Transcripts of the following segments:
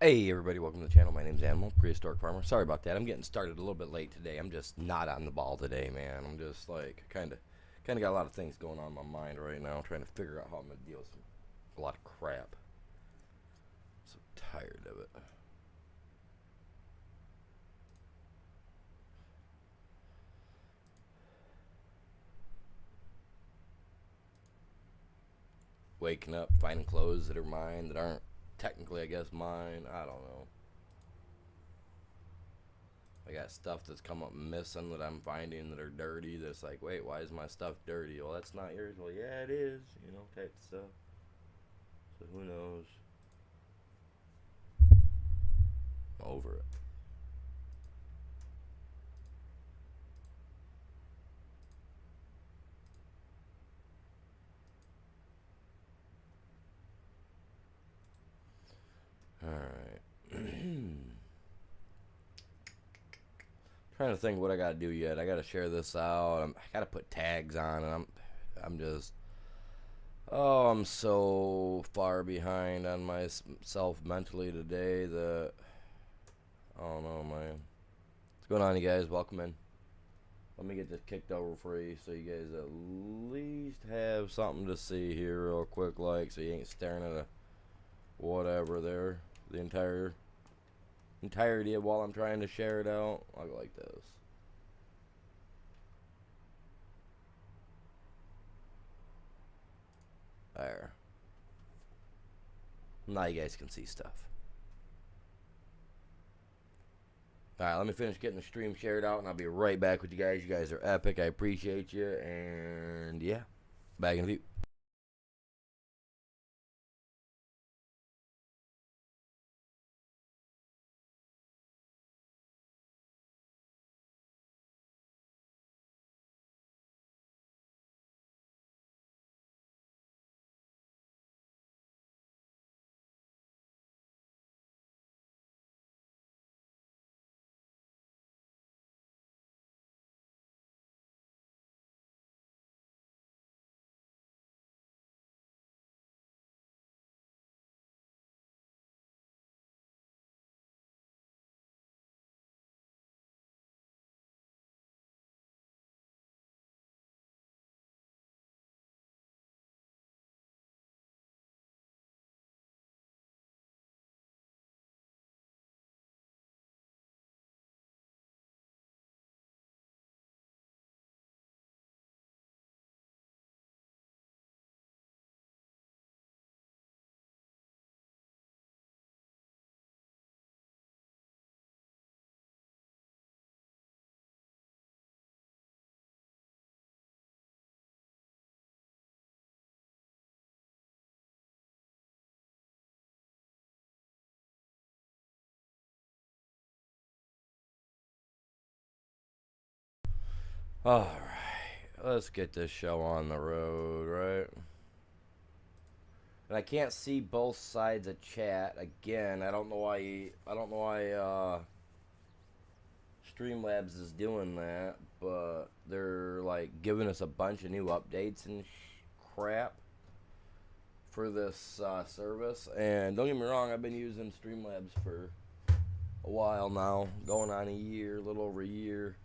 Hey everybody, welcome to the channel. My name's Animal, Prehistoric Farmer. Sorry about that. I'm getting started a little bit late today. I'm just not on the ball today, man. I'm just like kinda got a lot of things going on in my mind right now. I'm trying to figure out how I'm gonna deal with a lot of crap. I'm so tired of it. Waking up, finding clothes that are mine that aren't technically, I guess, mine. I don't know. I got stuff that's come up missing that I'm finding that are dirty. That's like, wait, why is my stuff dirty? Well, that's not yours. Well, yeah, it is. You know, type stuff. So who knows? I'm over it. All right. Trying to think what I gotta do yet. I gotta share this out. I gotta put tags on, and I'm just, oh, I'm so far behind on myself mentally today that I don't know, man. What's going on, you guys? Welcome in. Let me get this kicked over for you, so you guys at least have something to see here, real quick, like, so you ain't staring at a whatever there the entirety of while I'm trying to share it out. I'll go like this. There. Now you guys can see stuff. Alright, let me finish getting the stream shared out, and I'll be right back with you guys. You guys are epic. I appreciate you. And yeah, back in a few. Alright, let's get this show on the road, right? And I can't see both sides of chat. Again, I don't know why Streamlabs is doing that, but they're like giving us a bunch of new updates and crap for this service. And don't get me wrong, I've been using Streamlabs for a while now, going on a year, a little over a year,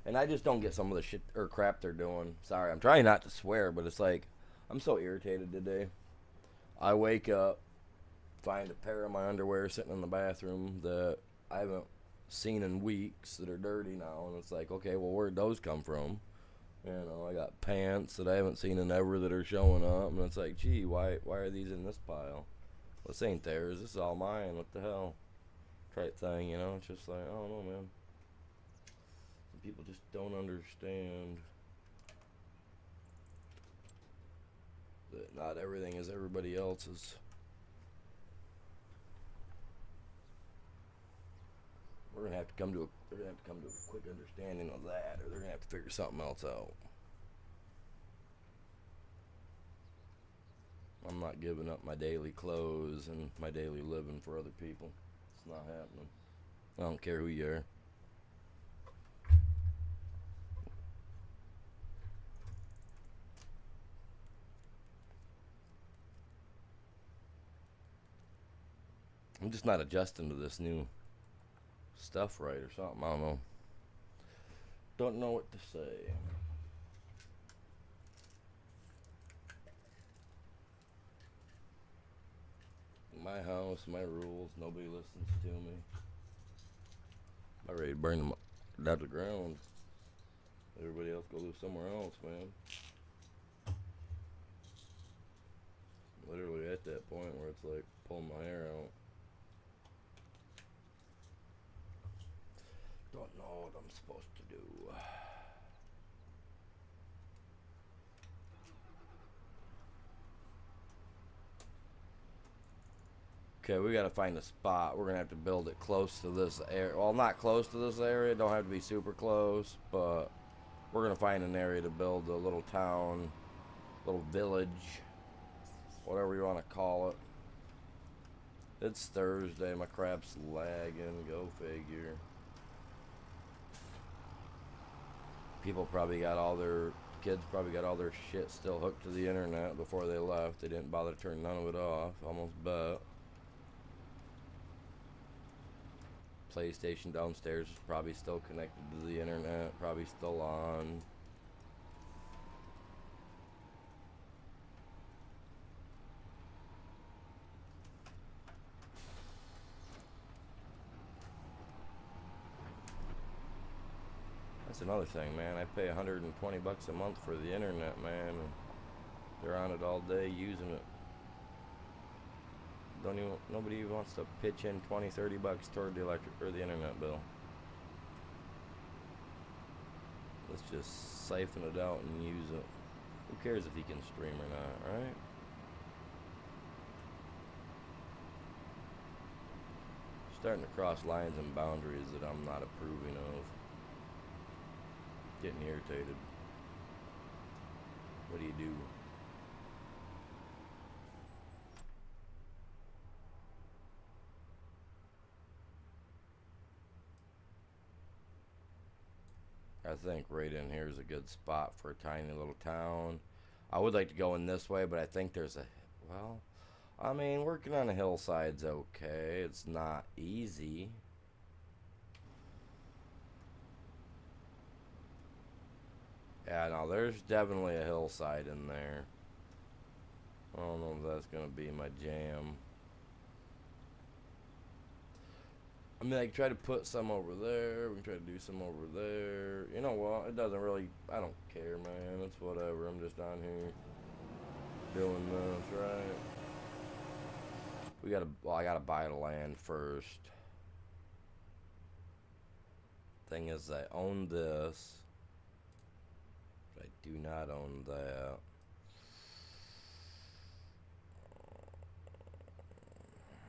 and I just don't get some of the shit or crap they're doing. Sorry, I'm trying not to swear, but it's like I'm so irritated today. I wake up, find a pair of my underwear sitting in the bathroom that I haven't seen in weeks that are dirty now, and it's like, okay, well, where'd those come from? You know, I got pants that I haven't seen in ever that are showing up, and it's like, gee, why are these in this pile? Well, this ain't theirs. This is all mine. What the hell? Type thing, you know? It's just like, I don't know, man. Some people just don't understand that not everything is everybody else's. We're gonna have to come to a quick understanding of that, or they're gonna have to figure something else out. I'm not giving up my daily clothes and my daily living for other people. It's not happening. I don't care who you are. I'm just not adjusting to this new stuff right or something. I don't know. Don't know what to say. My house, my rules. Nobody listens to me. I'm ready to burn them down to the ground. Everybody else go live somewhere else, man. Literally at that point where it's like pulling my hair out. Don't know what I'm supposed to do. Okay, we gotta find a spot. We're gonna have to build it close to this area. Well, not close to this area. Don't have to be super close, but we're gonna find an area to build a little town, little village, whatever you want to call it. It's Thursday. My crap's lagging. Go figure. People probably got all their kids probably got all their shit still hooked to the internet before they left. They didn't bother to turn none of it off. Almost bet. PlayStation downstairs is probably still connected to the internet. Probably still on. That's another thing, man. I pay 120 bucks a month for the internet, man. And they're on it all day using it. Nobody even wants to pitch in 20, 30 bucks toward the electric or the internet bill. Let's just siphon it out and use it. Who cares if he can stream or not, right? Starting to cross lines and boundaries that I'm not approving of. Getting irritated. What do you do? I think right in here is a good spot for a tiny little town. I would like to go in this way, but I think there's a... Well, I mean, working on a hillside's okay. It's not easy. Yeah, no, there's definitely a hillside in there. I don't know if that's going to be my jam. I mean, I can try to put some over there. We can try to do some over there. You know what? It doesn't really... I don't care, man. It's whatever. I'm just down here doing this, right? We gotta... Well, I gotta buy the land first. Thing is, I own this. But I do not own that.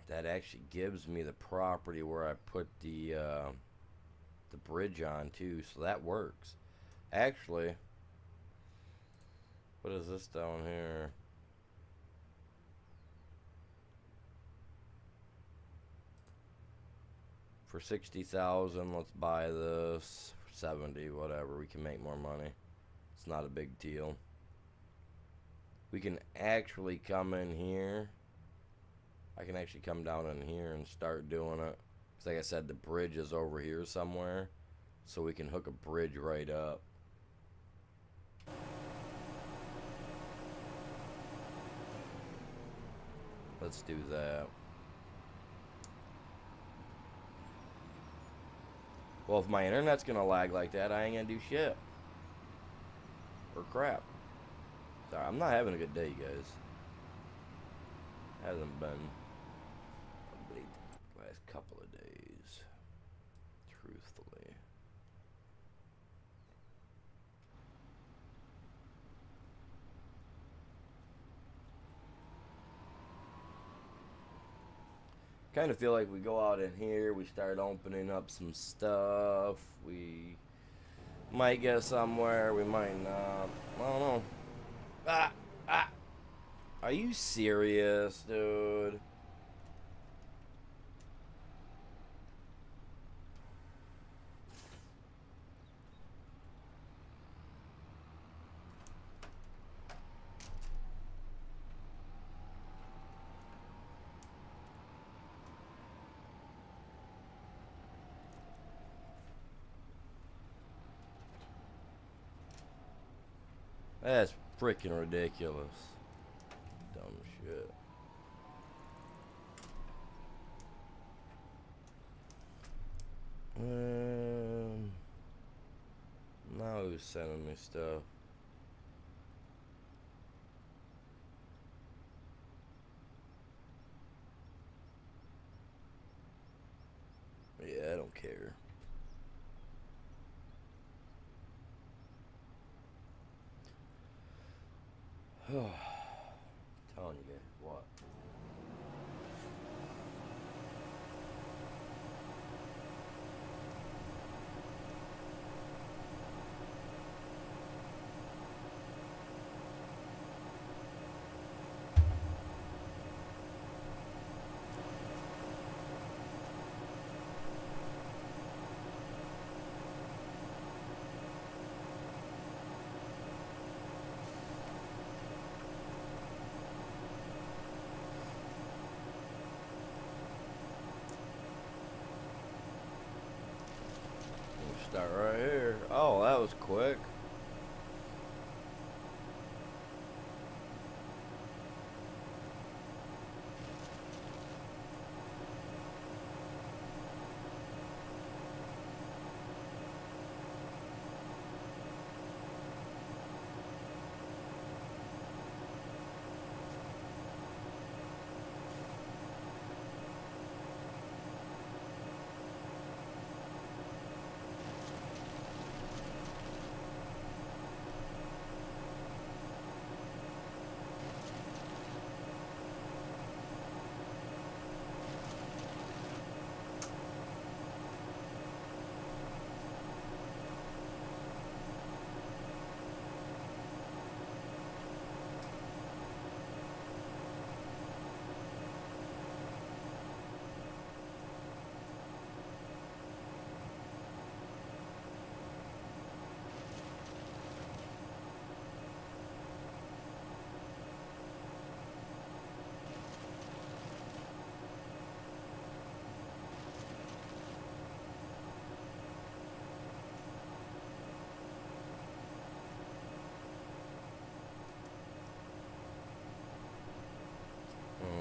That actually gives me the property where I put the bridge on too, so that works. Actually, what is this down here? For 60,000, let's buy this. For 70, whatever. We can make more money. It's not a big deal. We can actually come in here. I can actually come down in here and start doing it. Because like I said, the bridge is over here somewhere. So we can hook a bridge right up. Let's do that. Well, if my internet's going to lag like that, I ain't going to do shit. Or crap. Sorry, I'm not having a good day, guys. Hasn't been the last couple of days, truthfully. Kind of feel like we go out in here, we start opening up some stuff, we might get somewhere, we might not, I don't know. Are you serious, dude? That's freaking ridiculous. Dumb shit. Now who's sending me stuff? Yeah, I don't care. Telling you guys what. Start right here. Oh, that was quick.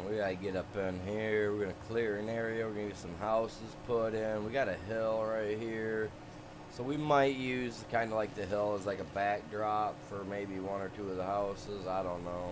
We gotta get up in here. We're gonna clear an area. We're gonna get some houses put in. We got a hill right here. So we might use kind of like the hill as like a backdrop for maybe one or two of the houses. I don't know.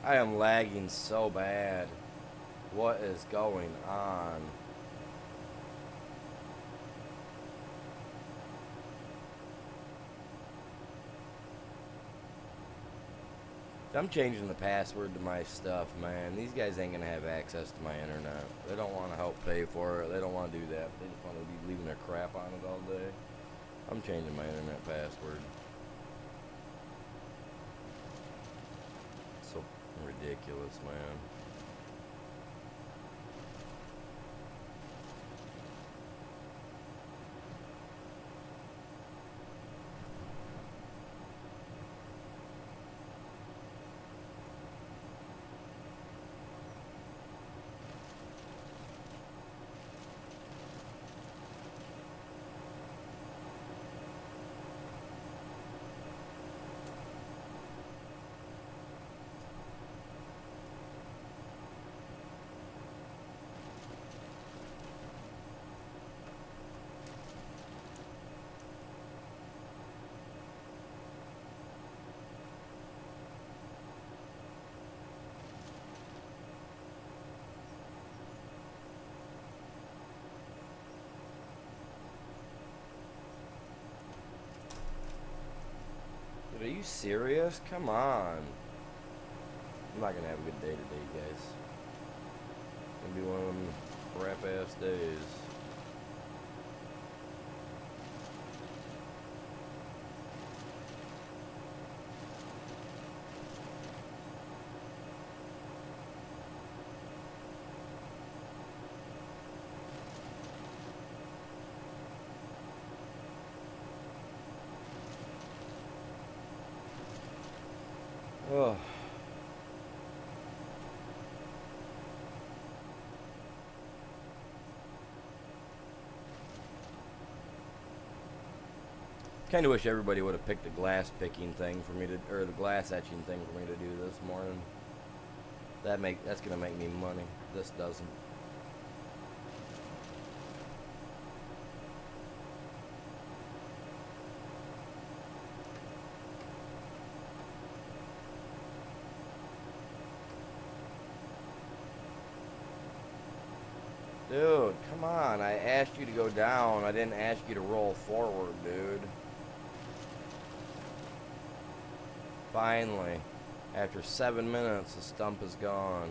I am lagging so bad. What is going on? I'm changing the password to my stuff, man. These guys ain't gonna have access to my internet. They don't want to help pay for it. They don't want to do that. But they just want to be leaving their crap on it all day. I'm changing my internet password. So ridiculous, man. Dude, are you serious? Come on. I'm not gonna have a good day today, guys. It's gonna be one of them crap ass days. Oh. Kind of wish everybody would have picked the glass picking thing for me to, or the glass etching thing for me to do this morning. That's gonna make me money. This doesn't. Dude, come on. I asked you to go down. I didn't ask you to roll forward, dude. Finally. After 7 minutes, the stump is gone.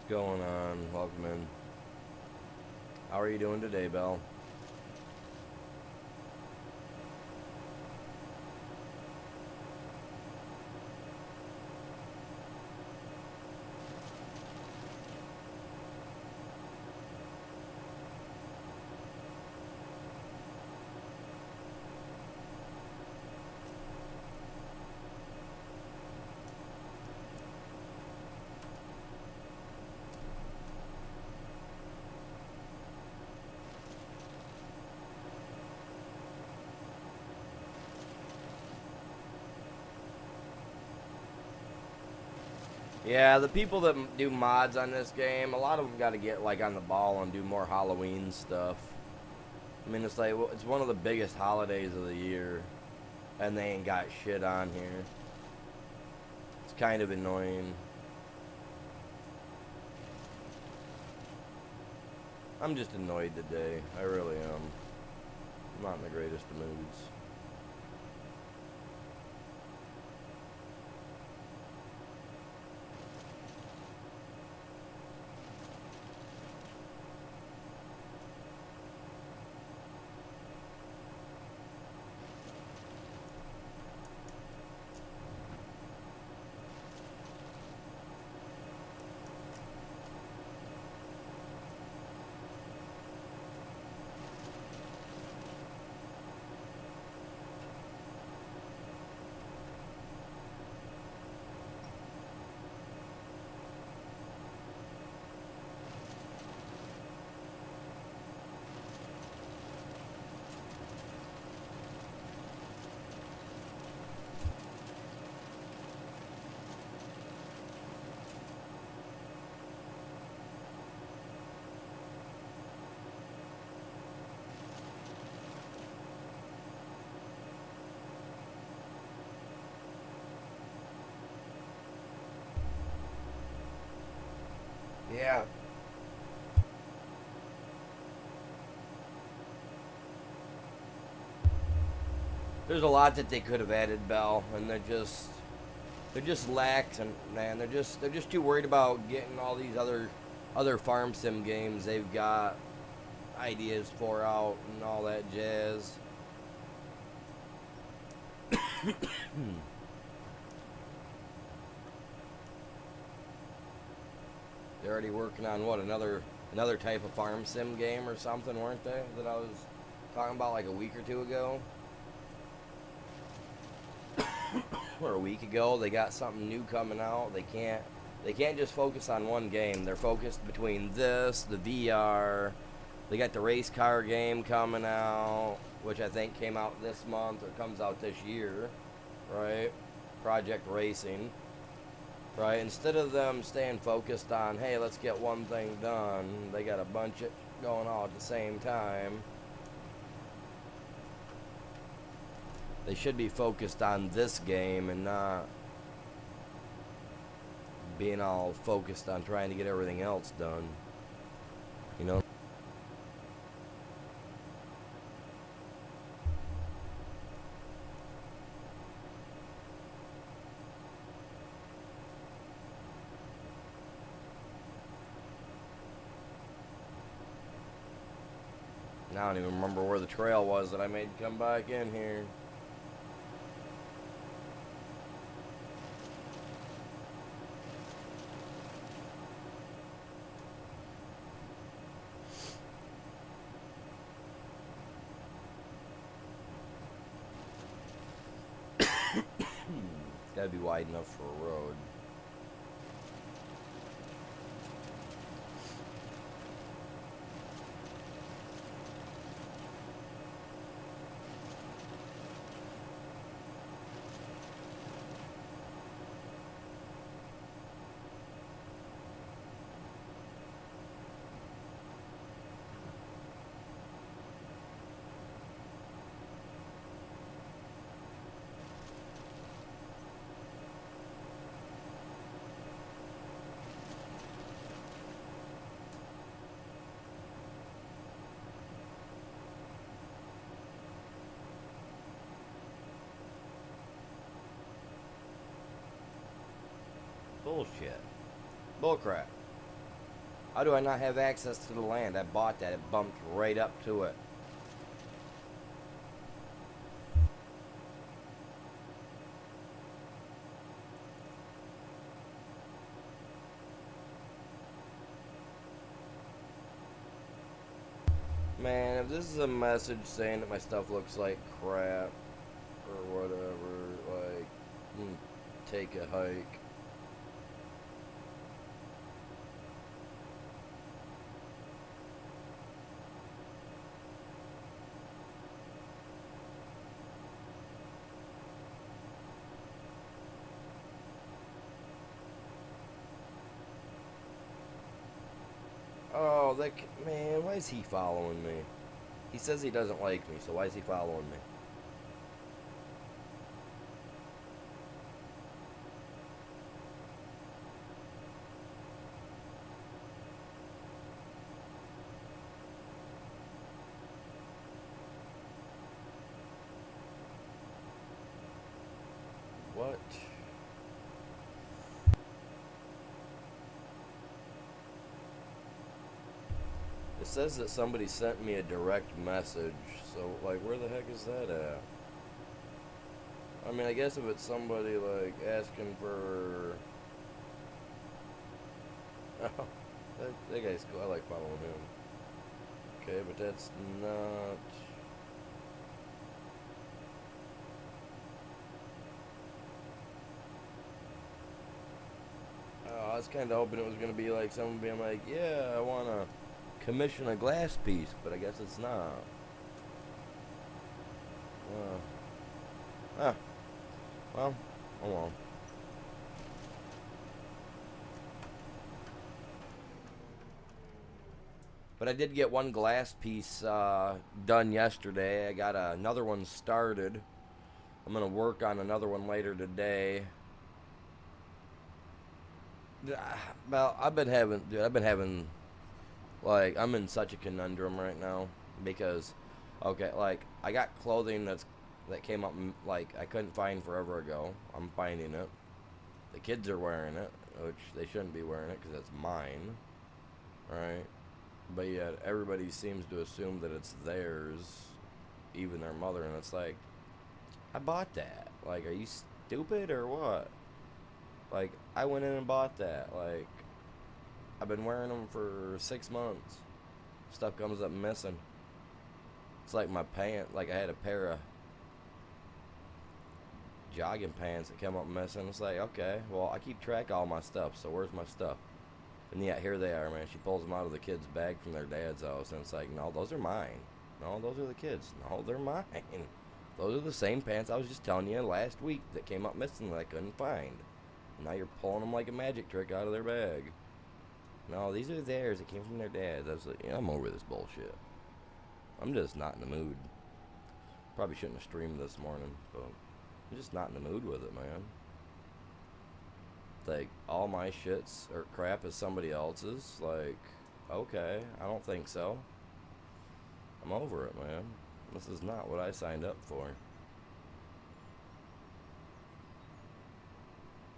What's going on? Welcome in. How are you doing today, Belle? Yeah, the people that do mods on this game, a lot of them got to get like on the ball and do more Halloween stuff. I mean, it's like it's one of the biggest holidays of the year, and they ain't got shit on here. It's kind of annoying. I'm just annoyed today. I really am. I'm not in the greatest of moods. Yeah. There's a lot that they could have added, Bell, and they're just lax, and man, they're just too worried about getting all these other farm sim games they've got ideas for out and all that jazz. They're already working on what, another type of farm sim game or something, weren't they? That I was talking about like a week or two ago. Or a week ago. They got something new coming out. They can't just focus on one game. They're focused between this, the VR. They got the race car game coming out, which I think came out this month or comes out this year, right? Project Racing, right? Instead of them staying focused on, hey, let's get one thing done, they got a bunch of going on at the same time. They should be focused on this game and not being all focused on trying to get everything else done. You know? Now I don't even remember where the trail was that I made come back in here. It's gotta be wide enough for a road. Bullshit. Bullcrap. How do I not have access to the land? I bought that. It bumped right up to it. Man, if this is a message saying that my stuff looks like crap or whatever, like, take a hike. Oh, man, why is he following me? He says he doesn't like me, so why is he following me? What? It says that somebody sent me a direct message, so, like, where the heck is that at? I mean, I guess if it's somebody, like, asking for... Oh, that guy's cool. I like following him. Okay, but that's not... Oh, I was kind of hoping it was going to be, like, someone being like, yeah, I want to commission a glass piece, but I guess it's not. Well, oh well. But I did get one glass piece done yesterday. I got another one started. I'm going to work on another one later today. Well, I've been having, like, I'm in such a conundrum right now because, okay, like, I got clothing that came up, like, I couldn't find forever ago. I'm finding it. The kids are wearing it, which they shouldn't be wearing it because it's mine, right? But yet everybody seems to assume that it's theirs, even their mother, and it's like, I bought that. Like, are you stupid or what? Like, I went in and bought that. Like, I've been wearing them for 6 months. Stuff comes up missing. It's like my pant. Like, I had a pair of jogging pants that came up missing. It's like, okay, well, I keep track of all my stuff, so where's my stuff? And yet, here they are, man. She pulls them out of the kid's bag from their dad's house, and it's like, no, those are mine. No, those are the kids. No, they're mine. Those are the same pants I was just telling you last week that came up missing that I couldn't find. Now you're pulling them like a magic trick out of their bag. No, these are theirs. It came from their dads. I was like, yeah, I'm over this bullshit. I'm just not in the mood. Probably shouldn't have streamed this morning, but I'm just not in the mood with it, man. Like, all my shits or crap is somebody else's. Like, okay, I don't think so. I'm over it, man. This is not what I signed up for.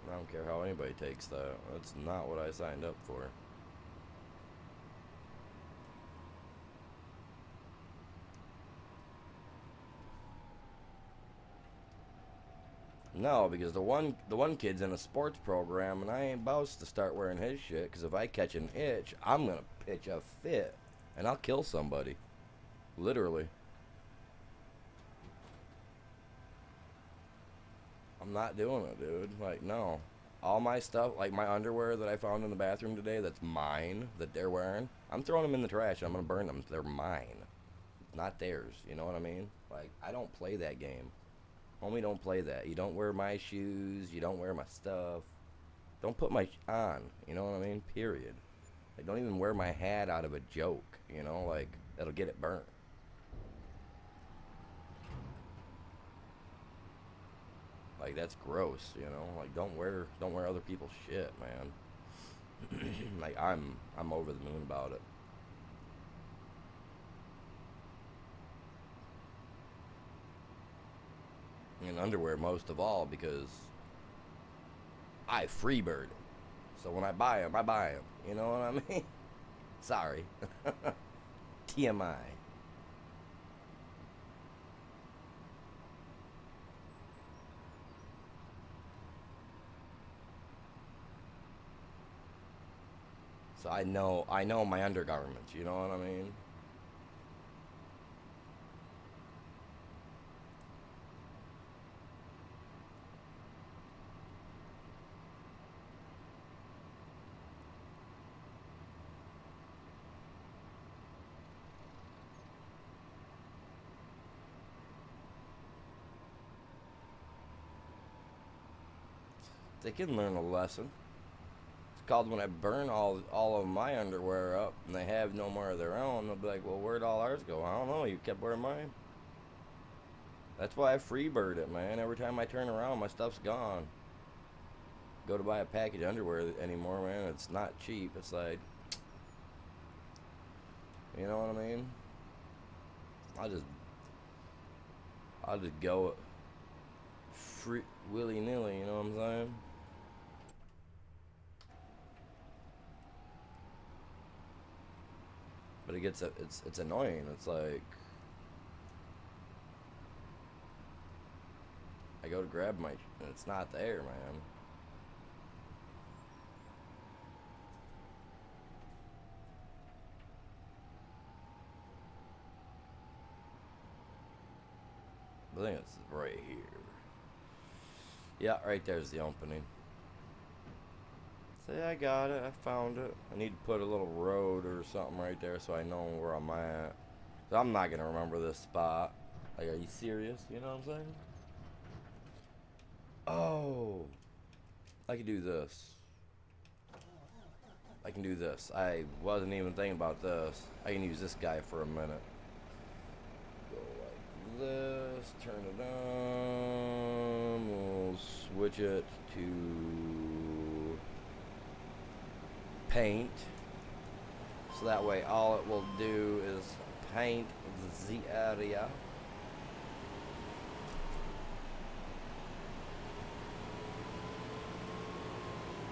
I don't care how anybody takes that. That's not what I signed up for. No, because the one kid's in a sports program, and I ain't about to start wearing his shit. Because if I catch an itch, I'm gonna pitch a fit, and I'll kill somebody, literally. I'm not doing it, dude. Like, no. All my stuff, like my underwear that I found in the bathroom today, that's mine, that they're wearing, I'm throwing them in the trash. I'm gonna burn them. They're mine, not theirs. You know what I mean? Like, I don't play that game. Homie, don't play that. You don't wear my shoes. You don't wear my stuff. Don't put my on. You know what I mean? Period. Like, don't even wear my hat out of a joke. You know, like, that'll get it burnt. Like, that's gross. You know, like, don't wear other people's shit, man. Like, I'm over the moon about it. And underwear most of all because I freebird it. So when I buy them, I buy them. You know what I mean? Sorry. TMI. So I know my undergarments. You know what I mean? They can learn a lesson. It's called when I burn all of my underwear up and they have no more of their own. They'll be like, well, where'd all ours go? I don't know. You kept wearing mine. That's why I freebird it, man. Every time I turn around, my stuff's gone. Go to buy a package of underwear anymore, man. It's not cheap. It's like, you know what I mean? I'll just I'll just go free willy nilly. You know what I'm saying? But it's annoying. It's like I go to grab my and it's not there, man. I think it's right here. Yeah, right there's the opening. Say I got it. I found it. I need to put a little road or something right there so I know where I'm at. 'Cause I'm not gonna remember this spot. Like, are you serious? You know what I'm saying? Oh, I can do this. I can do this. I wasn't even thinking about this. I can use this guy for a minute. Go like this. Turn it on. We'll switch it to paint. So that way all it will do is paint the area.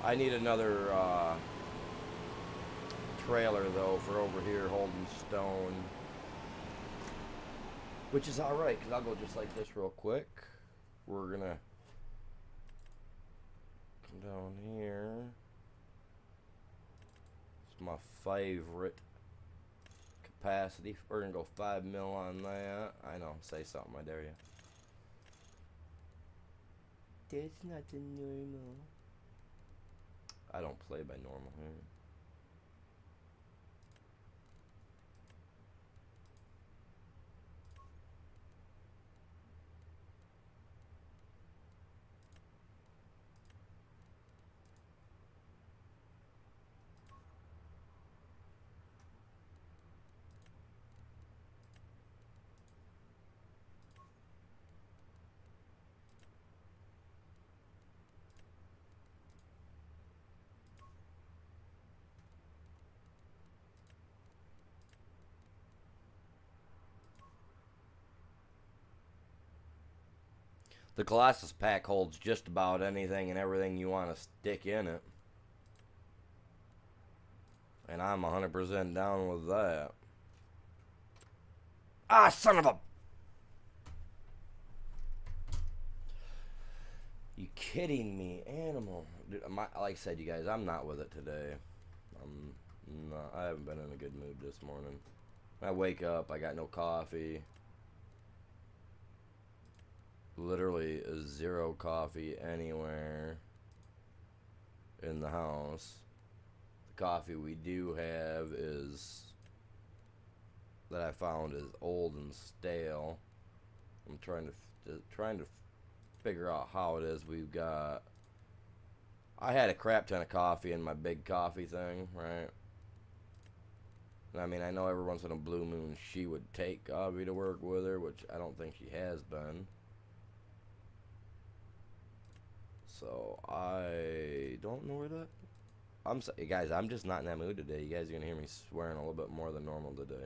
I need another trailer though for over here holding stone. Which is alright, because I'll go just like this real quick. We're gonna come down here. It's my favorite capacity. We're gonna go 5 mil on that. I know, say something, I dare you. That's not the normal. I don't play by normal here. The Colossus pack holds just about anything and everything you want to stick in it. And I'm 100% down with that. Ah, son of a... You kidding me, animal? Dude, like I said, you guys, I'm not with it today. I haven't been in a good mood this morning. I wake up, I got no coffee. Literally zero coffee anywhere in the house. The coffee we do have is that I found is old and stale. I'm trying to figure out how it is. We've got. I had a crap ton of coffee in my big coffee thing, right? And I mean, I know every once in a blue moon she would take coffee to work with her, which I don't think she has been. So I don't know where that. I'm sorry, guys. I'm just not in that mood today. You guys are gonna hear me swearing a little bit more than normal today.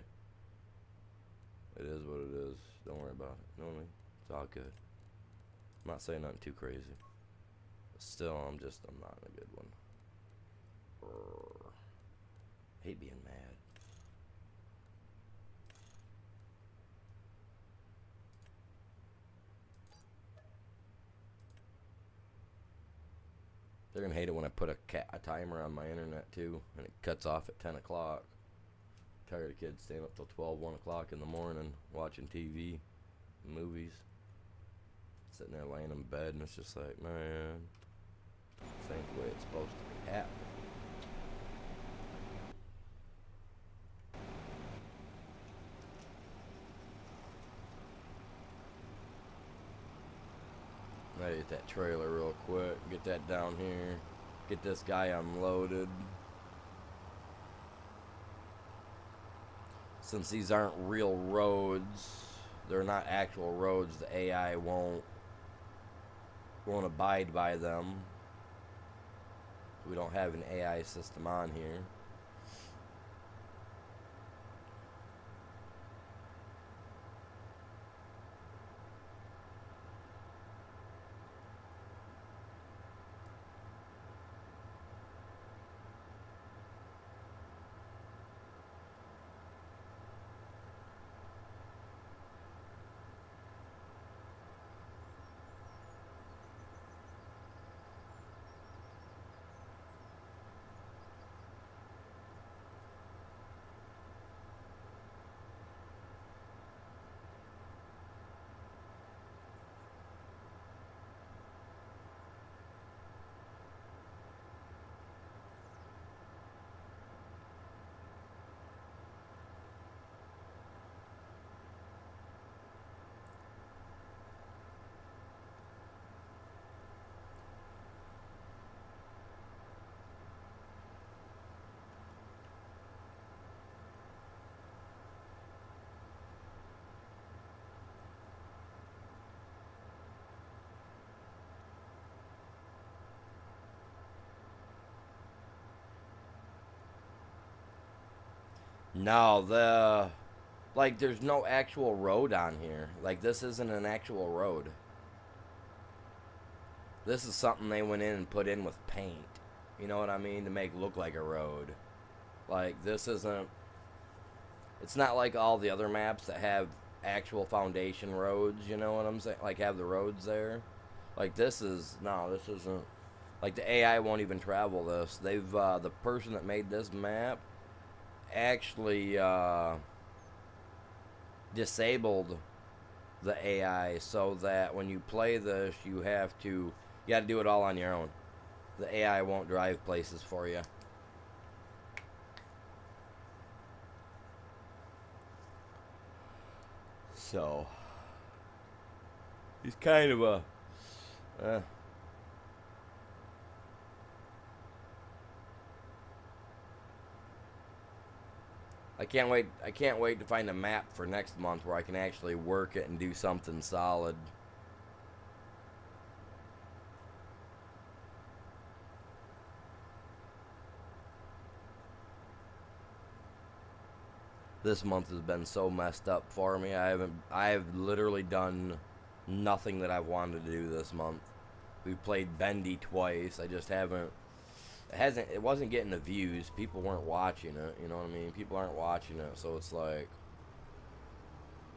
It is what it is. Don't worry about it. No, it's all good. I'm not saying nothing too crazy. But still, I'm not in a good one. Hate being mad. They're gonna hate it when I put a timer on my internet too, and it cuts off at 10 o'clock. Tired of kids staying up till 12, 1 o'clock in the morning watching TV, movies. Sitting there laying in bed, and it's just like, man, this ain't the way it's supposed to be happening. I gotta get that trailer real quick, get that down here, get this guy unloaded. Since these aren't real roads, they're not actual roads, the AI won't abide by them. We don't have an AI system on here. No, like there's no actual road on here. Like this isn't an actual road. This is something they went in and put in with paint. You know what I mean? To make it look like a road. Like this isn't. It's not like all the other maps that have actual foundation roads. You know what I'm saying? Like have the roads there. Like this is no. This isn't. Like the AI won't even travel this. They've the person that made this map actually disabled the AI so that when you play this, you got to do it all on your own. The AI won't drive places for you. So he's kind of a I can't wait. I can't wait to find a map for next month where I can actually work it and do something solid. This month has been so messed up for me. I've literally done nothing that I've wanted to do this month. We played Bendy twice. I just haven't. It wasn't getting the views. People weren't watching it. You know what I mean? People aren't watching it, so it's like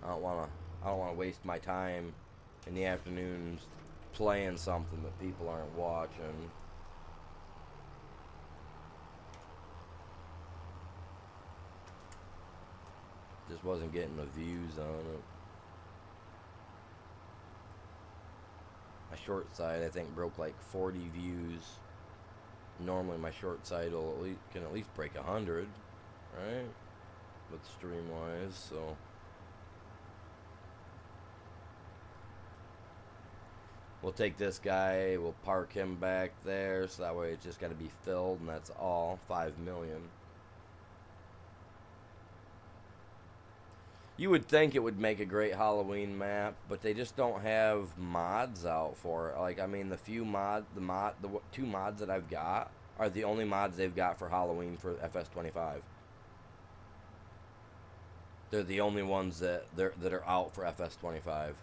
I don't wanna waste my time in the afternoons playing something that people aren't watching. Just wasn't getting the views on it. My short side I think broke like 40 views. Normally my short side can at least break 100, right? With stream-wise, so we'll take this guy, we'll park him back there, so that way it's just got to be filled, and that's all. 5 million. You would think it would make a great Halloween map, but they just don't have mods out for it. Like, I mean, the two mods that I've got are the only mods they've got for Halloween for FS25. They're the only ones that are out for FS25.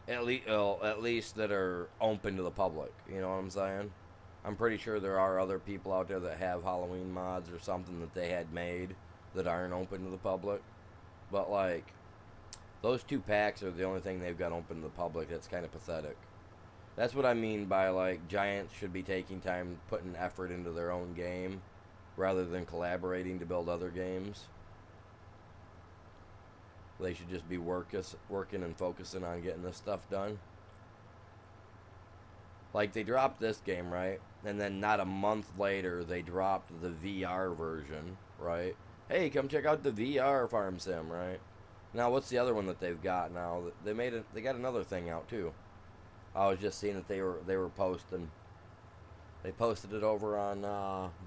At least that are open to the public. You know what I'm saying? I'm pretty sure there are other people out there that have Halloween mods or something that they had made that aren't open to the public. But, like, those two packs are the only thing they've got open to the public. That's kind of pathetic. That's what I mean by, like, Giants should be taking time, putting effort into their own game, rather than collaborating to build other games. They should just be working and focusing on getting this stuff done. Like, they dropped this game, right? And then not a month later, they dropped the VR version, right? Hey, come check out the VR Farm Sim, right? Now, what's the other one that they've got now? They got another thing out too. I was just seeing that they were posting. They posted it over on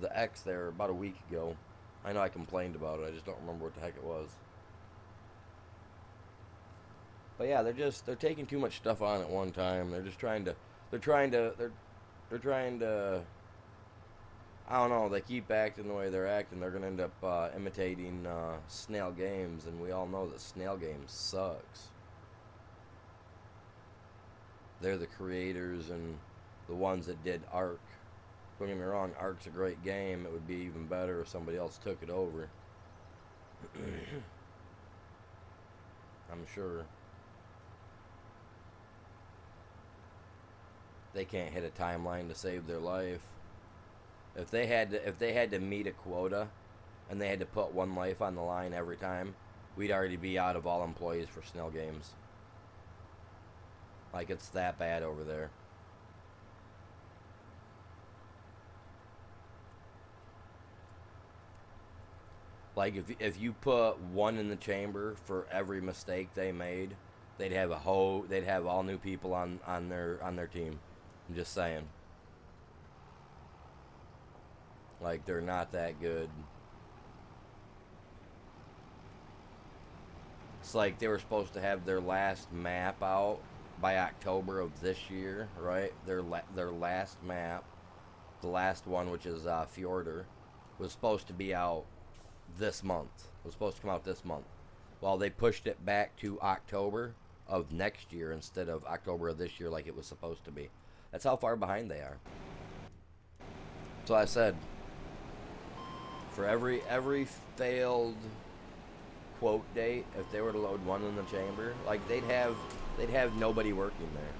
the X there about a week ago. I know I complained about it. I just don't remember what the heck it was. But yeah, they're taking too much stuff on at one time. They're trying to I don't know, they keep acting the way they're acting. They're going to end up imitating Snail Games, and we all know that Snail Games sucks. They're the creators and the ones that did Ark. Don't get me wrong, Ark's a great game. It would be even better if somebody else took it over. I'm sure. They can't hit a timeline to save their life. If they had to meet a quota and they had to put one life on the line every time, we'd already be out of all employees for Snail Games. Like, it's that bad over there. Like, if you put one in the chamber for every mistake they made, they'd have all new people on their team. I'm just saying. Like, they're not that good. It's like they were supposed to have their last map out by October of this year, right? Their last map, the last one, which is Fjordur, was supposed to be out this month. It was supposed to come out this month. Well, they pushed it back to October of next year instead of October of this year like it was supposed to be. That's how far behind they are. So I said, for every failed quote date, if they were to load one in the chamber, like they'd have nobody working there.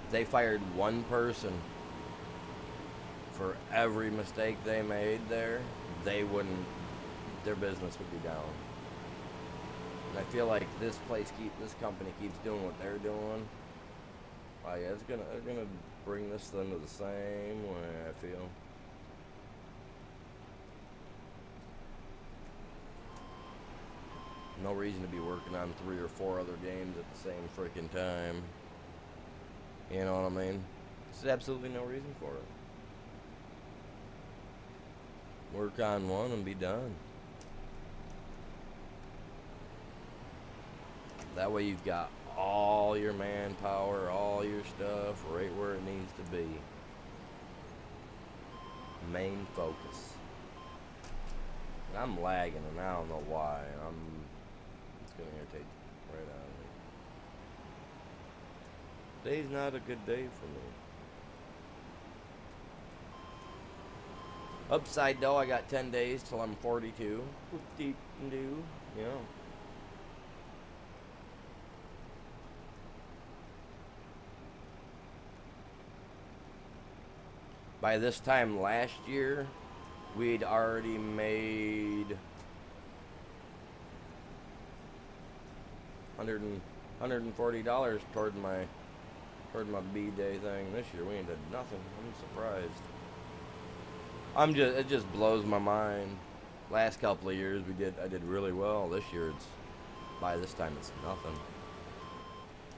If they fired one person for every mistake they made there, their business would be down. And I feel like this company keeps doing what they're doing. Like it's gonna bring this into the same way, I feel. No reason to be working on 3 or 4 other games at the same freaking time. You know what I mean? There's absolutely no reason for it. Work on one and be done. That way you've got all your manpower, all your stuff right where it needs to be. Main focus. And I'm lagging and I don't know why. It's gonna irritate right out of me. Today's not a good day for me. Upside though, I got 10 days till I'm 42. Deep and do, you know. By this time last year, we'd already made $140 toward my B-Day thing. This year we ain't did nothing. I'm surprised. It just blows my mind. Last couple of years I did really well. This year by this time it's nothing.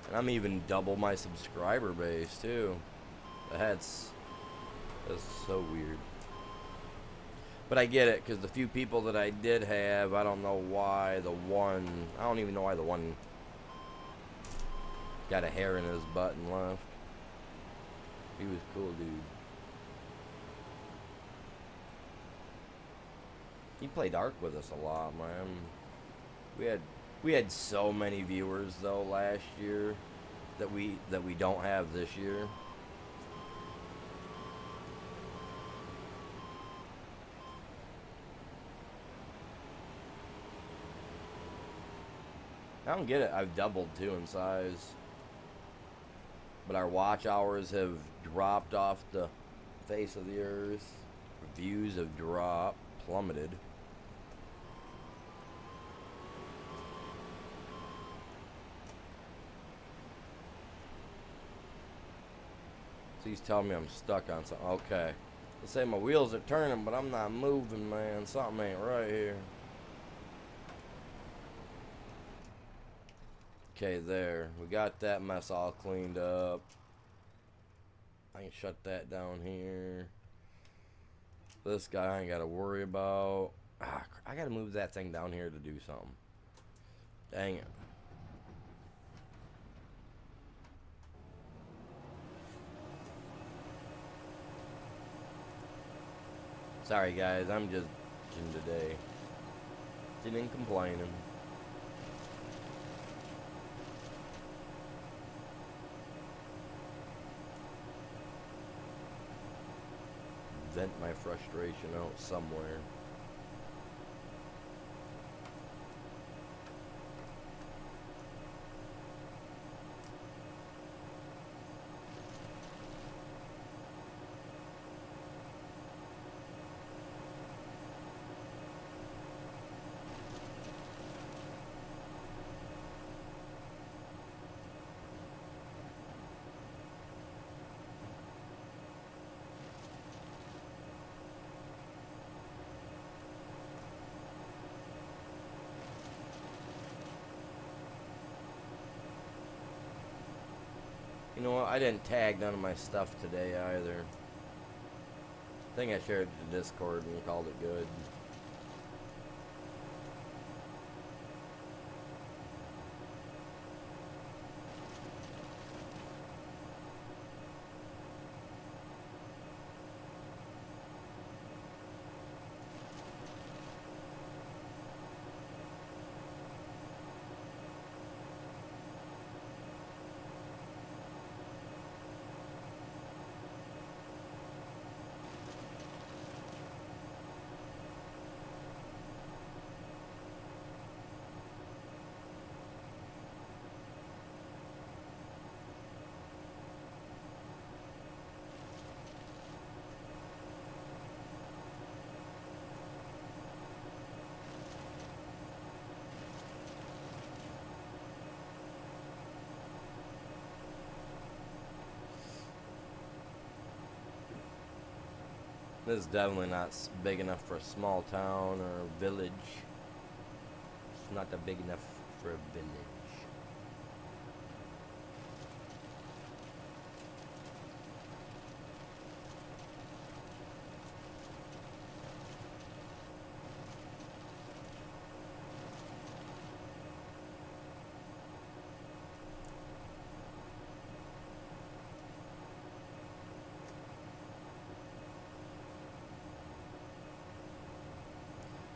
And I'm even double my subscriber base too. That's so weird. But I get it, because the few people that I did have, I don't know why I don't even know why the one got a hair in his butt and left. He was cool, dude. He played Ark with us a lot, man. We had so many viewers though last year that we don't have this year. I don't get it. I've doubled too in size. But our watch hours have dropped off the face of the earth. Views have plummeted. So he's telling me I'm stuck on something. Okay. Let's say my wheels are turning, but I'm not moving, man. Something ain't right here. Okay, there. We got that mess all cleaned up. I can shut that down here. This guy I ain't got to worry about. I got to move that thing down here to do something. Dang it. Sorry guys, I'm just today. Didn't complaining. Vent my frustration out somewhere. You know what? I didn't tag none of my stuff today either. I think I shared it to Discord and called it good. This is definitely not big enough for a small town or a village. It's not that big enough for a village.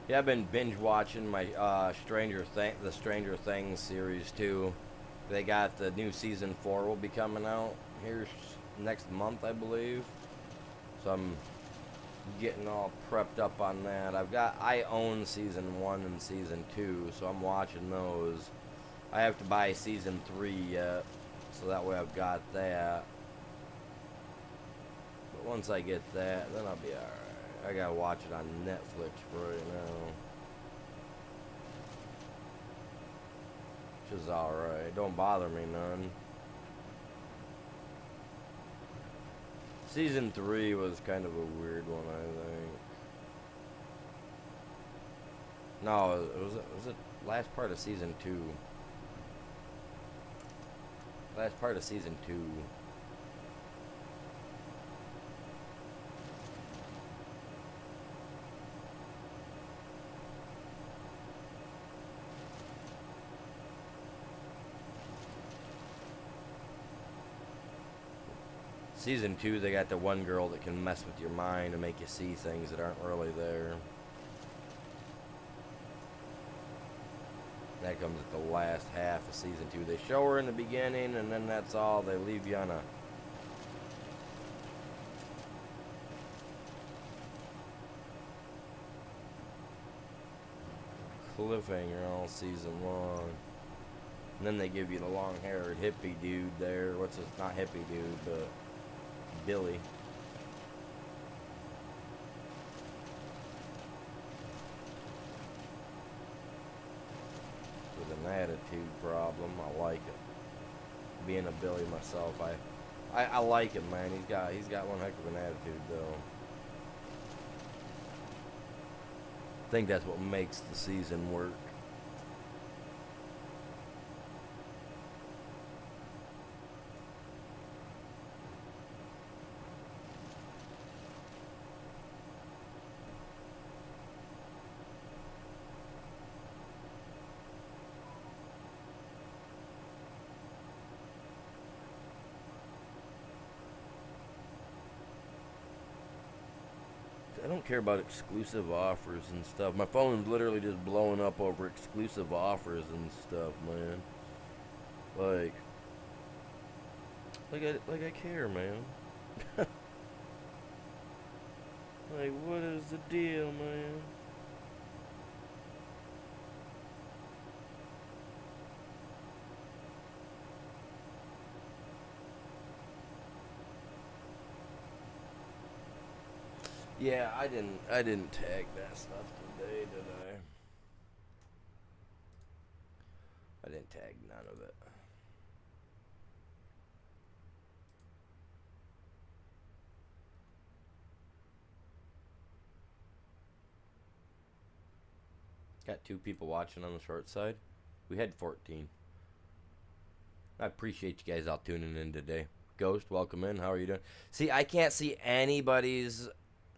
Yeah, I've been binge watching my the Stranger Things series too. They got the new season 4 will be coming out here next month, I believe. So I'm getting all prepped up on that. I own season 1 and season 2, so I'm watching those. I have to buy season 3 yet, so that way I've got that. But once I get that, then I'll be alright. I gotta watch it on Netflix right now. Which is alright. Don't bother me none. Season 3 was kind of a weird one, I think. No, was it last part of season 2? Last part of season 2. Season 2, they got the one girl that can mess with your mind and make you see things that aren't really there. That comes at the last half of season 2. They show her in the beginning, and then that's all. They leave you on a cliffhanger all season long. And then they give you the long-haired hippie dude there. What's his, not hippie dude, but Billy. With an attitude problem. I like it. Being a Billy myself, I like him, man. He's got one heck of an attitude though. I think that's what makes the season work. I don't care about exclusive offers and stuff. My phone's literally just blowing up over exclusive offers and stuff, man. Like I care, man. Like, what is the deal, man? Yeah, I didn't tag that stuff today, did I? I didn't tag none of it. Got 2 people watching on the short side. We had 14. I appreciate you guys all tuning in today. Ghost, welcome in. How are you doing? See, I can't see anybody's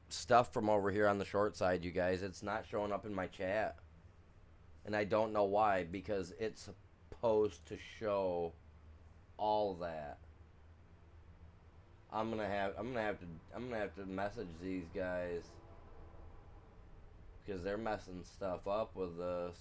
stuff from over here on the short side, you guys. It's not showing up in my chat. And I don't know why, because it's supposed to show all that. I'm gonna have to message these guys because they're messing stuff up with this.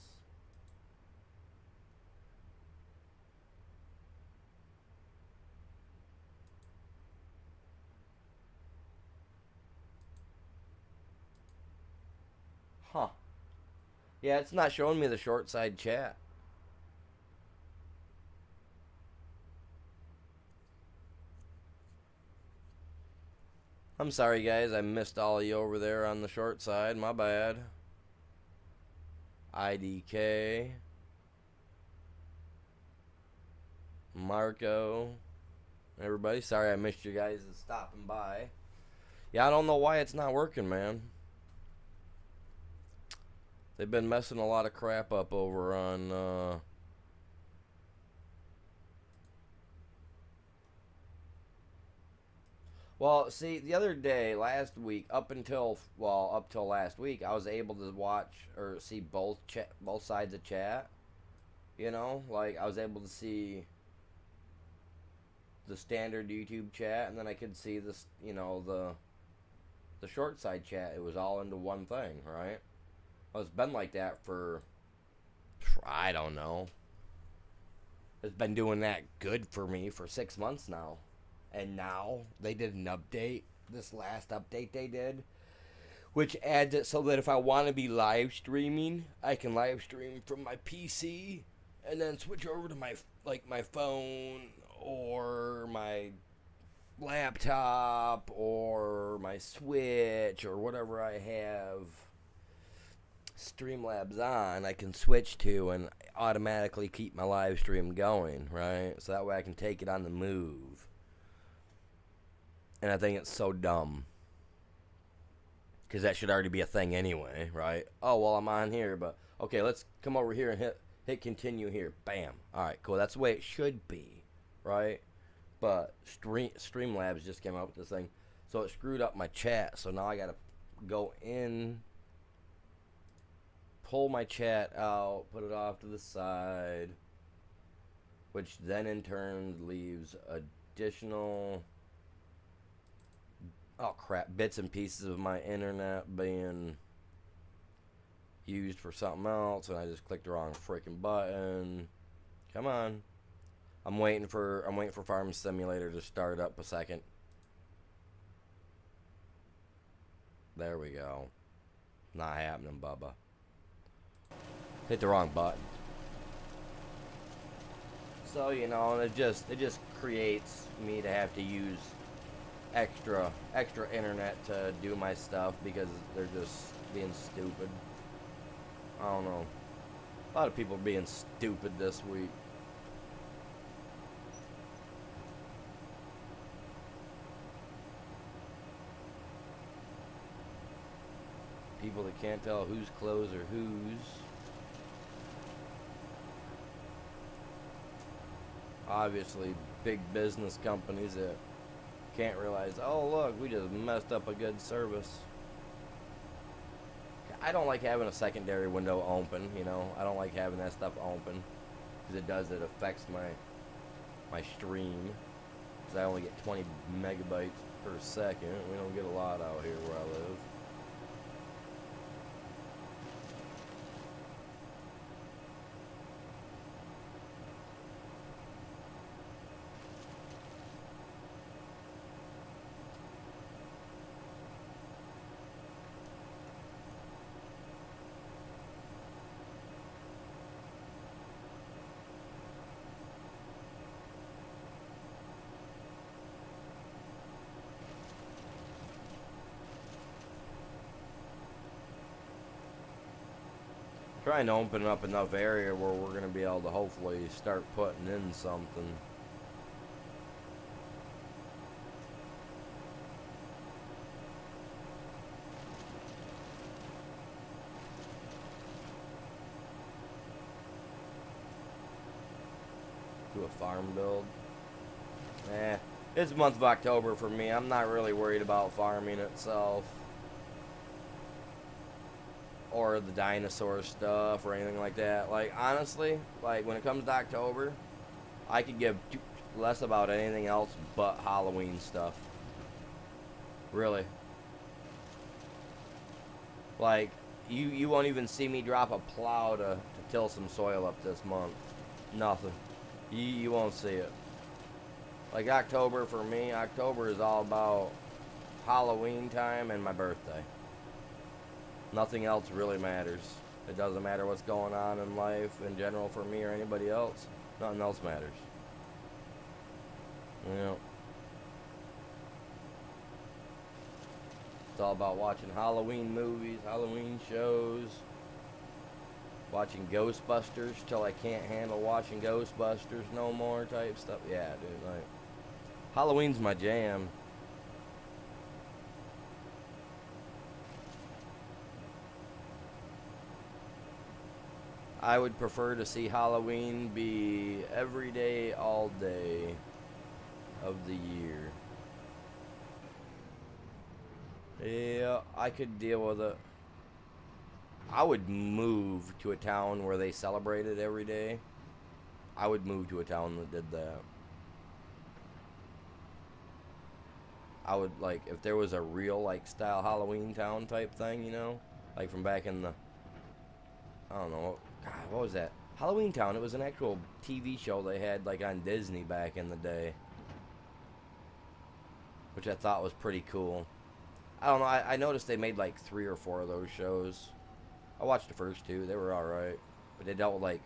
Huh. Yeah, it's not showing me the short side chat. I'm sorry, guys. I missed all of you over there on the short side. My bad. IDK. Marco. Everybody, sorry I missed you guys stopping by. Yeah, I don't know why it's not working, man. They've been messing a lot of crap up over on, Well, see, the other day, last week, up till last week, I was able to watch or see both sides of chat. You know, like I was able to see the standard YouTube chat, and then I could see this, the short side chat. It was all into one thing, right? Well, it's been like that for, I don't know. It's been doing that good for me for 6 months now. And now they did an update, this last update they did, which adds it so that if I want to be live streaming, I can live stream from my PC and then switch over to my phone or my laptop or my Switch or whatever I have Streamlabs on, I can switch to and automatically keep my live stream going, right? So that way I can take it on the move. And I think it's so dumb. Because that should already be a thing anyway, right? Oh, well, I'm on here, but... Okay, let's come over here and hit continue here. Bam. Alright, cool. That's the way it should be, right? But Streamlabs just came out with this thing. So it screwed up my chat. So now I gotta go in... Pull my chat out, put it off to the side, which then in turn leaves additional, oh crap, bits and pieces of my internet being used for something else, and I just clicked the wrong freaking button. Come on. I'm waiting for Farm Simulator to start up a second. There we go. Not happening, Bubba. Hit the wrong button. So, it just creates me to have to use extra internet to do my stuff because they're just being stupid. I don't know. A lot of people are being stupid this week. People that can't tell whose clothes are whose. Obviously, big business companies that can't realize, oh look, we just messed up a good service. I don't like having a secondary window open, I don't like having that stuff open because it affects my stream because I only get 20 megabytes per second. We don't get a lot out here where I live. Trying to open up enough area where we're going to be able to hopefully start putting in something. Do a farm build. It's the month of October for me. I'm not really worried about farming itself. Or the dinosaur stuff or anything like that. Like, honestly, like, when it comes to October, I could give less about anything else but Halloween stuff. Really. Like, you won't even see me drop a plow to till some soil up this month. Nothing. You won't see it. Like, October for me, October is all about Halloween time and my birthday. Nothing else really matters. It doesn't matter what's going on in life in general for me or anybody else. Nothing else matters. It's all about watching Halloween movies, Halloween shows, watching Ghostbusters till I can't handle watching Ghostbusters no more type stuff. Yeah, dude, like, Halloween's my jam. I would prefer to see Halloween be every day, all day of the year. Yeah, I could deal with it. I would move to a town where they celebrate it every day. I would move to a town that did that. I would, like, if there was a real, like, style Halloween town type thing, you know? Like from back in the, I don't know, God, what was that? Halloween Town, it was an actual TV show they had, like, on Disney back in the day. Which I thought was pretty cool. I don't know, I noticed they made, like, 3 or 4 of those shows. I watched the first 2, they were alright. But they dealt with, like,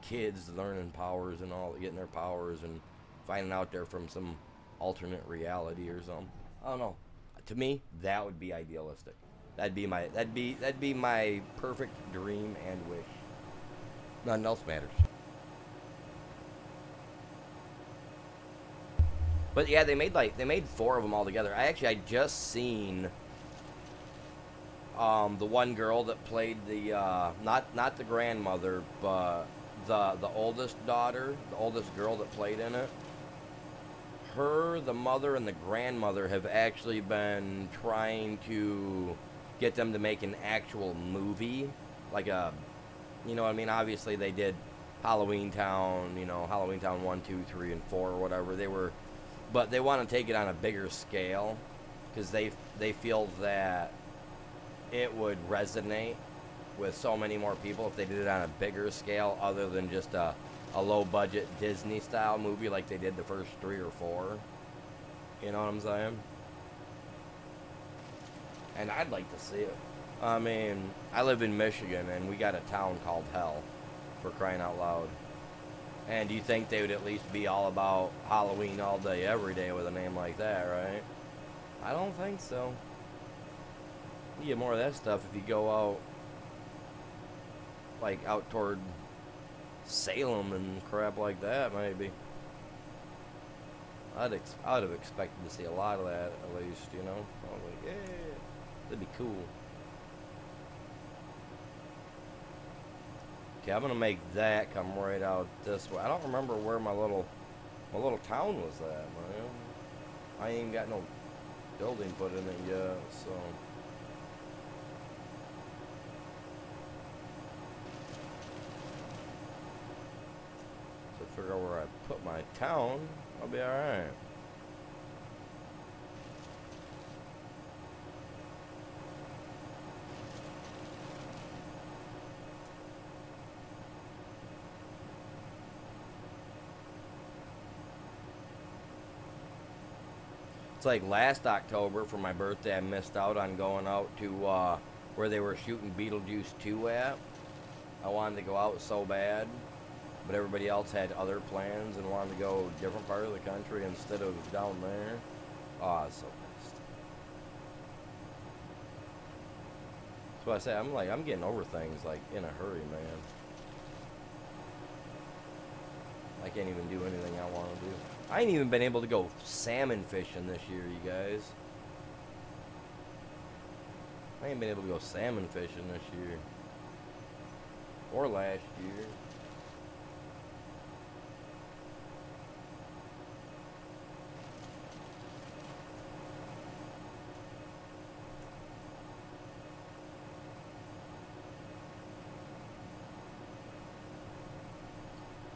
kids learning powers and all, getting their powers and finding out they're from some alternate reality or something. I don't know. To me, that would be idealistic. That'd be my perfect dream and wish. Nothing else matters. But yeah, they made 4 of them all together. I just seen the one girl that played the not the grandmother, but the oldest daughter, the oldest girl that played in it. Her, the mother, and the grandmother have actually been trying to get them to make an actual movie, like a, you know what I mean? Obviously they did Halloween Town, you know, Halloween Town 1, 2, 3, and 4 or whatever. But they want to take it on a bigger scale because they feel that it would resonate with so many more people if they did it on a bigger scale other than just a low budget Disney style movie like they did the first 3 or 4. You know what I'm saying? And I'd like to see it. I mean, I live in Michigan and we got a town called Hell, for crying out loud. And do you think they would at least be all about Halloween all day, every day with a name like that, right? I don't think so. You get more of that stuff if you go out, like out toward Salem and crap like that, maybe. I'd have expected to see a lot of that, at least, you know? I was like, yeah, that'd be cool. Okay, I'm gonna make that come right out this way. I don't remember where my little town was at, man. I ain't got no building put in it yet, so. Figure out where I put my town, I'll be alright. It's like last October for my birthday, I missed out on going out to where they were shooting Beetlejuice 2 at. I wanted to go out so bad. But everybody else had other plans and wanted to go a different part of the country instead of down there. Oh, I was so pissed. That's what I say. I'm getting over things like in a hurry, man. I can't even do anything I want to do. I ain't even been able to go salmon fishing this year, you guys. I ain't been able to go salmon fishing this year. Or last year.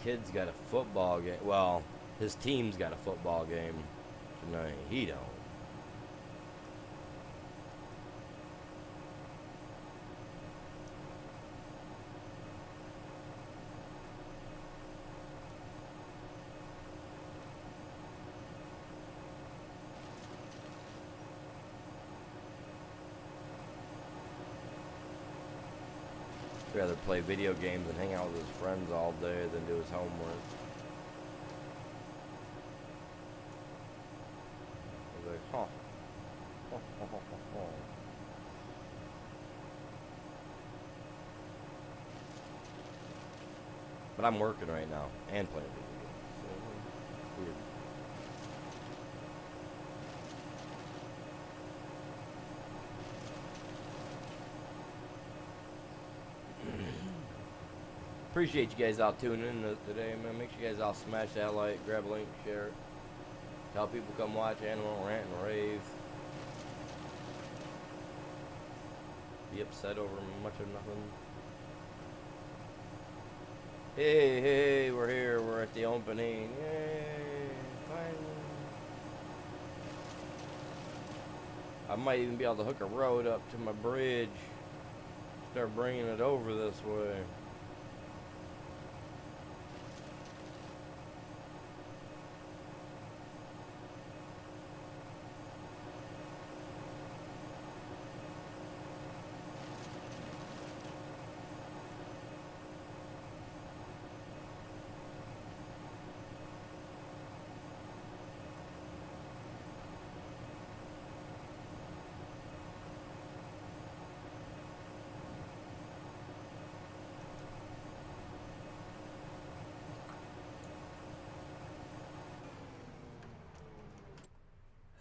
Kid's got a football game. Well, his team's got a football game tonight. He don't. He'd rather play video games and hang out with his friends all day than do his homework. He's like, huh. But I'm working right now and playing video games. So, weird. Appreciate you guys all tuning in today, man. Make sure you guys all smash that like, grab a link, share it. Tell people come watch Animal Rant and Rave. Be upset over much of nothing. Hey, we're here. We're at the opening. Yay, finally. I might even be able to hook a road up to my bridge. Start bringing it over this way.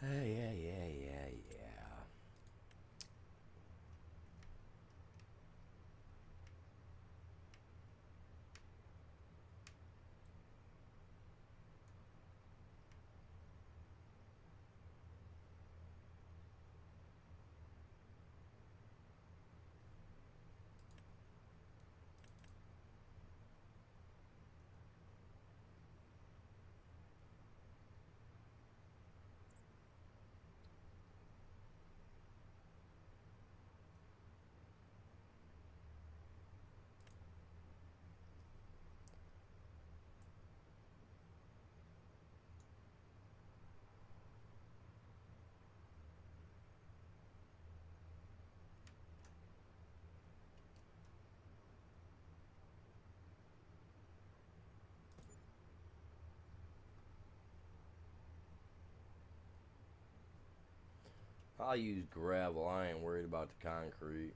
Yeah. I'll use gravel. I ain't worried about the concrete.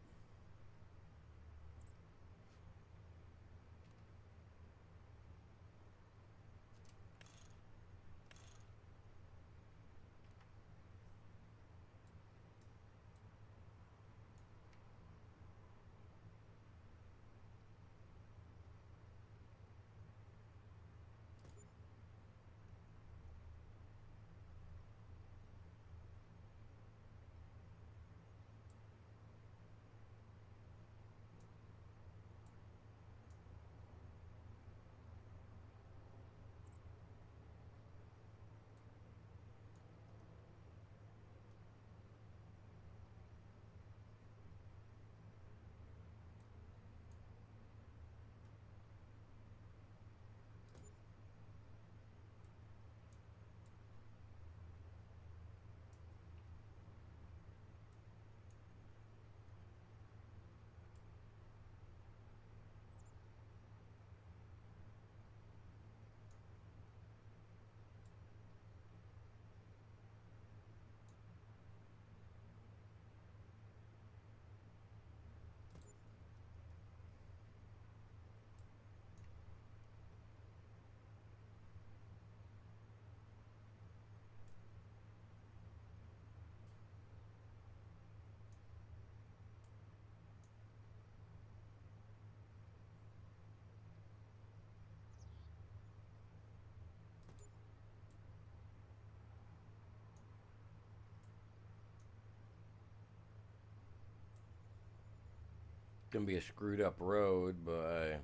Gonna be a screwed up road, but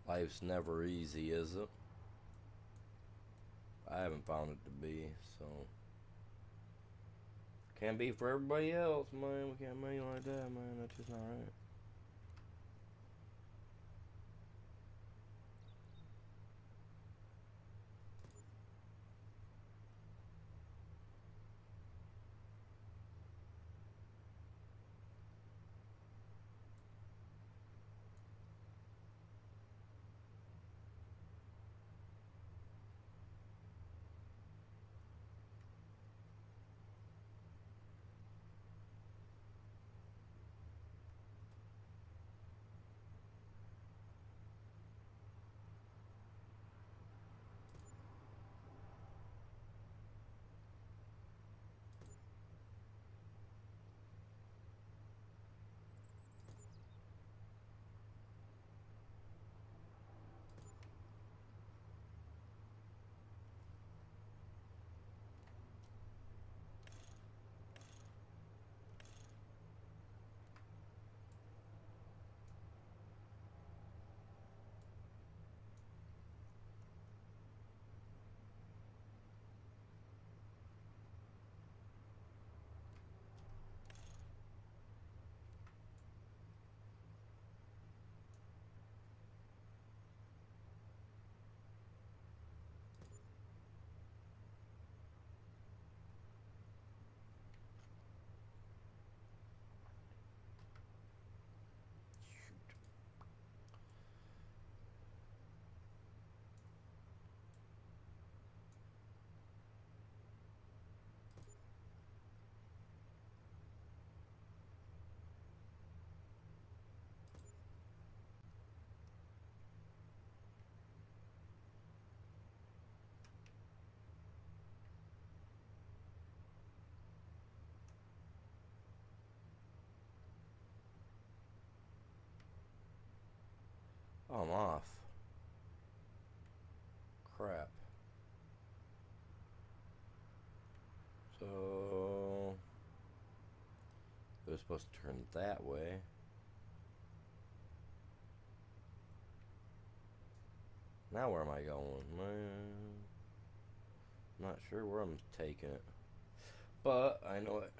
life's never easy, is it? I haven't found it to be, so can't be for everybody else, man. We can't make it like that, man. That's just not right. Oh, I'm off. Crap. So it was supposed to turn that way. Now where am I going? I'm not sure where I'm taking it. But I know it.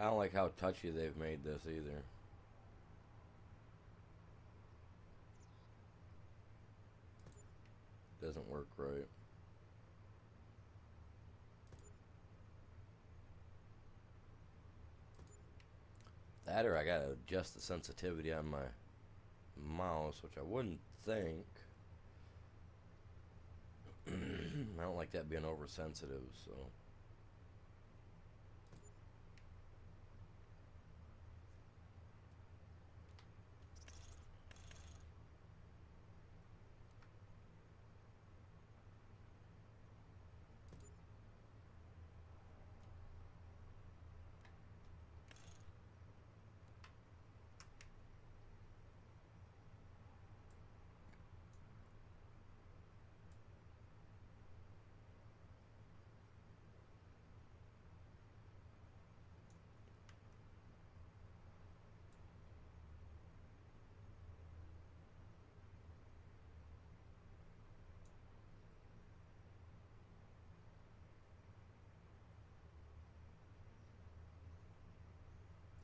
I don't like how touchy they've made this either. Doesn't work right. That or I gotta adjust the sensitivity on my mouse, which I wouldn't think. I don't like that being oversensitive, so.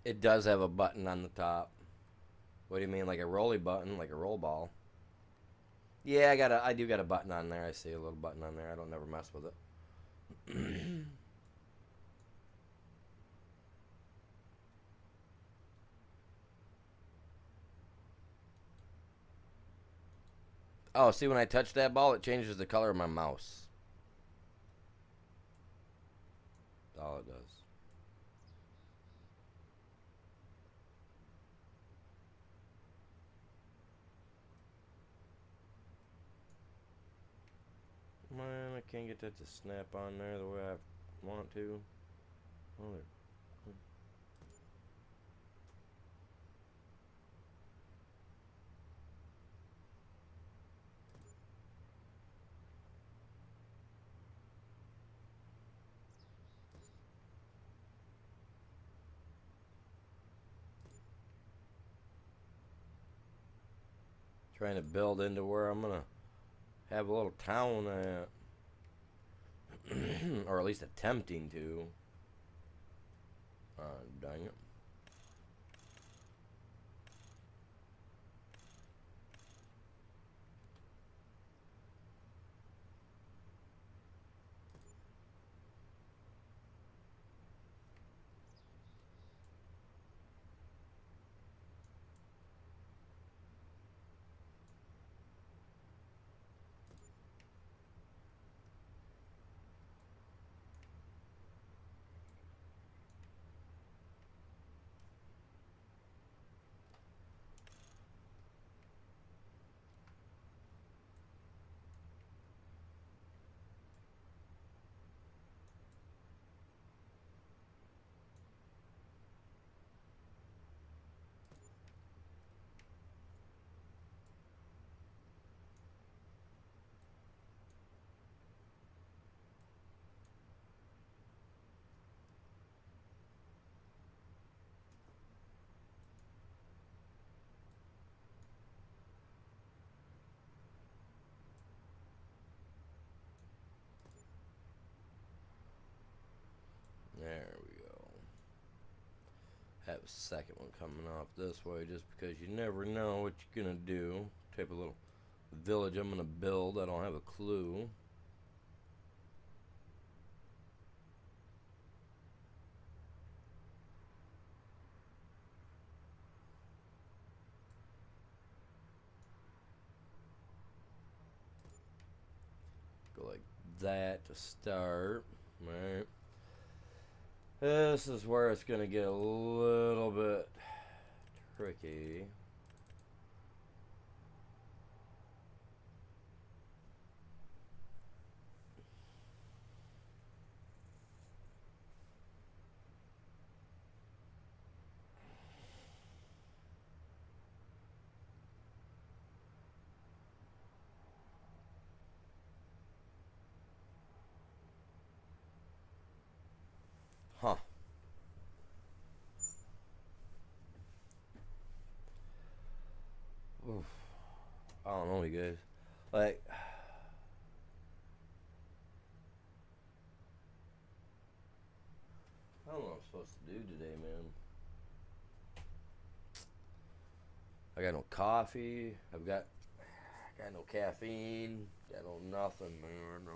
It does have a button on the top. What do you mean, like a rolly button, like a roll ball? Yeah, I do got a button on there. I see a little button on there. I don't never mess with it. Oh, see, when I touch that ball, it changes the color of my mouse. That's all it does. Man, I can't get that to snap on there the way I want to. Oh, Trying to build into where I'm gonna have a little town at. Or at least attempting to. Dang it. There we go. Have a second one coming off this way just because you never know what you're gonna do. Type of little village I'm gonna build. I don't have a clue. Go like that to start. Right. This is where it's gonna get a little bit tricky. Huh. Oof. I don't know, you guys. Like, I don't know what I'm supposed to do today, man. I got no coffee. Got no caffeine. Got no nothing, man.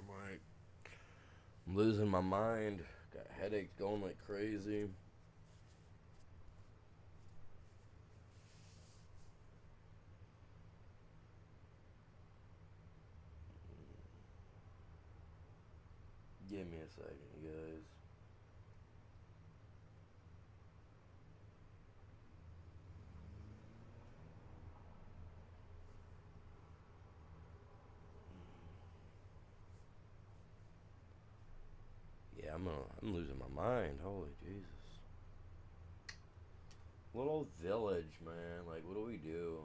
I'm losing my mind. Got headaches going like crazy. Give me a second, you guys. Yeah, I'm losing my mind. Holy Jesus. Little village, man. Like, what do we do?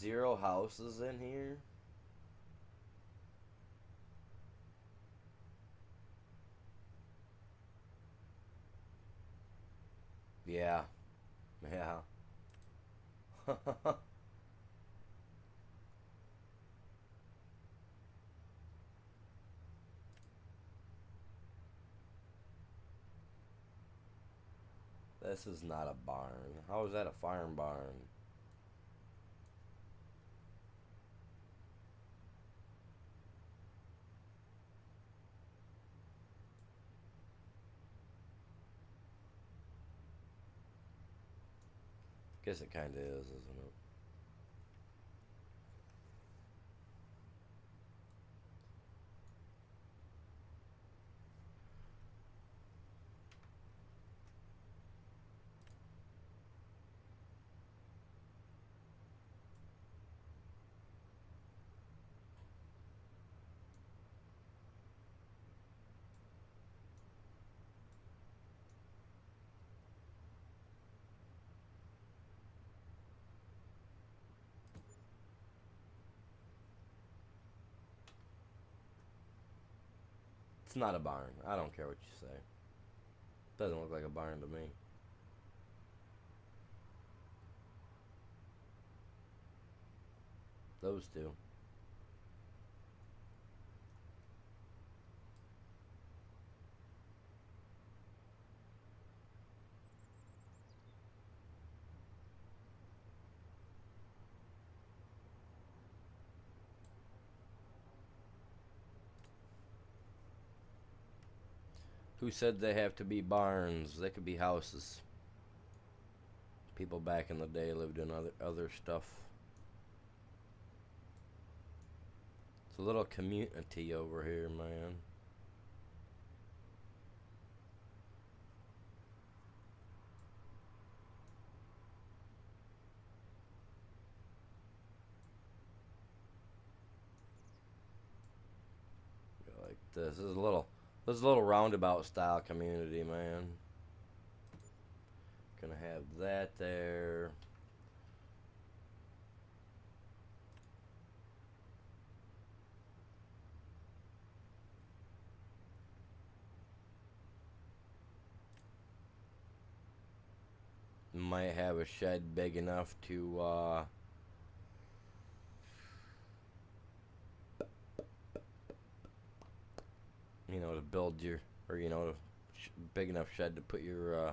Zero houses in here? Yeah. Yeah. This is not a barn. How is that a farm barn? Guess it kind of is, isn't it? It's not a barn. I don't care what you say. Doesn't look like a barn to me. Those two. Who said they have to be barns? They could be houses. People back in the day lived in other stuff. It's a little community over here, man. Like this. This is a little roundabout style community, man. Gonna have that there. Might have a shed big enough to you know, to build your, or you know, big enough shed to put your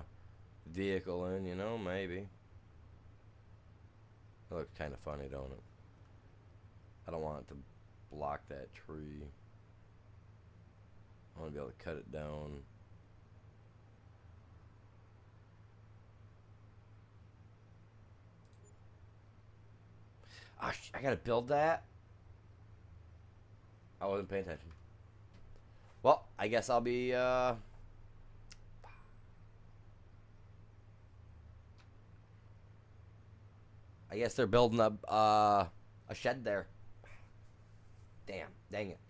vehicle in, you know, maybe. It looks kind of funny, don't it? I don't want it to block that tree. I want to be able to cut it down. Oh, I gotta build that? I wasn't paying attention. Well, I guess I'll be, I guess they're building a shed there. Damn, dang it.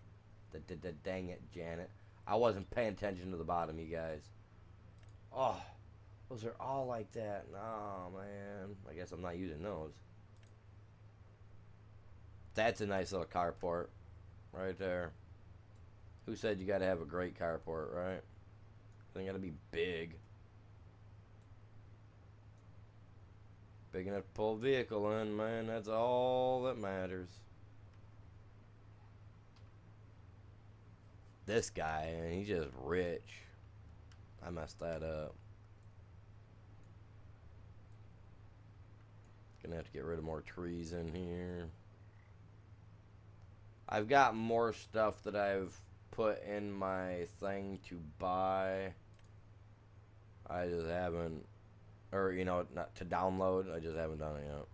Dang it, Janet. I wasn't paying attention to the bottom, you guys. Oh, those are all like that. Oh, man. I guess I'm not using those. That's a nice little carport right there. Who said you gotta have a great carport, right? They gotta be big. Big enough to pull a vehicle in, man. That's all that matters. This guy, and he's just rich. I messed that up. Gonna have to get rid of more trees in here. I've got more stuff that I've put in my thing to buy. I just haven't, or you know, not to download. I just haven't done it yet.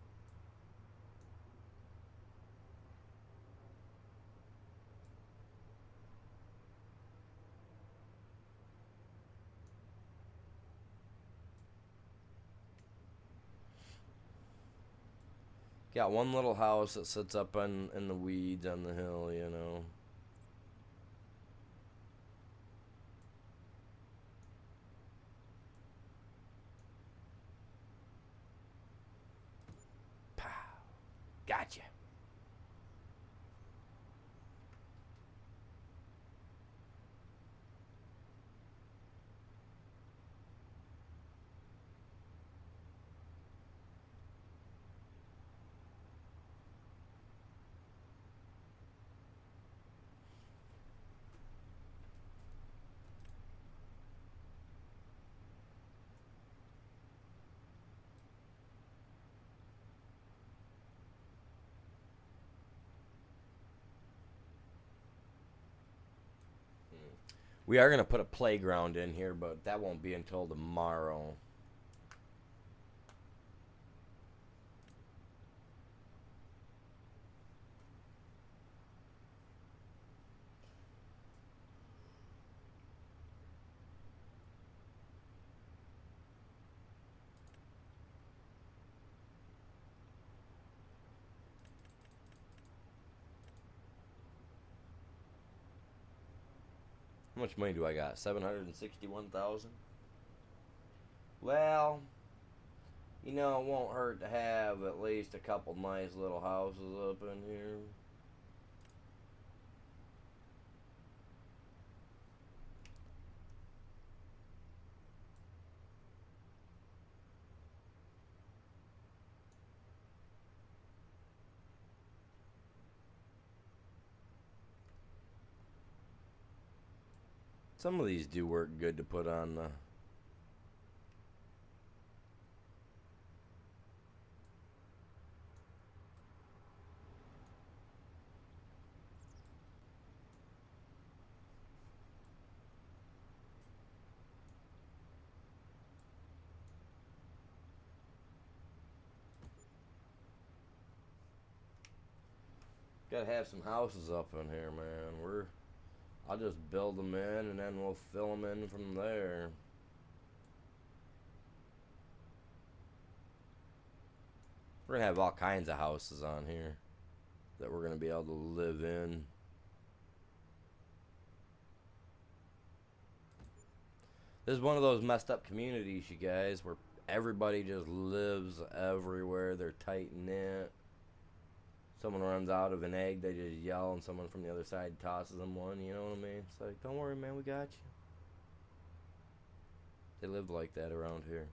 Got one little house that sits up in the weeds on the hill, you know. Pow. Gotcha. We are going to put a playground in here, but that won't be until tomorrow. How much money do I got? 761,000. Well, you know, it won't hurt to have at least a couple nice little houses up in here. Some of these do work good to put on the... Gotta have some houses up in here, man. I'll just build them in and then we'll fill them in from there. We're gonna have all kinds of houses on here that we're gonna be able to live in. This is one of those messed up communities, you guys, where everybody just lives everywhere. They're tight knit. Someone runs out of an egg, they just yell, and someone from the other side tosses them one, you know what I mean? It's like, don't worry, man, we got you. They live like that around here.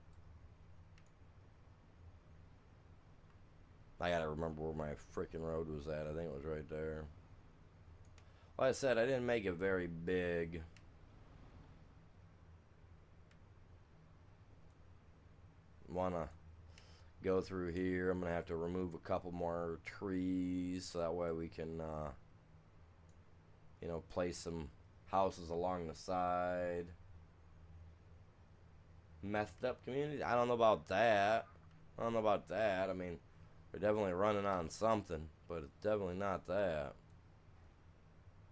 I gotta remember where my freaking road was at. I think it was right there. Like I said, I didn't make it very big. Wanna go through here. I'm gonna have to remove a couple more trees so that way we can you know, place some houses along the side. Messed up community? I don't know about that. I mean, we're definitely running on something, but it's definitely not that.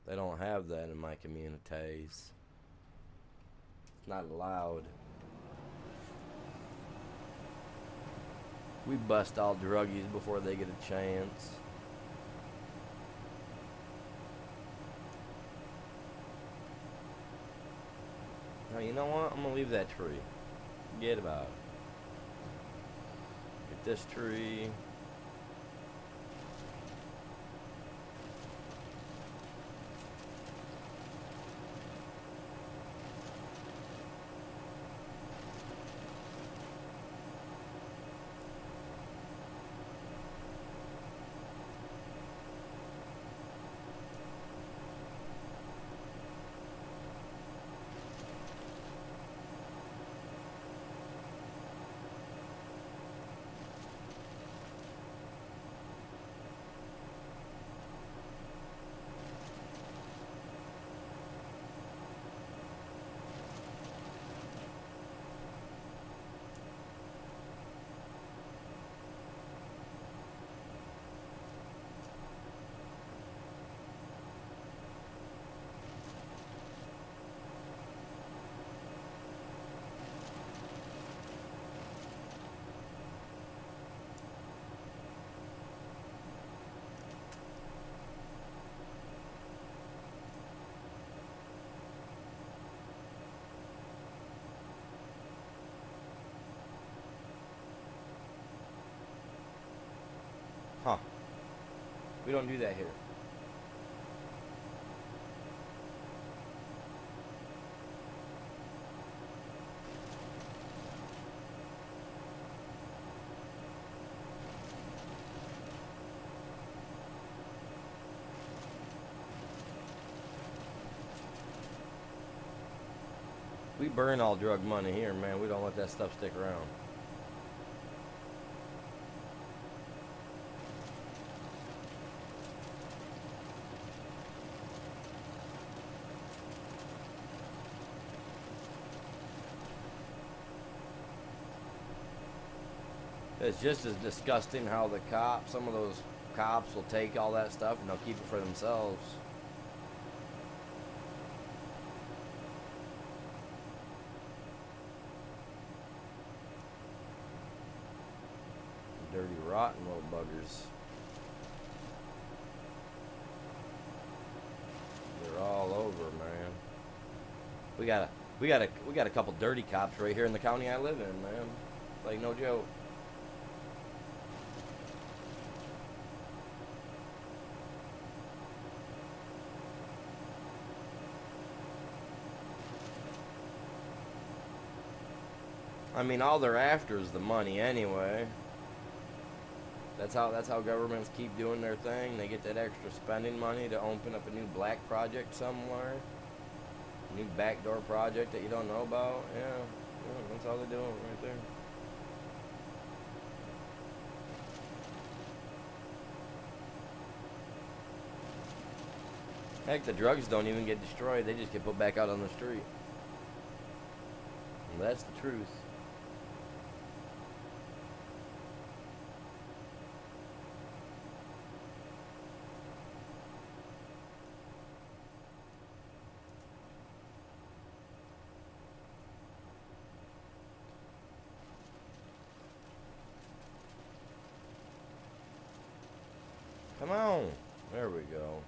They don't have that in my communities. It's not allowed. We bust all druggies before they get a chance. Now, you know what? I'm gonna leave that tree. Forget about it. Get this tree. Huh. We don't do that here. We burn all drug money here, man. We don't let that stuff stick around. It's just as disgusting how the cops, some of those cops will take all that stuff and they'll keep it for themselves. Dirty, rotten little buggers. They're all over, man. We got a couple dirty cops right here in the county I live in, man. Like, no joke. I mean, all they're after is the money anyway. That's how governments keep doing their thing. They get that extra spending money to open up a new black project somewhere. New backdoor project that you don't know about. Yeah, that's all they're doing right there. Heck, the drugs don't even get destroyed. They just get put back out on the street. And that's the truth. Come on. There we go.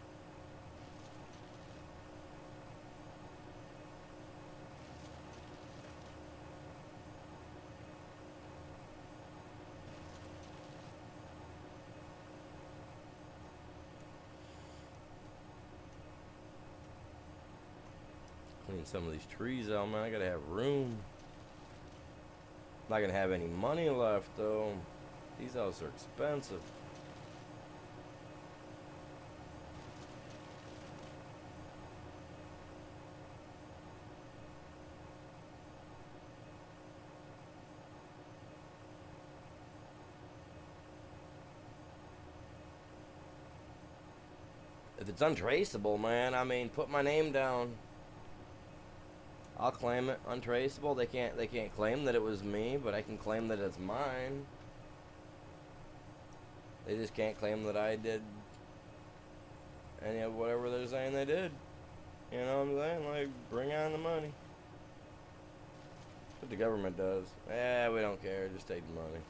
Clean some of these trees out, man. I gotta have room. Not gonna have any money left, though. These houses are expensive. If it's untraceable, man, I mean, put my name down. I'll claim it. Untraceable. They can't claim that it was me, but I can claim that it's mine. They just can't claim that I did any of whatever they're saying they did. You know what I'm saying? Like, bring on the money. What the government does. We don't care. Just take the money.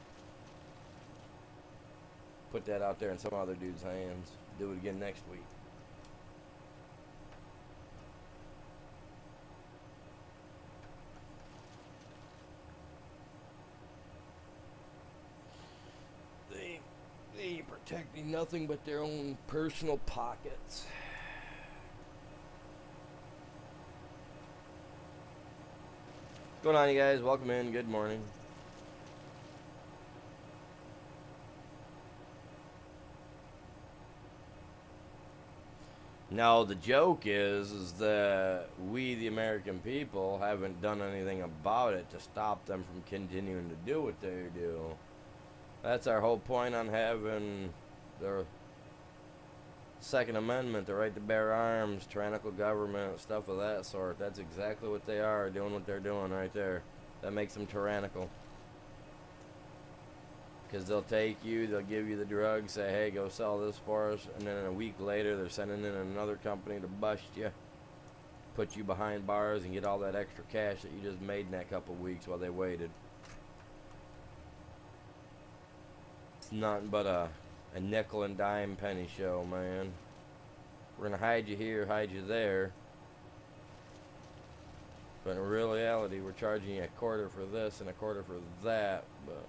Put that out there in some other dude's hands. Do it again next week. They ain't protecting nothing but their own personal pockets. What's going on, you guys? Welcome in. Good morning. Now, the joke is that we, the American people, haven't done anything about it to stop them from continuing to do what they do. That's our whole point on having the Second Amendment, the right to bear arms, tyrannical government, stuff of that sort. That's exactly what they are, doing what they're doing right there. That makes them tyrannical. Because they'll take you, they'll give you the drugs, say, hey, go sell this for us, and then a week later they're sending in another company to bust you, put you behind bars, and get all that extra cash that you just made in that couple weeks while they waited. It's nothing but a nickel and dime penny show, man. We're going to hide you here, hide you there. But in reality, we're charging you a quarter for this and a quarter for that, but...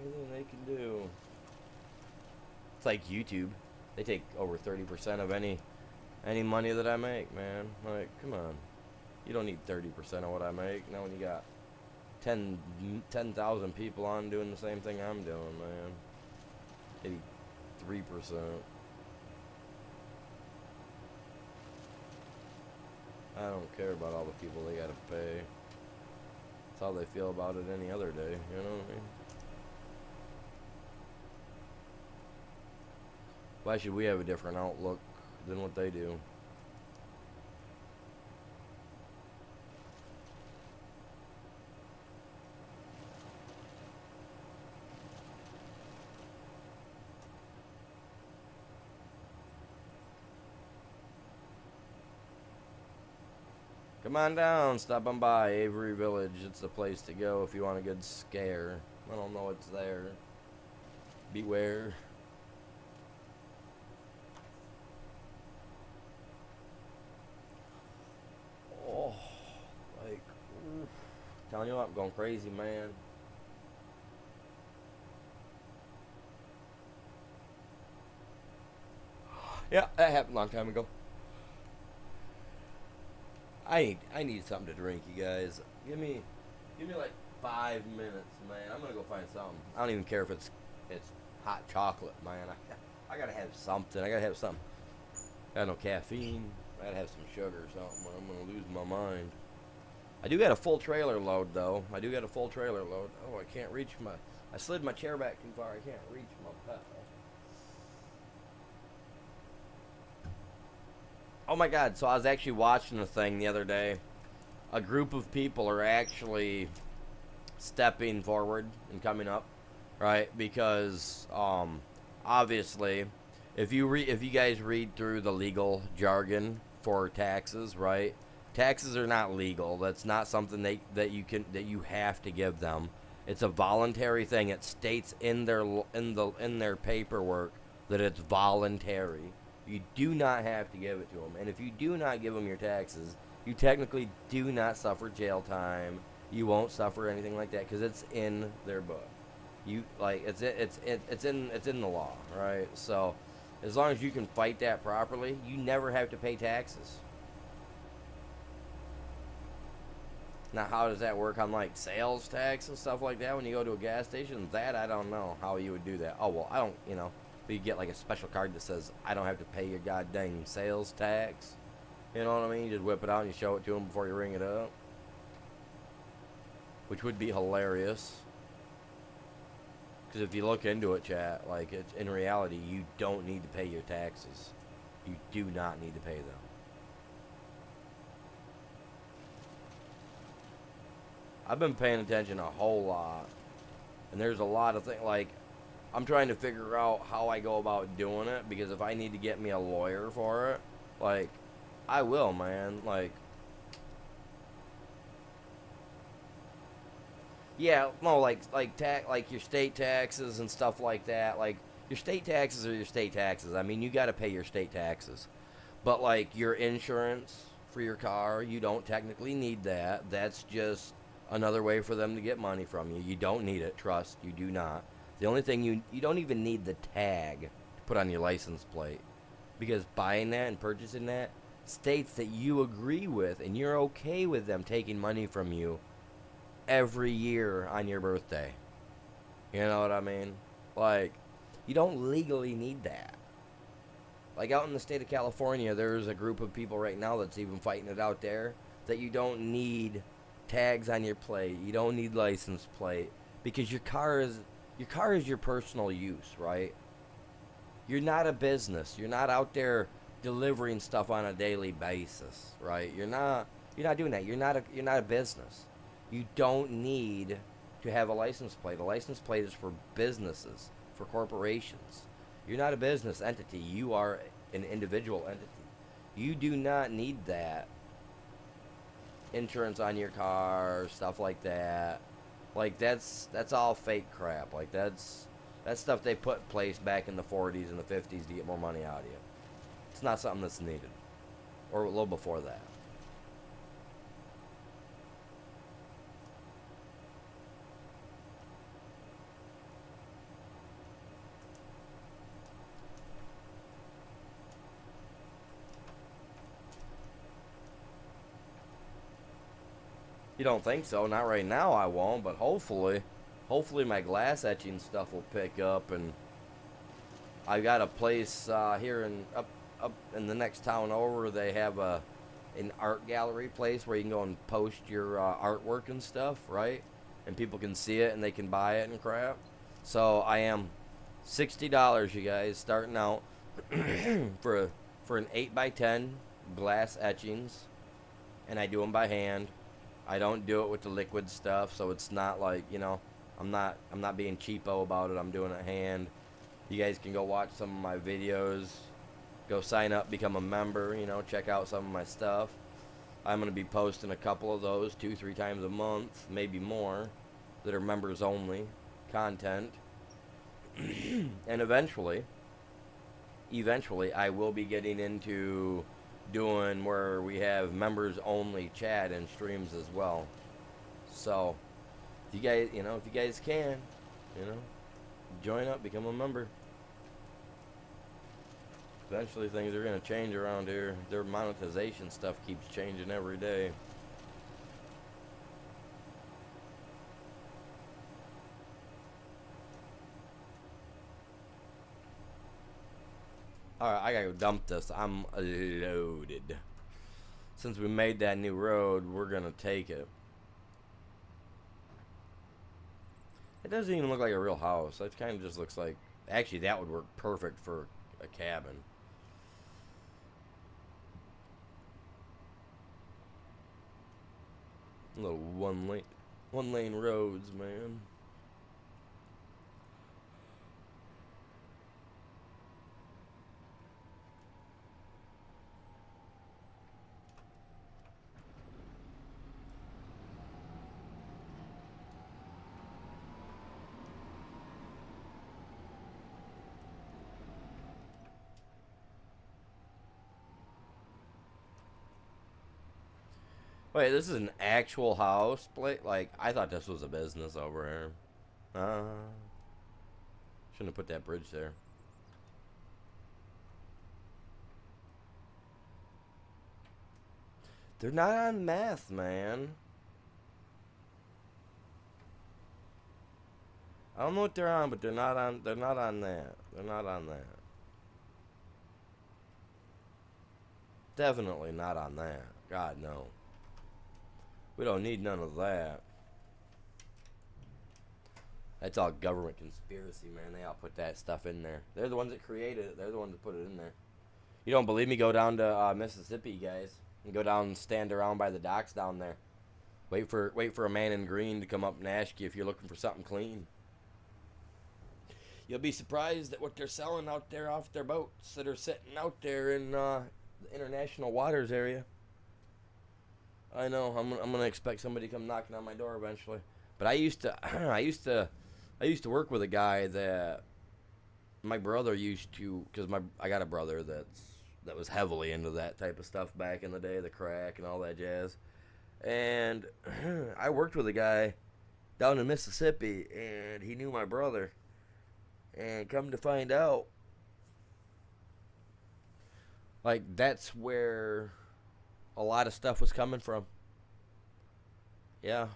everything they can do. It's like YouTube. They take over 30% of any money that I make, man. Like, come on. You don't need 30% of what I make. Now when you got 10,000 people on doing the same thing I'm doing, man. Maybe 3%. I don't care about all the people they gotta pay. That's how they feel about it any other day, you know what I mean? Why should we have a different outlook than what they do? Come on down, stop on by Avery Village. It's the place to go if you want a good scare. I don't know what's there. Beware. Oh, like, telling you what, I'm going crazy, man. Yeah, that happened a long time ago. I need something to drink, you guys. Give me like 5 minutes, man. I'm gonna go find something. I don't even care if it's hot chocolate, man. I gotta have something. I gotta have something. Got no caffeine. I gotta have some sugar or something, or I'm gonna lose my mind. I do got a full trailer load, though. I do got a full trailer load. Oh, I can't reach my... I slid my chair back too far. I can't reach my pedal. Oh, my God. So I was actually watching a thing the other day. A group of people are actually stepping forward and coming up, right? Because, obviously, if you guys read through the legal jargon for taxes, right? Taxes are not legal. That's not something that you have to give them. It's a voluntary thing. It states in their paperwork that it's voluntary. You do not have to give it to them. And if you do not give them your taxes, you technically do not suffer jail time. You won't suffer anything like that because it's in their book. It's in the law, right? So as long as you can fight that properly, you never have to pay taxes. Now, how does that work on, like, sales tax and stuff like that when you go to a gas station? That, I don't know how you would do that. Oh, well, I don't, but you get, like, a special card that says, I don't have to pay your goddamn sales tax. You know what I mean? You just whip it out and you show it to them before you ring it up. Which would be hilarious. Because if you look into it, chat, like, in reality, you don't need to pay your taxes. You do not need to pay them. I've been paying attention a whole lot, and there's a lot of things, like, I'm trying to figure out how I go about doing it, because if I need to get me a lawyer for it, like, I will, man, like, yeah, no, like your state taxes and stuff like that, like, your state taxes are your state taxes. I mean, you gotta pay your state taxes, but, like, your insurance for your car, you don't technically need that. That's just another way for them to get money from you. You don't need it, trust, you do not. The only thing you don't even need the tag to put on your license plate, because buying that and purchasing that states that you agree with and you're okay with them taking money from you every year on your birthday. You know what I mean? Like, you don't legally need that. Like, out in the state of California, there's a group of people right now that's even fighting it out there that you don't need tags on your plate. You don't need license plate, because your car is your personal use, right? You're not a business. You're not out there delivering stuff on a daily basis, right? You're not doing that. You're not a business. You don't need to have a license plate. A license plate is for businesses, for corporations. You're not a business entity. You are an individual entity. You do not need that. Insurance on your car, stuff like that. Like, that's all fake crap. Like, that's stuff they put in place back in the 40s and the 50s to get more money out of you. It's not something that's needed. Or a little before that. You don't think so? Not right now, I won't, but hopefully my glass etching stuff will pick up, and I got a place here up in the next town over. They have an art gallery place where you can go and post your artwork and stuff, right? And people can see it and they can buy it and crap. So I am $60, you guys, starting out for an 8x10 glass etchings, and I do them by hand. I don't do it with the liquid stuff, so it's not like, I'm not being cheapo about it. I'm doing it hand. You guys can go watch some of my videos. Go sign up, become a member, check out some of my stuff. I'm going to be posting a couple of those 2-3 times a month, maybe more, that are members only content. And eventually I will be getting into doing where we have members only chat and streams as well. So if you guys can, join up, become a member. Eventually things are going to change around here. Their monetization stuff keeps changing every day. Alright, I gotta go dump this. I'm loaded. Since we made that new road, we're gonna take it. It doesn't even look like a real house. It kind of just looks like... Actually, that would work perfect for a cabin. Little one lane roads, man. Wait, this is an actual house? Like, I thought this was a business over here. Shouldn't have put that bridge there. They're not on meth, man. I don't know what they're on, but they're not on that. They're not on that. Definitely not on that. God no. We don't need none of that. That's all government conspiracy, man. They all put that stuff in there. They're the ones that created it. They're the ones that put it in there. You don't believe me? Go down to Mississippi, guys, and go down and stand around by the docks down there. Wait for a man in green to come up and ask you if you're looking for something clean. You'll be surprised at what they're selling out there off their boats that are sitting out there in the international waters area. I know. I'm gonna expect somebody to come knocking on my door eventually. But I used to I used to work with a guy that my brother used to, because I got a brother that was heavily into that type of stuff back in the day, the crack and all that jazz. And I worked with a guy down in Mississippi, and he knew my brother. And come to find out, like, that's where a lot of stuff was coming from. Yeah.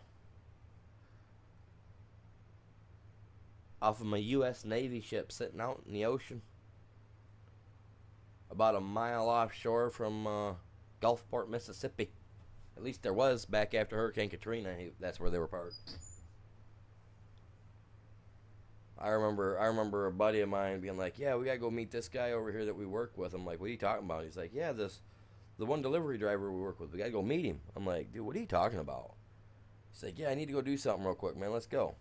Off of a U.S. Navy ship sitting out in the ocean. About a mile offshore from Gulfport, Mississippi. At least there was back after Hurricane Katrina. That's where they were parked. I remember a buddy of mine being like, "Yeah, we gotta go meet this guy over here that we work with." I'm like, "What are you talking about?" He's like, "Yeah, the one delivery driver we work with. We gotta go meet him." I'm like, "Dude, what are you talking about?" He's like, "Yeah, I need to go do something real quick, man. Let's go."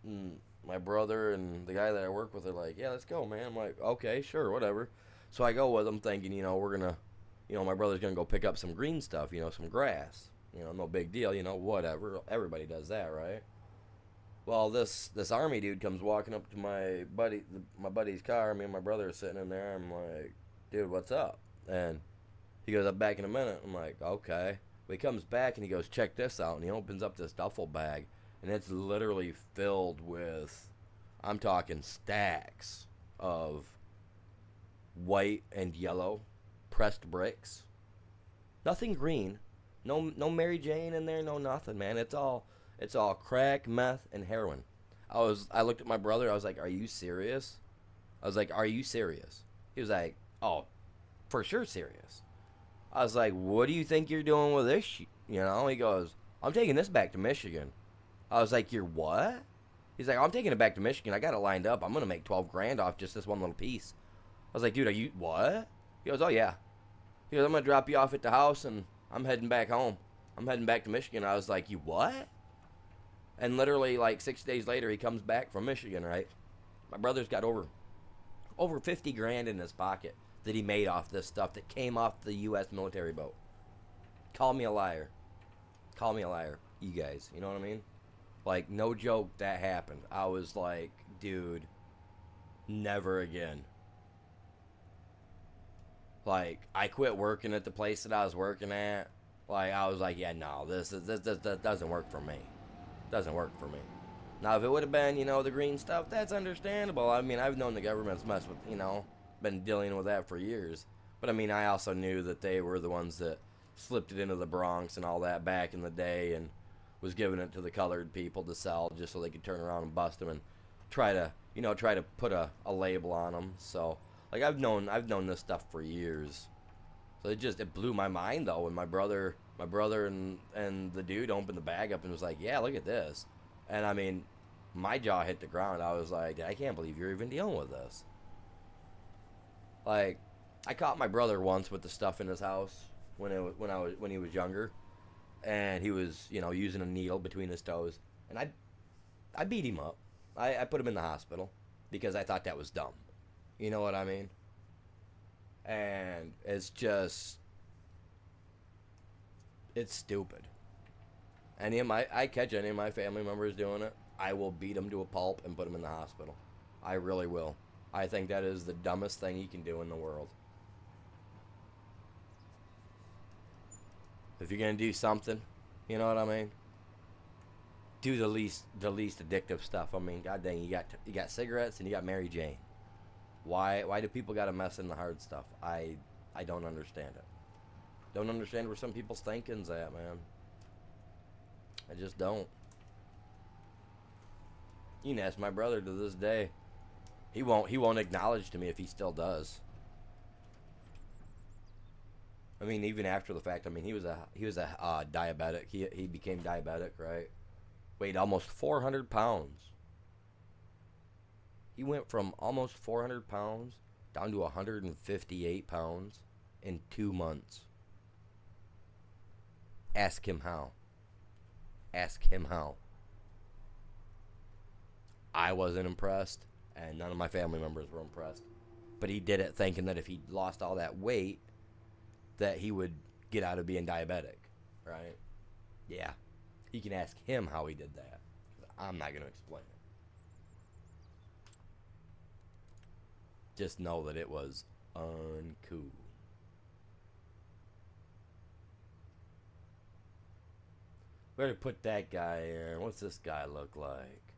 And my brother and the guy that I work with are like, "Yeah, let's go, man." I'm like, "Okay, sure, whatever." So I go with them thinking, we're gonna, my brother's gonna go pick up some green stuff, some grass. No big deal, whatever. Everybody does that, right? Well, this army dude comes walking up to my buddy's car. Me and my brother are sitting in there. I'm like, "Dude, what's up?" And he goes, "I'm back in a minute." I'm like, "Okay." Well, he comes back and he goes, "Check this out." And he opens up this duffel bag, and it's literally filled with, I'm talking stacks of white and yellow pressed bricks. Nothing green. No Mary Jane in there. No nothing, man. It's all crack, meth, and heroin. I looked at my brother. I was like, "Are you serious?" I was like, "Are you serious?" He was like, "Oh, for sure serious." I was like, "What do you think you're doing with this shit?" He goes, "I'm taking this back to Michigan." I was like, "You're what?" He's like, "I'm taking it back to Michigan. I got it lined up. I'm going to make 12 grand off just this one little piece." I was like, "Dude, are you what?" He goes, "Oh, yeah." He goes, "I'm going to drop you off at the house, and I'm heading back home. I'm heading back to Michigan." I was like, "You what?" And literally, like 6 days later, he comes back from Michigan, right? My brother's got over 50 grand in his pocket that he made off this stuff that came off the U.S. military boat. Call me a liar. Call me a liar, you guys. You know what I mean? Like, no joke, that happened. I was like, dude, never again. Like, I quit working at the place that I was working at. Like, I was like, yeah, no, this doesn't work for me. Doesn't work for me. Now, if it would have been, the green stuff, that's understandable. I mean, I've known the government's messed with, been dealing with that for years. But, I mean, I also knew that they were the ones that slipped it into the Bronx and all that back in the day and was giving it to the colored people to sell just so they could turn around and bust them and try to put a label on them. So, Like I've known this stuff for years. So it blew my mind though when my brother and the dude opened the bag up and was like, "Yeah, look at this." And I mean, my jaw hit the ground. I was like, "I can't believe you're even dealing with this." Like, I caught my brother once with the stuff in his house when he was younger, and he was using a needle between his toes, and I beat him up. I put him in the hospital because I thought that was dumb. You know what I mean? And it's stupid. I catch any of my family members doing it, I will beat them to a pulp and put them in the hospital. I really will. I think that is the dumbest thing you can do in the world. If you're gonna do something, you know what I mean? Do the least addictive stuff. I mean, god dang, you got cigarettes and you got Mary Jane. Why do people gotta mess in the hard stuff? I don't understand it. Don't understand where some people's thinking's at, man. I just don't. You can ask my brother to this day. He won't acknowledge to me if he still does. I mean, even after the fact. I mean, he was a diabetic. He became diabetic, right? Weighed almost 400 pounds. He went from almost 400 pounds down to 158 pounds in 2 months. Ask him how. Ask him how. I wasn't impressed, and none of my family members were impressed. But he did it thinking that if he lost all that weight, that he would get out of being diabetic, right? Yeah. You can ask him how he did that. I'm not going to explain it. Just know that it was uncool. Where to put that guy in? What's this guy look like?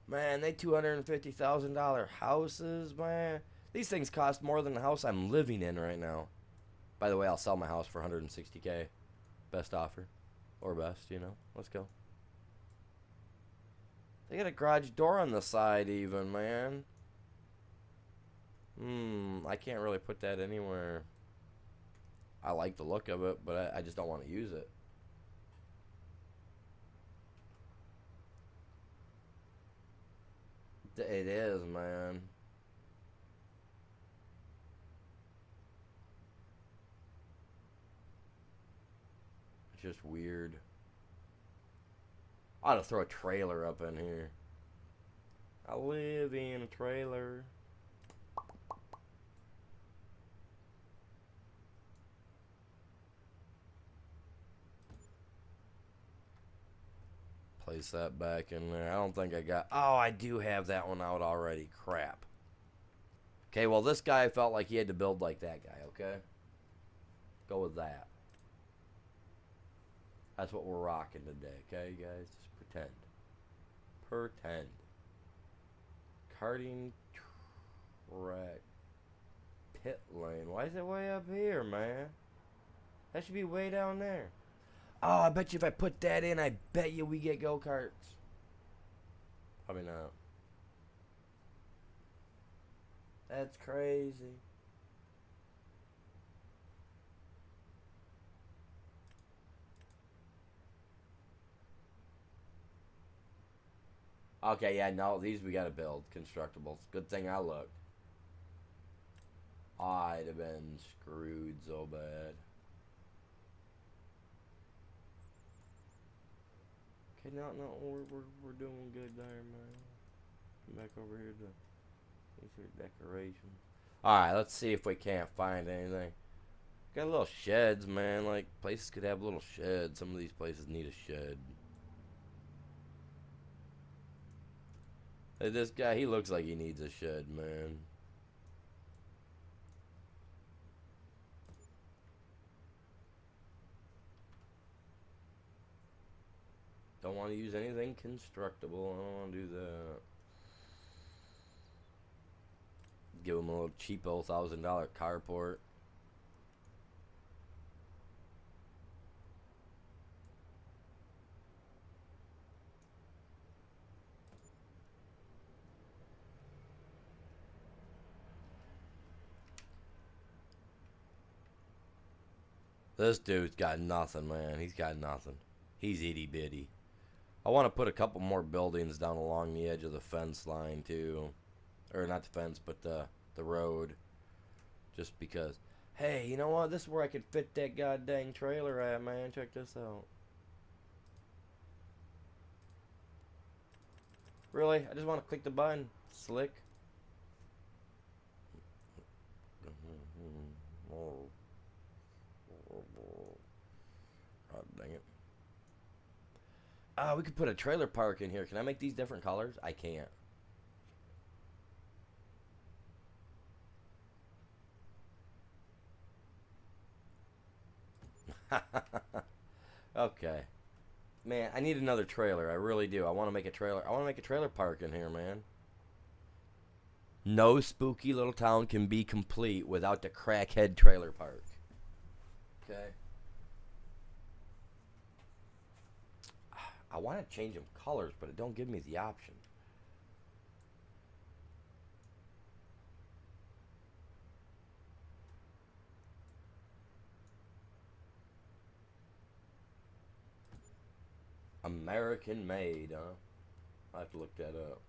Man, they $250,000 houses, man. These things cost more than the house I'm living in right now. By the way, I'll sell my house for 160K. Best offer. Or best, Let's go. They got a garage door on the side even, man. I can't really put that anywhere. I like the look of it, but I just don't want to use it. It is, man. It's just weird. I ought to throw a trailer up in here. I live in a trailer. Place that back in there. I don't think I got... Oh, I do have that one out already. Crap. Okay, well, this guy felt like he had to build like that guy, okay? Go with that. That's what we're rocking today, okay, guys? Just pretend. Pretend. Karting track. Pit lane. Why is it way up here, man? That should be way down there. Oh, I bet you if I put that in, I bet you we get go-karts. Probably not. That's crazy. Okay, yeah, no, these we gotta build. Constructibles. Good thing I looked. I'd have been screwed so bad. Okay, no, we're doing good there, man. Come back over here to these are decorations. Alright, let's see if we can't find anything. Got little sheds, man. Like, places could have little sheds. Some of these places need a shed. Hey, this guy, he looks like he needs a shed, man. Don't want to use anything constructible. I don't want to do that. Give him a little cheapo $1,000 carport. This dude's got nothing, man. He's got nothing. He's itty bitty. I want to put a couple more buildings down along the edge of the fence line too, or not the fence, but the road. Just because. Hey, you know what? This is where I could fit that goddamn trailer at, man. Check this out. Really? I just want to click the button. Slick. God dang it. We could put a trailer park in here. Can I make these different colors? I can't. Okay. Man, I need another trailer. I really do. I want to make a trailer. I want to make a trailer park in here, man. No spooky little town can be complete without the crackhead trailer park. Okay. I want to change them colors, but it don't give me the option. American made, huh? I have to look that up.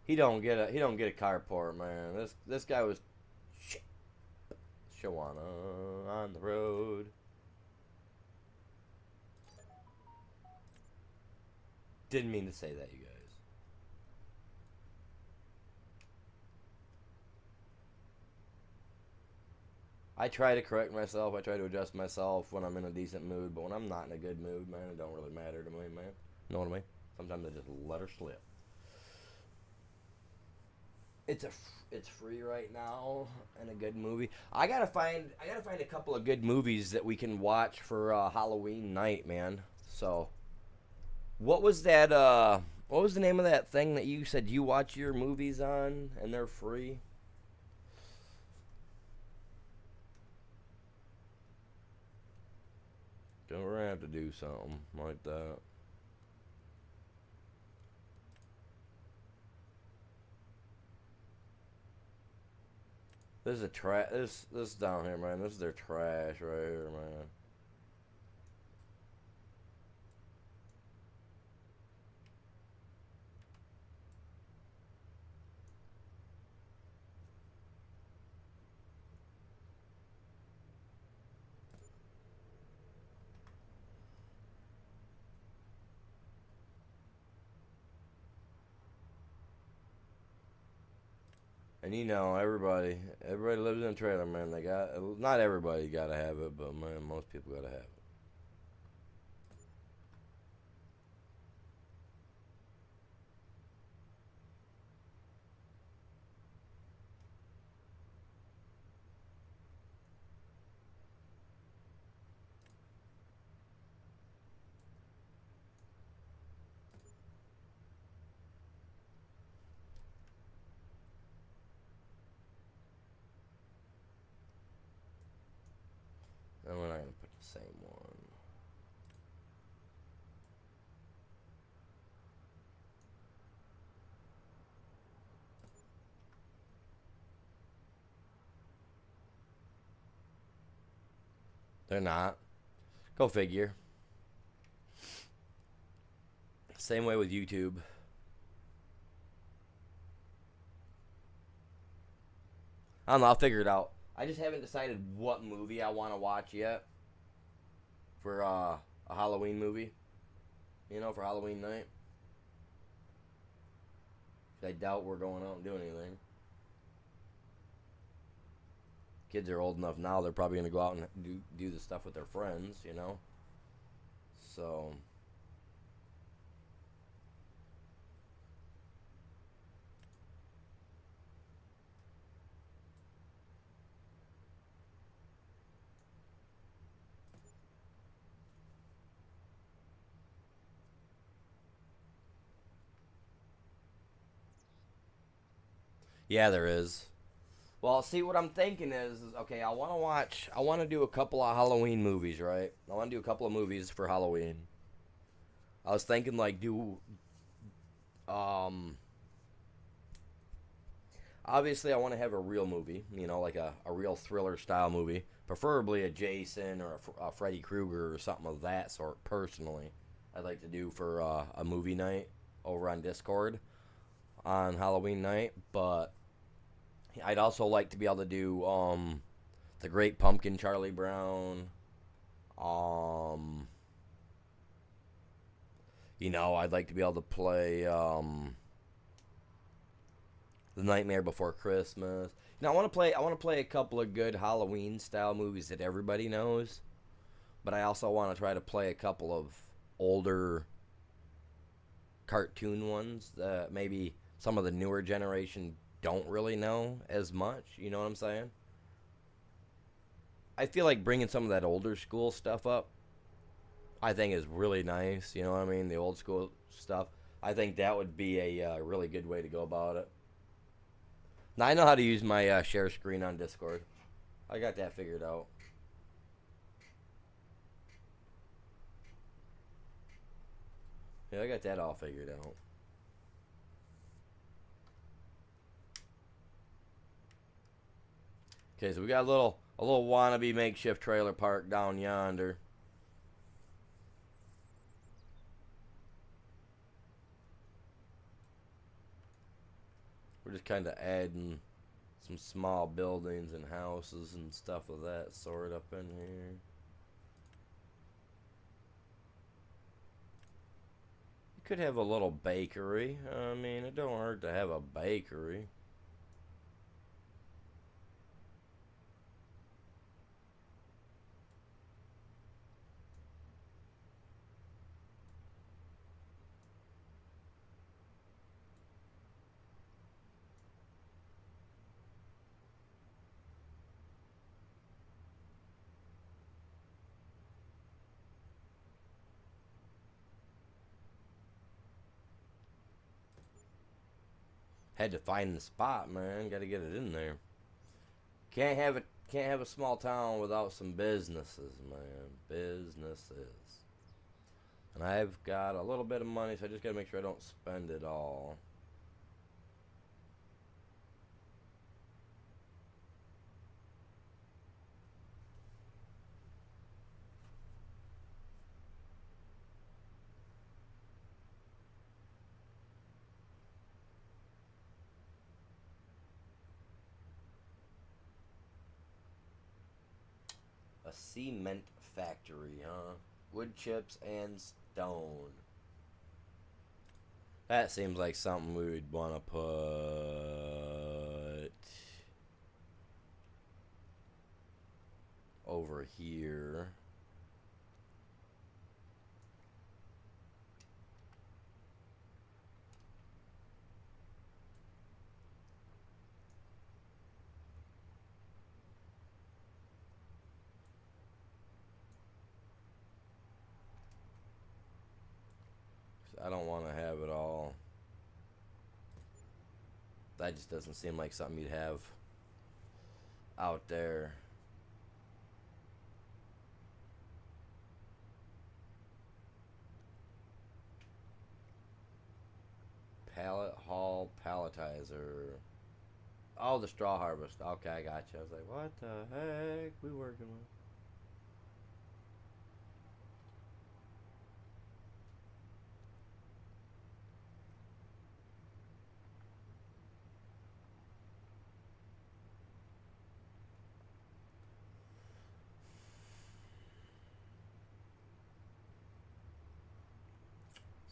He don't get a carport, man. This guy was Shawana on the road. Didn't mean to say that, you guys. I try to correct myself. I try to adjust myself when I'm in a decent mood. But when I'm not in a good mood, man, it don't really matter to me, man. Know what I mean? Sometimes I just let her slip. It's free right now and a good movie. I gotta find a couple of good movies that we can watch for Halloween night, man. So, what was that? What was the name of that thing that you said you watch your movies on and they're free? We're gonna have to do something like that. This is a this down here, man. This is their trash right here, man. And you know, everybody lives in a trailer, man. They got not everybody gotta have it, but man, most people gotta have it. And we're not gonna put the same one. They're not. Go figure. Same way with YouTube. I don't know. I'll figure it out. I just haven't decided what movie I want to watch yet for a Halloween movie. You know, for Halloween night. I doubt we're going out and doing anything. Kids are old enough now; they're probably gonna go out and do the stuff with their friends. You know. So. Yeah, there is. Well, see, what I'm thinking is okay, I want to do a couple of Halloween movies, right? I want to do a couple of movies for Halloween. I was thinking, like, um, obviously, I want to have a real movie, like a real thriller style movie, preferably a Jason or a Freddy Krueger or something of that sort, personally. I'd like to do for a movie night over on Discord on Halloween night, but I'd also like to be able to do the Great Pumpkin, Charlie Brown. Um, I'd like to be able to play The Nightmare Before Christmas. I want to play a couple of good Halloween style movies that everybody knows, but I also want to try to play a couple of older cartoon ones that maybe some of the newer generation don't really know as much. You know what I'm saying? I feel like bringing some of that older school stuff up, I think is really nice. You know what I mean? The old school stuff. I think that would be a really good way to go about it. Now I know how to use my share screen on Discord. I got that figured out. Yeah, I got that all figured out. Okay, so we got a little wannabe makeshift trailer park down yonder. We're just kind of adding some small buildings and houses and stuff of that sort up in here. You could have a little bakery. I mean, it don't hurt to have a bakery. Had to find the spot, man. Got to get it in there. Can't have a small town without some businesses, man. Businesses. And I've got a little bit of money, so I just got to make sure I don't spend it all. A cement factory, huh? Wood chips and stone. That seems like something we would want to put over here. I don't want to have it all. That just doesn't seem like something you'd have out there. Pallet haul palletizer. Oh, the straw harvest. Okay, I got you. I was like, what the heck we working with?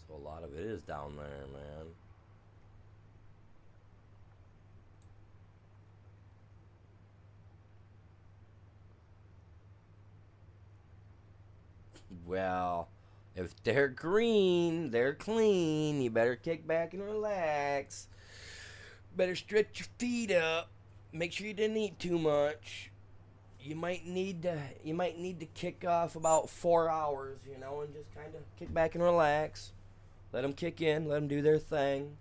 So a lot of it is down there, man. Well, if they're green, they're clean. You better kick back and relax. Better stretch your feet up. Make sure you didn't eat too much. You might need to kick off about 4 hours, and just kind of kick back and relax. Let them kick in. Let them do their thing.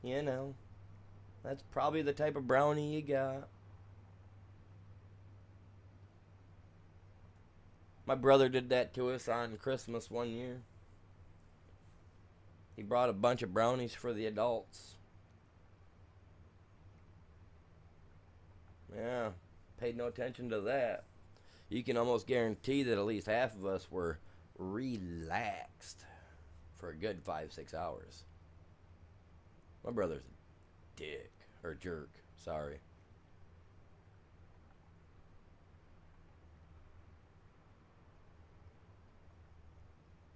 You know. That's probably the type of brownie you got. My brother did that to us on Christmas one year. He brought a bunch of brownies for the adults. Yeah, paid no attention to that. You can almost guarantee that at least half of us were relaxed for a good 5, 6 hours. My brother's a dick or jerk. Sorry.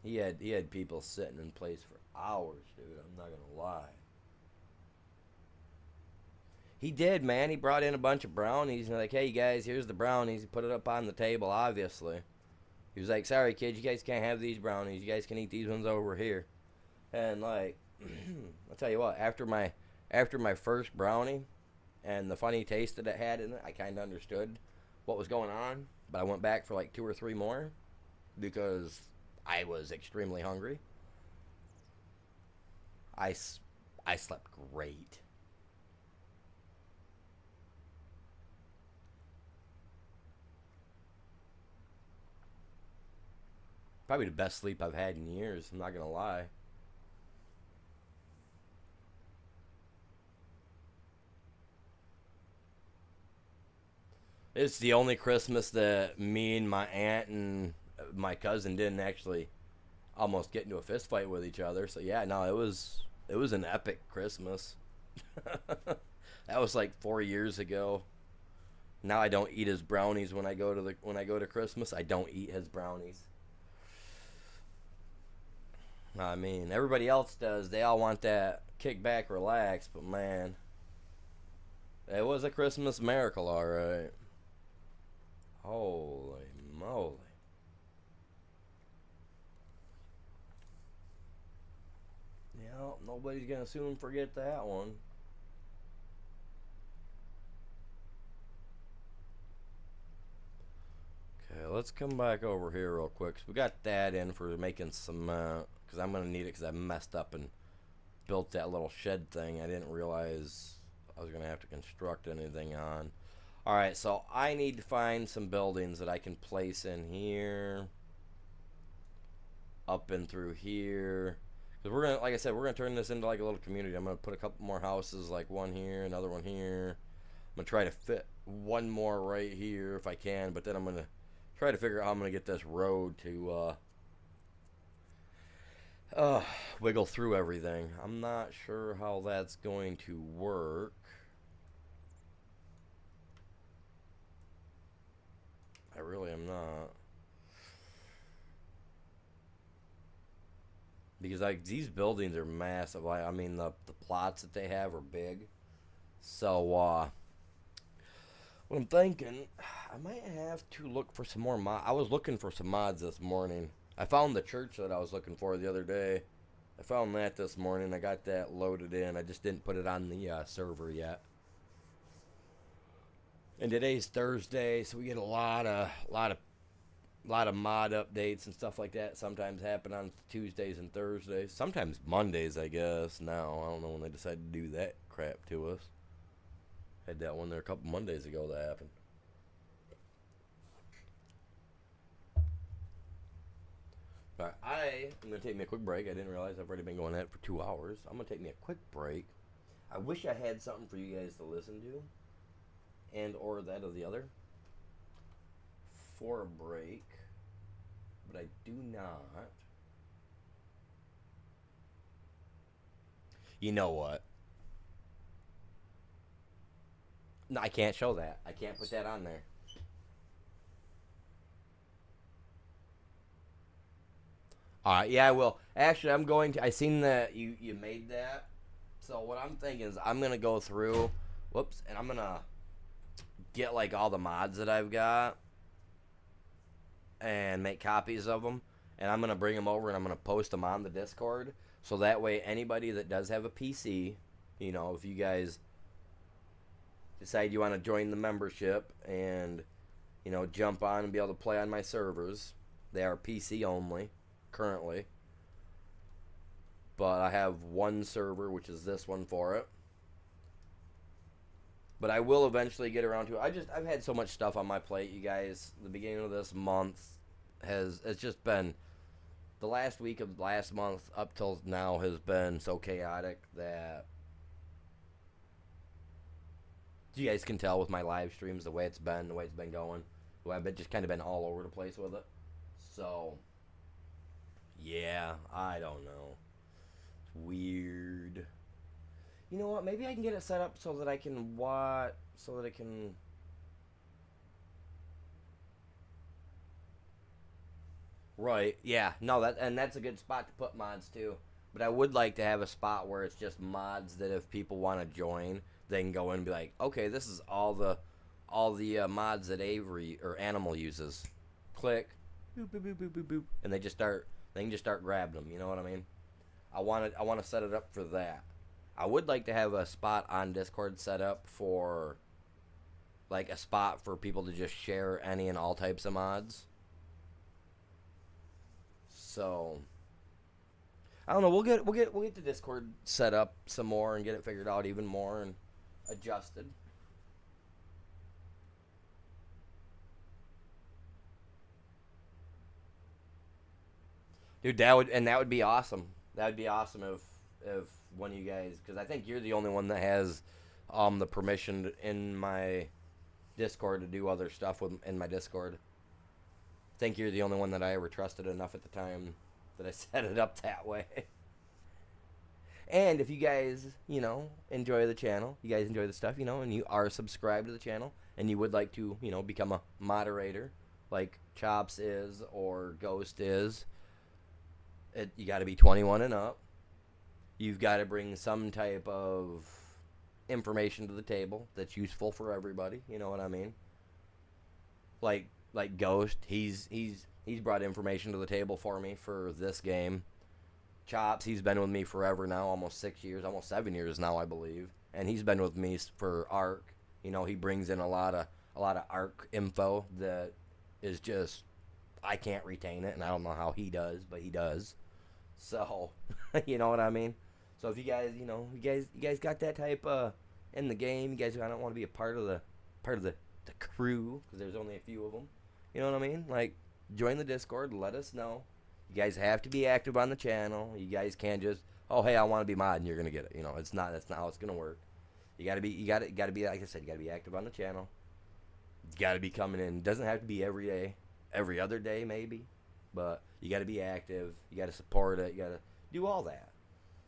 He had people sitting in place for hours, dude. I'm not gonna lie. He did, man. He brought in a bunch of brownies and like, hey guys, here's the brownies. He put it up on the table, obviously. He was like, sorry kids, you guys can't have these brownies. You guys can eat these ones over here. And like, I'll tell you what, after my first brownie and the funny taste that it had in it, I kind of understood what was going on. But I went back for like 2 or 3 more because I was extremely hungry. I, I slept great. Probably the best sleep I've had in years. I'm not gonna lie. It's the only Christmas that me and my aunt and my cousin didn't actually almost get into a fist fight with each other. So yeah, no, it was an epic Christmas. That was like 4 years ago. Now I don't eat his brownies when I go to Christmas. I don't eat his brownies. I mean, everybody else does. They all want that kick back, relax. But man, it was a Christmas miracle, all right. Holy moly! Yeah, nobody's gonna soon forget that one. Okay, let's come back over here real quick. So we got that in for making some, because I'm gonna need it because I messed up and built that little shed thing. I didn't realize I was gonna have to construct anything on. All right, so I need to find some buildings that I can place in here, up and through here. Because we're gonna, like I said, we're gonna turn this into like a little community. I'm gonna put a couple more houses, like one here, another one here. I'm gonna try to fit one more right here if I can, but then I'm gonna try to figure out how I'm gonna get this road to uh, wiggle through everything. I'm not sure how that's going to work. I really am not. Because like these buildings are massive. I mean the plots that they have are big. So what I'm thinking, I might have to look for some more mod. I was looking for some mods this morning. I found the church that I was looking for the other day. I found that this morning. I got that loaded in. I just didn't put it on the server yet. And today's Thursday, so we get a lot of mod updates and stuff like that. Sometimes happen on Tuesdays and Thursdays. Sometimes Mondays, I guess. Now I don't know when they decided to do that crap to us. Had that one there a couple Mondays ago that happened. But I am gonna take me a quick break. I didn't realize I've already been going at it for 2 hours. I'm gonna take me a quick break. I wish I had something for you guys to listen to, and or that or the other for a break, but I do not. You know what? No, I can't show that. I can't put that on there. All right, yeah, I will. Actually, I'm going to. I seen that you made that. So what I'm thinking is I'm gonna go through. Whoops, and I'm gonna get like all the mods that I've got and make copies of them, and I'm gonna bring them over and I'm gonna post them on the Discord. So that way, anybody that does have a PC, if you guys decide you want to join the membership and jump on and be able to play on my servers, they are PC only currently. But I have one server, which is this one for it. But I will eventually get around to it. I've had so much stuff on my plate, you guys. The beginning of this month has it's just been the last week of last month up till now has been so chaotic that you guys can tell with my live streams the way it's been going. The way I've been just kind of been all over the place with it. So yeah, I don't know. It's weird. You know what? Maybe I can get it set up so that I can watch, so that I can. Right. Yeah. No. That's a good spot to put mods too. But I would like to have a spot where it's just mods that if people want to join, they can go in and be like, okay, this is all the mods that Avery or Animal uses. Click, boop boop boop boop boop boop, and they can just start grabbing them. You know what I mean? I want to set it up for that. I would like to have a spot on Discord set up for like a spot for people to just share any and all types of mods. So I don't know. We'll get the Discord set up some more and get it figured out even more and adjusted. Dude, that would be awesome. That would be awesome if one of you guys, because I think you're the only one that has the permission in my Discord to do other stuff with in my Discord. I think you're the only one that I ever trusted enough at the time that I set it up that way. And if you guys, enjoy the channel, you guys enjoy the stuff, and you are subscribed to the channel, and you would like to, become a moderator, like Chops is or Ghost is, you got to be 21 and up. You've got to bring some type of information to the table that's useful for everybody. You know what I mean? Like Ghost, he's brought information to the table for me for this game. Chops, he's been with me forever now, almost 6 years, almost 7 years now, I believe, and he's been with me for Ark. He brings in a lot of Ark info that is just I can't retain it, and I don't know how he does, but he does. So, you know what I mean. So if you guys, you guys got that type in the game, you guys don't want to be a part of the crew because there's only a few of them. You know what I mean? Like, join the Discord. Let us know. You guys have to be active on the channel. You guys can't just, oh hey, I want to be mod and you're gonna get it. It's not. That's not how it's gonna work. You gotta be. Like I said, you gotta be active on the channel. You gotta be coming in. It doesn't have to be every day, every other day maybe, but you gotta be active. You gotta support it. You gotta do all that.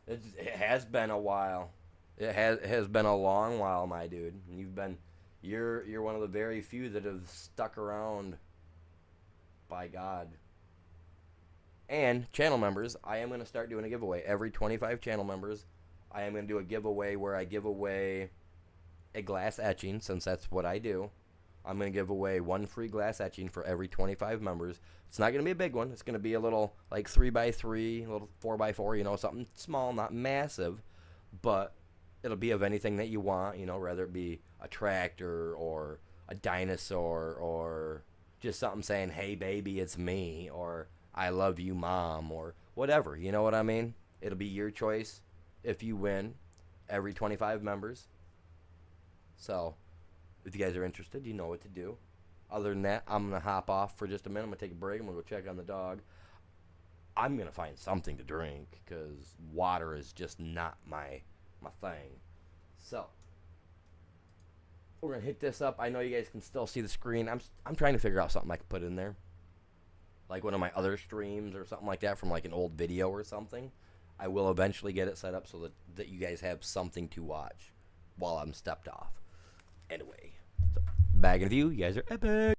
It has been a while. It has been a long while, my dude. And you're one of the very few that have stuck around. By God. And channel members, I am going to start doing a giveaway. Every 25 channel members, I am going to do a giveaway where I give away a glass etching, since that's what I do. I'm going to give away one free glass etching for every 25 members. It's not going to be a big one. It's going to be a little, like 3x3, a little 4x4, something small, not massive, but it'll be of anything that you want, whether it be a tractor or a dinosaur or just something saying, hey, baby, it's me, or I love you, mom, or whatever. You know what I mean? It'll be your choice if you win every 25 members. So, if you guys are interested, you know what to do. Other than that, I'm going to hop off for just a minute. I'm going to take a break. I'm going to go check on the dog. I'm going to find something to drink because water is just not my thing. So, we're going to hit this up. I know you guys can still see the screen. I'm trying to figure out something I can put in there. Like one of my other streams or something like that from like an old video or something. I will eventually get it set up so that you guys have something to watch while I'm stepped off. Anyway, so back in view, you guys are epic.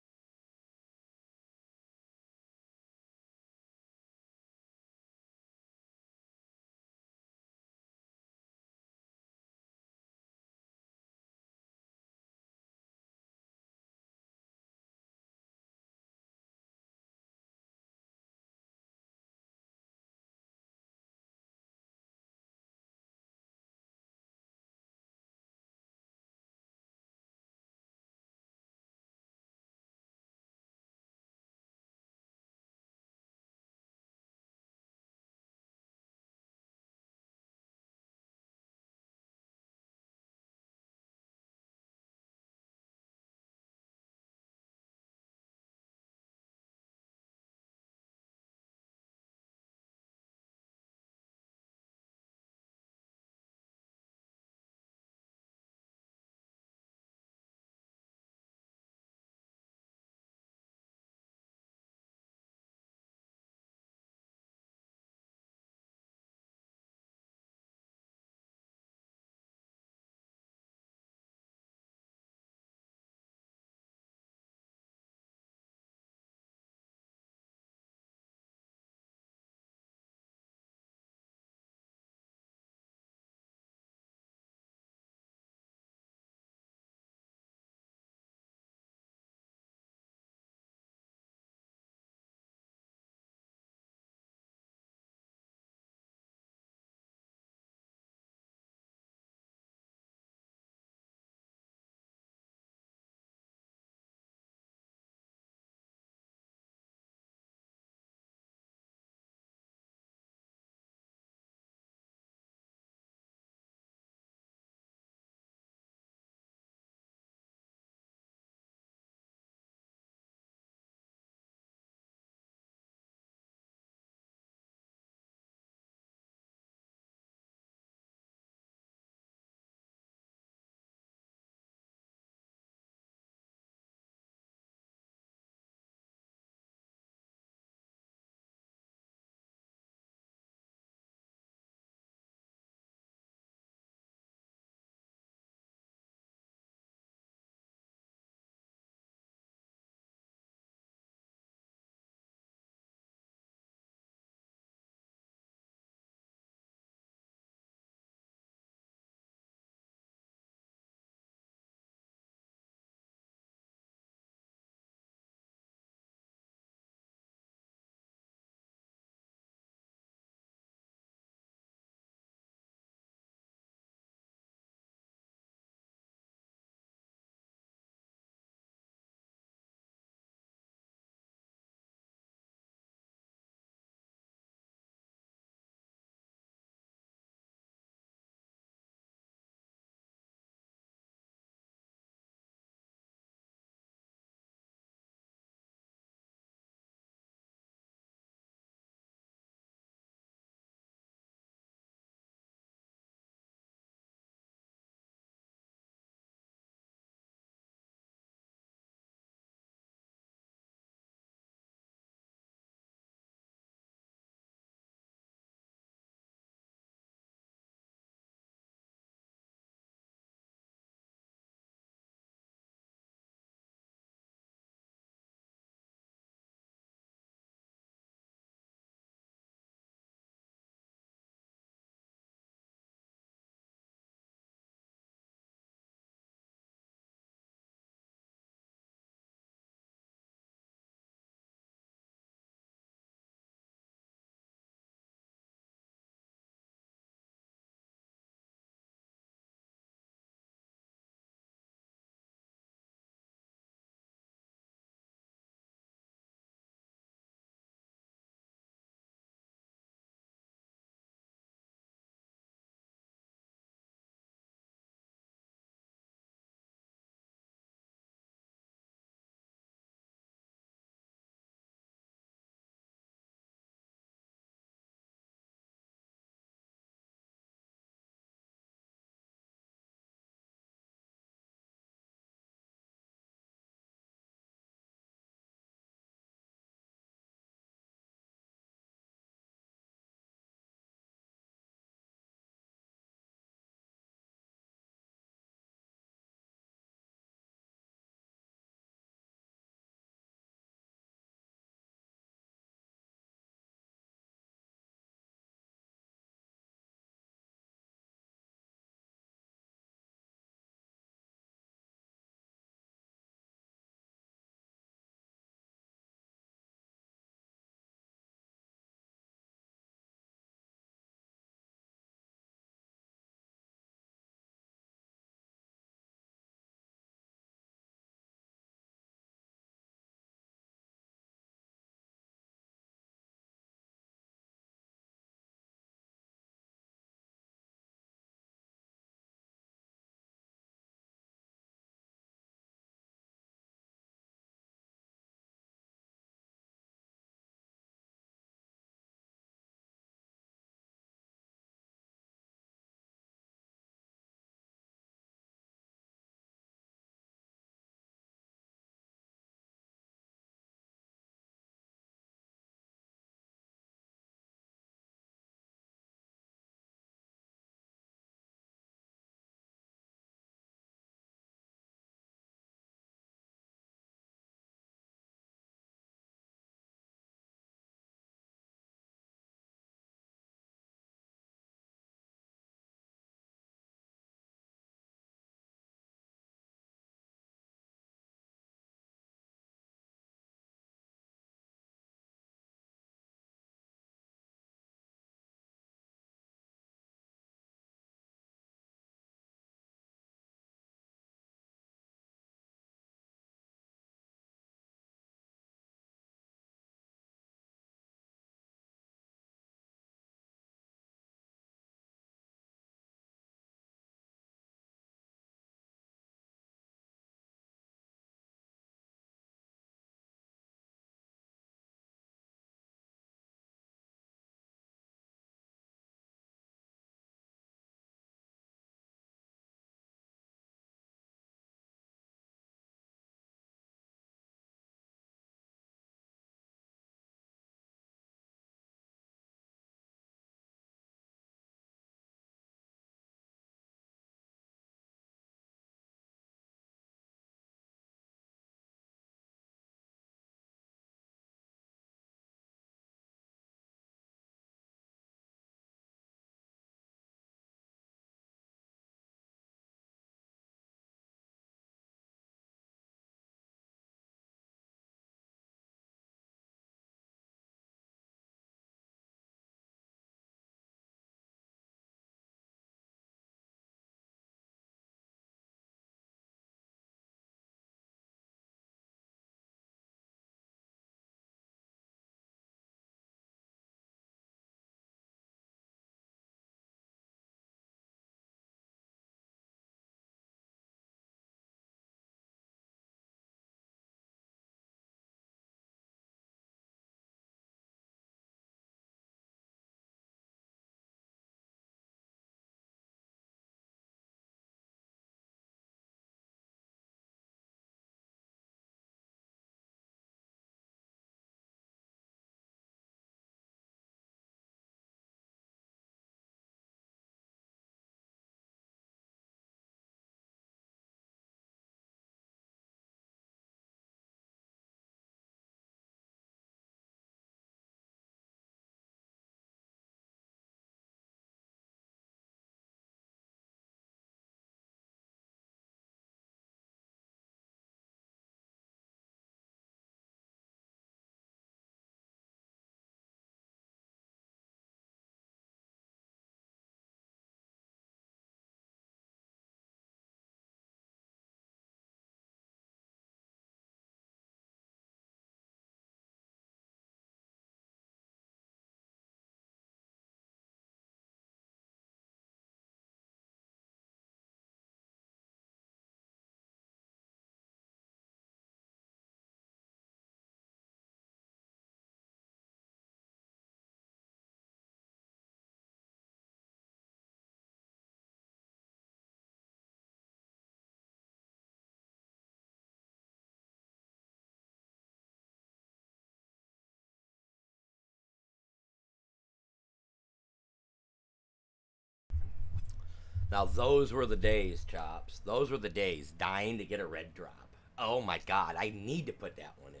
Now those were the days, Chops. Those were the days. Dying to get a red drop. Oh my god, I need to put that one in.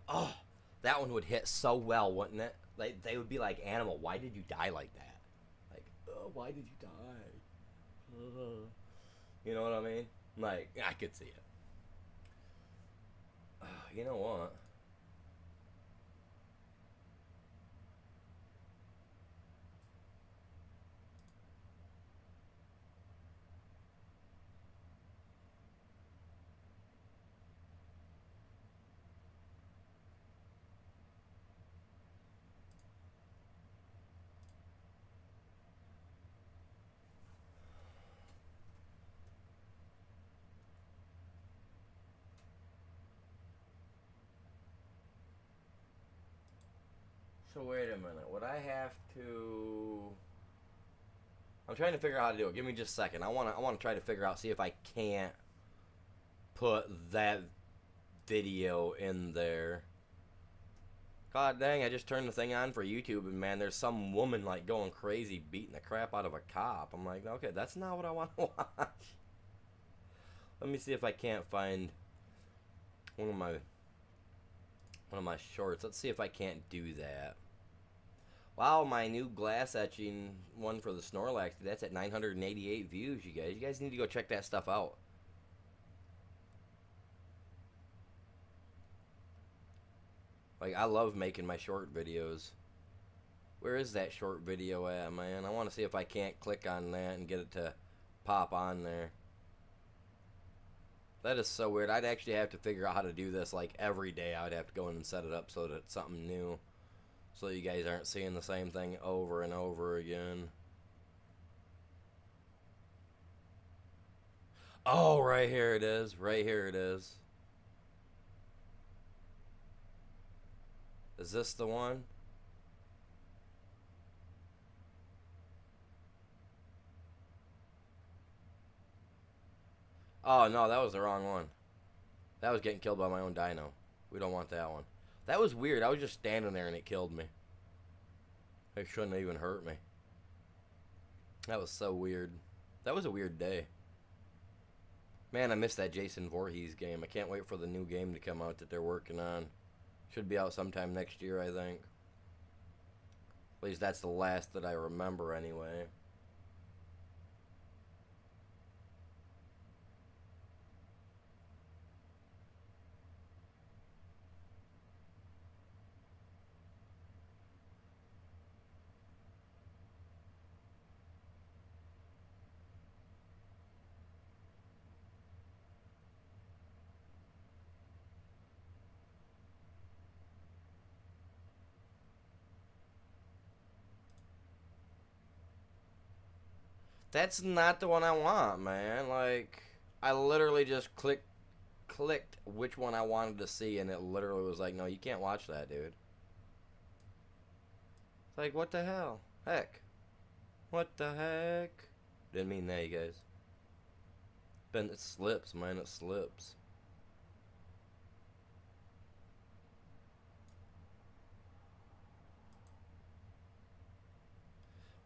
Oh, that one would hit so well, wouldn't it? They would be like, Animal, why did you die like that? Like, oh, why did you die? You know what I mean? Like, I could see it. You know what? So wait a minute. Would I have to? I'm trying to figure out how to do it. Give me just a second. I wanna try to figure out, see if I can't put that video in there. God dang, I just turned the thing on for YouTube and man, there's some woman like going crazy beating the crap out of a cop. I'm like, okay, that's not what I want to watch. Let me see if I can't find one of my shorts. Let's see if I can't do that. Wow, my new glass etching one for the Snorlax, that's at 988 views, you guys. You guys need to go check that stuff out. Like, I love making my short videos. Where is that short video at, man? I want to see if I can't click on that and get it to pop on there. That is so weird. I'd actually have to figure out how to do this, like, every day. I would have to go in and set it up so that it's something new. So you guys aren't seeing the same thing over and over again. Oh, right here it is. Right here it is. Is this the one? Oh, no, that was the wrong one. That was getting killed by my own dino. We don't want that one. That was weird. I was just standing there and it killed me. It shouldn't have even hurt me. That was so weird. That was a weird day. Man, I missed that Jason Voorhees game. I can't wait for the new game to come out that they're working on. Should be out sometime next year, I think. At least that's the last that I remember anyway. That's not the one I want, man. Like, I literally just clicked which one I wanted to see, and it literally was like, no, you can't watch that, dude. It's like, what the hell? Heck. What the heck? Didn't mean that, you guys. It slips, man. It slips.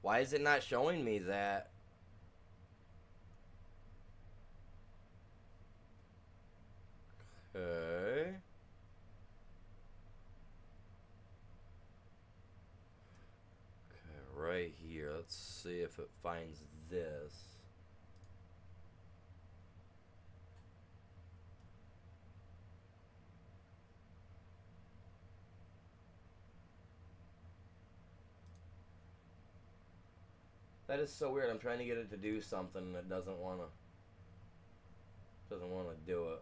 Why is it not showing me that? Okay. Okay, right here. Let's see if it finds this. That is so weird. I'm trying to get it to do something that doesn't want to do it.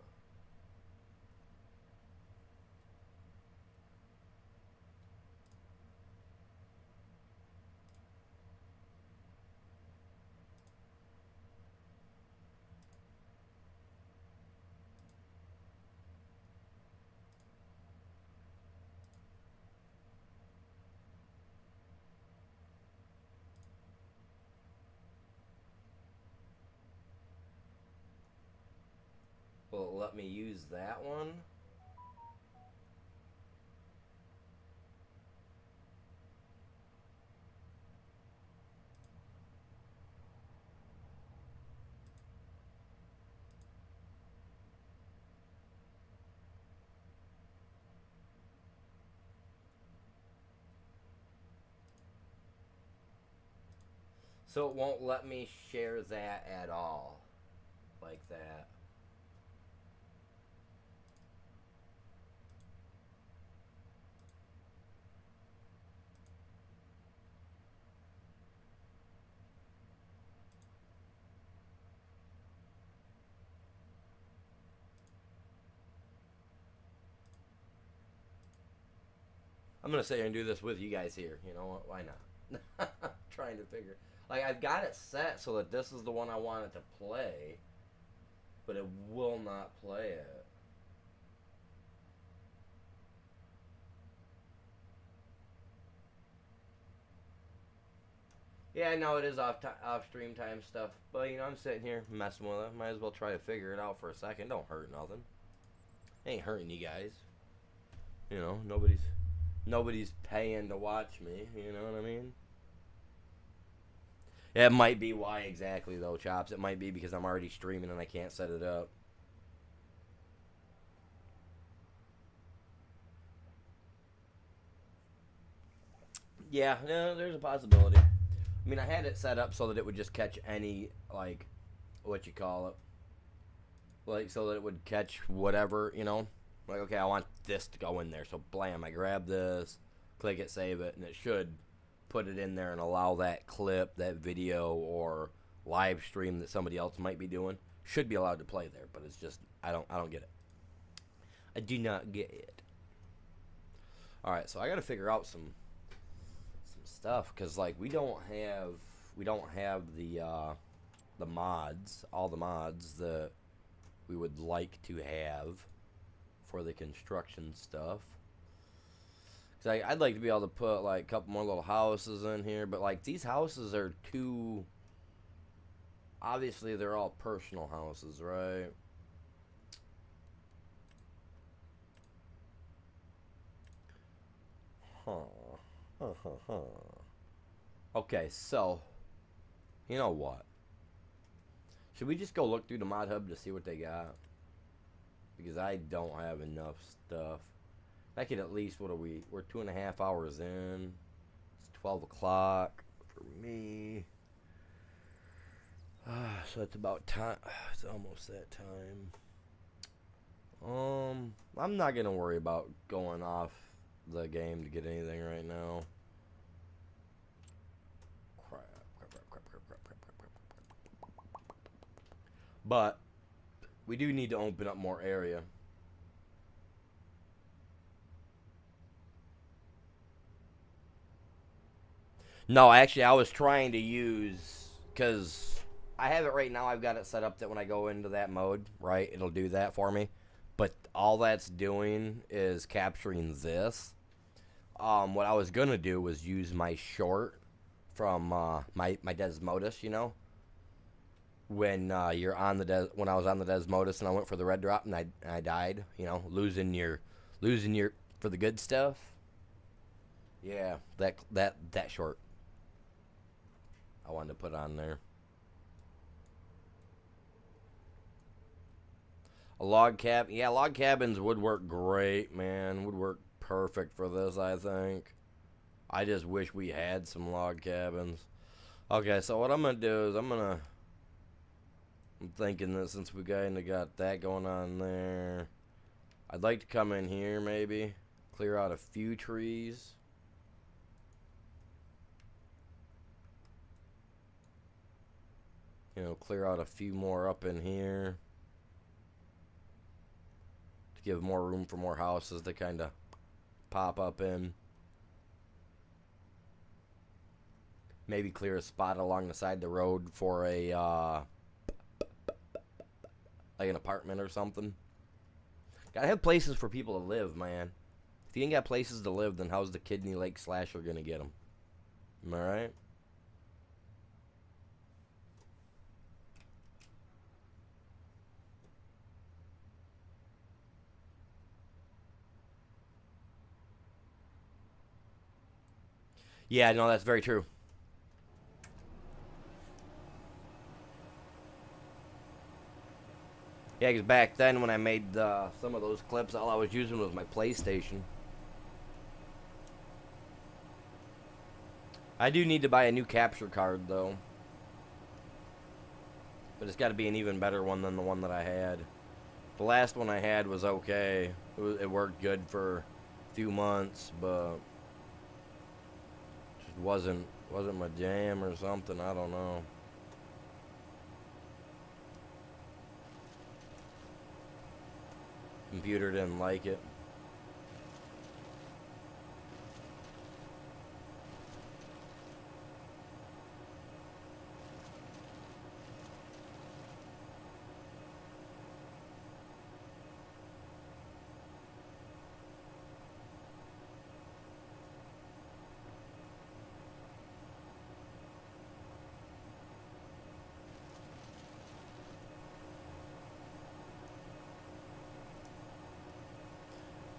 Will it let me use that one? So it won't let me share that at all. Like that. I'm gonna sit here and do this with you guys here. You know what? Why not? Trying to figure. Like I've got it set so that this is the one I want it to play, but it will not play it. Yeah, I know it is off stream time stuff, but you know I'm sitting here messing with it. Might as well try to figure it out for a second. Don't hurt nothing. Ain't hurting you guys. You know nobody's paying to watch me. You know what I mean? It might be why exactly though, Chops. It might be because I'm already streaming and I can't set it up. Yeah, there's a possibility. I mean, I had it set up so that it would just catch any, like, what you call it. Like, so that it would catch whatever, you know. Like, okay, I want this to go in there. So, blam, I grab this, click it, save it, and it should put it in there and allow that clip, that video, or live stream that somebody else might be doing. Should be allowed to play there, but it's just, I don't get it. I do not get it. Alright, so I gotta figure out some stuff, because like we don't have the mods, all the mods that we would like to have for the construction stuff. Cause I'd like to be able to put like a couple more little houses in here, but like these houses are too, obviously they're all personal houses, right? Okay, so you know what? Should we just go look through the mod hub to see what they got? Because I don't have enough stuff. I could at least, what are we? We're 2.5 hours in. It's 12 o'clock for me. So it's about time. It's almost that time. I'm not gonna worry about going off the game to get anything right now. Crap. But we do need to open up more area. No, actually, I was trying to use, because I have it right now. I've got it set up that when I go into that mode, right, it'll do that for me. But all that's doing is capturing this. What I was going to do was use my short from my Desmodus, you know. When you're on the when I was on the Desmodus and I went for the red drop and I died, you know, losing your for the good stuff. Yeah, that short I wanted to put on there. A log cabin, yeah, log cabins would work great, man. Would work perfect for this, I think. I just wish we had some log cabins. Okay, so what I'm gonna do is I'm thinking that since we kind of got that going on there, I'd like to come in here maybe, clear out a few trees. You know, clear out a few more up in here to give more room for more houses to kind of pop up in. Maybe clear a spot along the side of the road for a like an apartment or something. Gotta have places for people to live, man. If you ain't got places to live, then how's the Kidney Lake Slasher gonna get them? Am I right? Yeah, no, that's very true. Yeah, because back then when I made some of those clips, all I was using was my PlayStation. I do need to buy a new capture card, though. But it's got to be an even better one than the one that I had. The last one I had was okay. It worked good for a few months, but just wasn't my jam or something. I don't know. Computer didn't like it.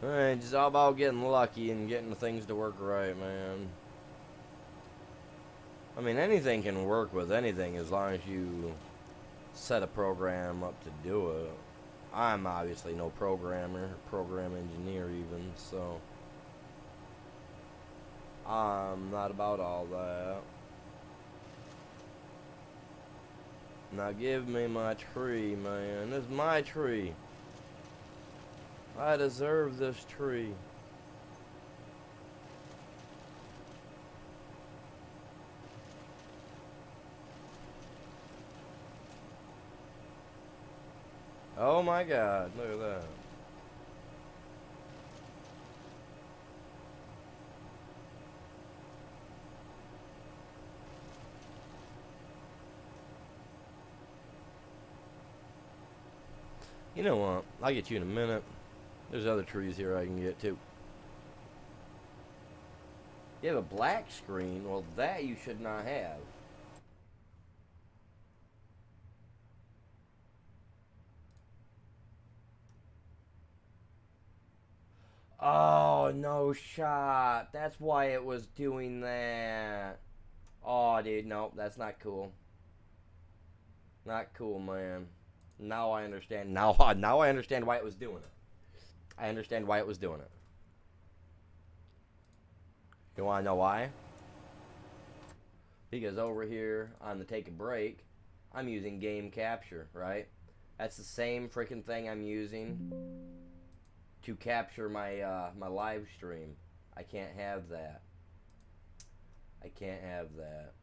Alright, just all about getting lucky and getting the things to work right, man. I mean, anything can work with anything as long as you set a program up to do it. I'm obviously no programmer, program engineer even, so I'm not about all that. Now give me my tree, man. This is my tree. I deserve this tree. Oh my God, look at that. You know what? I'll get you in a minute. There's other trees here I can get too. You have a black screen? Well, that you should not have. Oh, no shot. That's why it was doing that. Oh, dude, no, that's not cool. Not cool, man. Now I understand. Now I understand why it was doing it. I understand why it was doing it. You want to know why? Because over here on the take a break, I'm using game capture, right? That's the same freaking thing I'm using to capture my my live stream. I can't have that. I can't have that.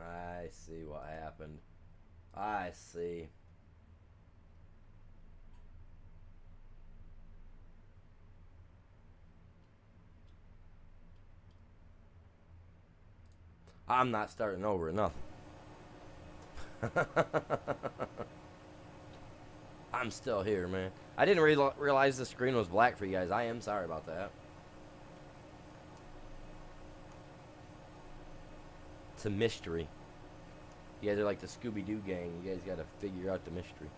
I see what happened. I see. I'm not starting over nothing. I'm still here, man. I didn't realize the screen was black for you guys. I am sorry about that. It's a mystery. You guys are like the Scooby-Doo gang. You guys gotta figure out the mystery.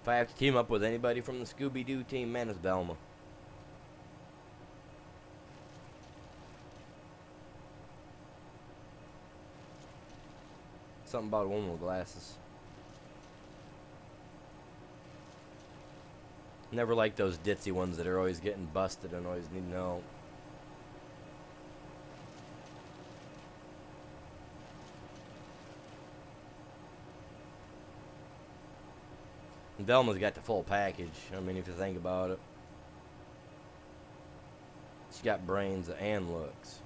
If I have to team up with anybody from the Scooby-Doo team, man, it's Velma. Something about a woman with glasses. Never liked those ditzy ones that are always getting busted and always need help. And Velma's got the full package. I mean, if you think about it. She's got brains and looks.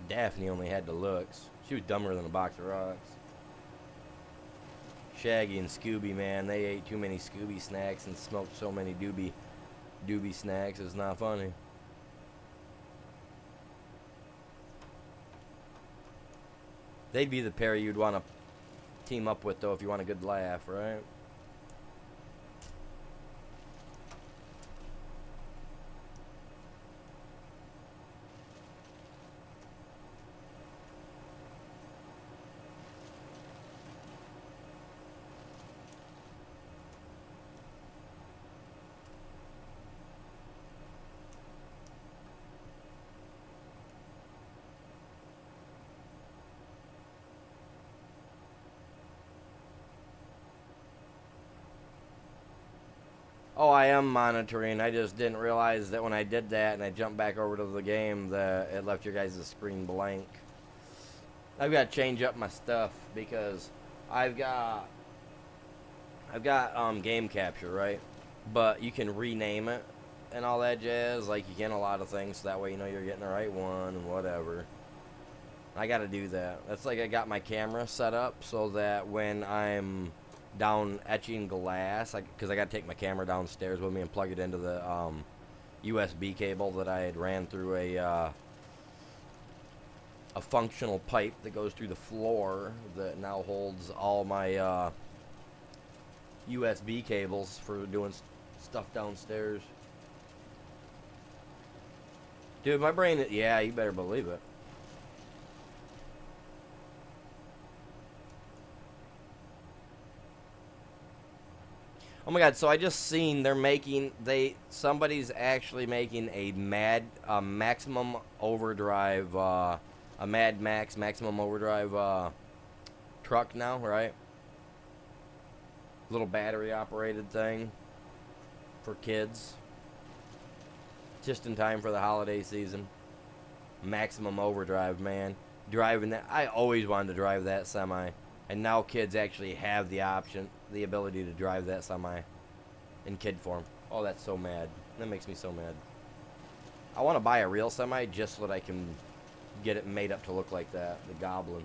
Daphne only had the looks. She was dumber than a box of rocks. Shaggy and Scooby, man, they ate too many Scooby snacks and smoked so many Doobie snacks. It's not funny. They'd be the pair you'd want to team up with, though, if you want a good laugh, right? Oh, I am monitoring. I just didn't realize that when I did that and I jumped back over to the game that it left your guys' screen blank. I've got to change up my stuff because I've got game capture, right? But you can rename it and all that jazz, like you can a lot of things, so that way you know you're getting the right one and whatever. I got to do that. That's like I got my camera set up so that when I'm down etching glass, because I got to take my camera downstairs with me and plug it into the USB cable that I had ran through a functional pipe that goes through the floor that now holds all my USB cables for doing stuff downstairs. Dude, my brain, yeah, you better believe it. Oh my god, so I just seen somebody's actually making a maximum overdrive, a Mad Max maximum overdrive truck now, right? Little battery operated thing for kids. Just in time for the holiday season. Maximum overdrive, man. Driving that, I always wanted to drive that semi. And now kids actually have the option, the ability to drive that semi in kid form. Oh, that's so mad. That makes me so mad. I want to buy a real semi just so that I can get it made up to look like that, the Goblin.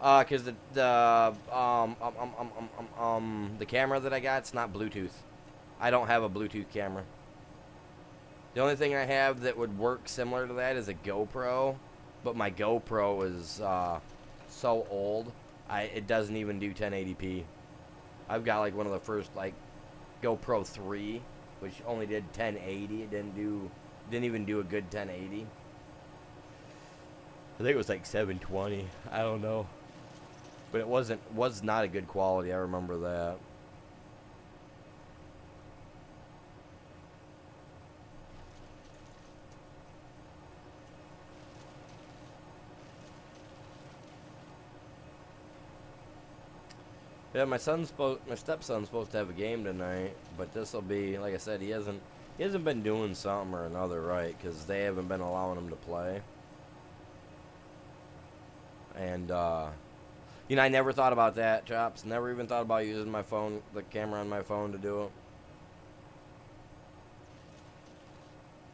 Cause the camera that I got, it's not Bluetooth. I don't have a Bluetooth camera. The only thing I have that would work similar to that is a GoPro, but my GoPro is so old, it doesn't even do 1080p. I've got like one of the first like GoPro 3, which only did 1080. It didn't even do a good 1080. I think it was like 720. I don't know. But it was not a good quality, I remember that. Yeah, my stepson's supposed to have a game tonight, but this'll be, like I said, he hasn't been doing something or another right, because they haven't been allowing him to play. And, you know, I never thought about that, Chops. Never even thought about using my phone, the camera on my phone to do it.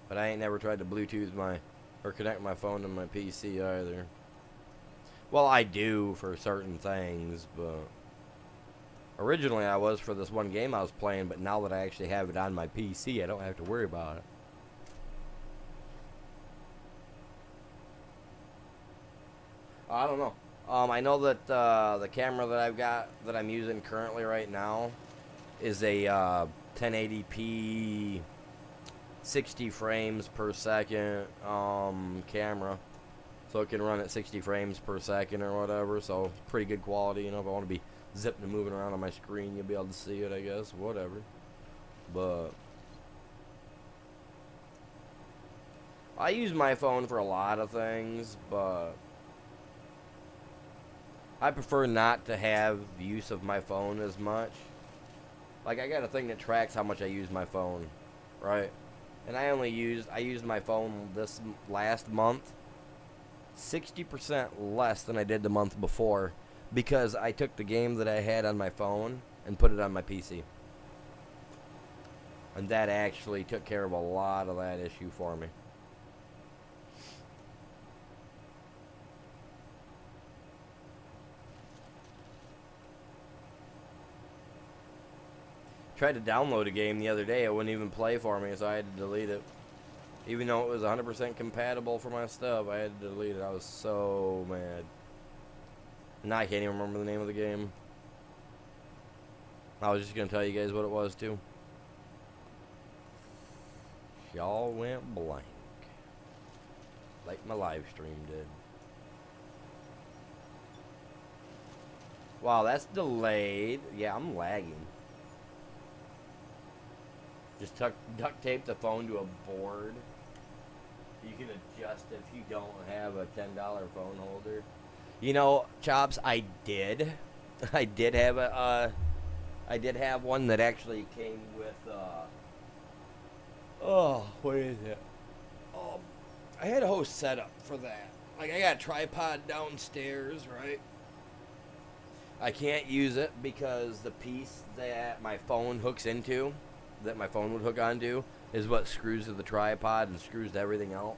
But I ain't never tried to Bluetooth or connect my phone to my PC either. Well, I do for certain things, but originally I was for this one game I was playing, but now that I actually have it on my PC, I don't have to worry about it. I don't know. I know that the camera that I've got, that I'm using currently right now, is a 1080p 60 frames per second camera. So it can run at 60 frames per second or whatever, so pretty good quality. You know, if I want to be zipping and moving around on my screen, you'll be able to see it, I guess, whatever. But I use my phone for a lot of things, but I prefer not to have use of my phone as much. Like, I got a thing that tracks how much I use my phone, right? And I used my phone this last month 60% less than I did the month before, because I took the game that I had on my phone and put it on my PC. And that actually took care of a lot of that issue for me. Tried to download a game the other day, it wouldn't even play for me, so I had to delete it. Even though it was 100% compatible for my stuff, I had to delete it. I was so mad. Now I can't even remember the name of the game. I was just going to tell you guys what it was, too. Y'all went blank. Like my live stream did. Wow, that's delayed. Yeah, I'm lagging. Just duct tape the phone to a board. You can adjust if you don't have a $10 phone holder. You know, Chops, I did. I did have I did have one that actually came with oh, what is it? Um, I had a whole setup for that. Like I got a tripod downstairs, right? I can't use it because the piece that my phone hooks into, that my phone would hook onto, is what screws to the tripod and screws to everything else.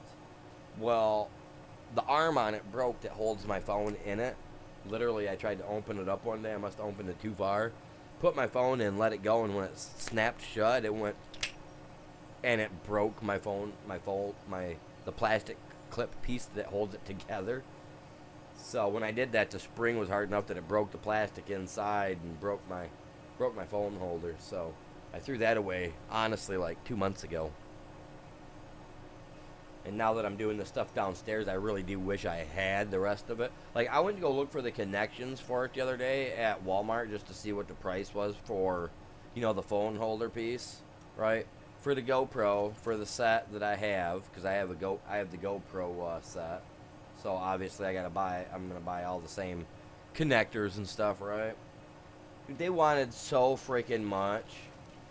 Well, the arm on it broke that holds my phone in it. Literally, I tried to open it up one day. I must have opened it too far. Put my phone in, let it go, and when it snapped shut, it went and it broke the plastic clip piece that holds it together. So when I did that, the spring was hard enough that it broke the plastic inside and broke my phone holder. So I threw that away, honestly, like 2 months ago. And now that I'm doing the stuff downstairs, I really do wish I had the rest of it. Like, I went to go look for the connections for it the other day at Walmart just to see what the price was for, the phone holder piece, right? For the GoPro, for the set that I have, because I have the GoPro set. So obviously I'm gonna buy all the same connectors and stuff, right? They wanted so freaking much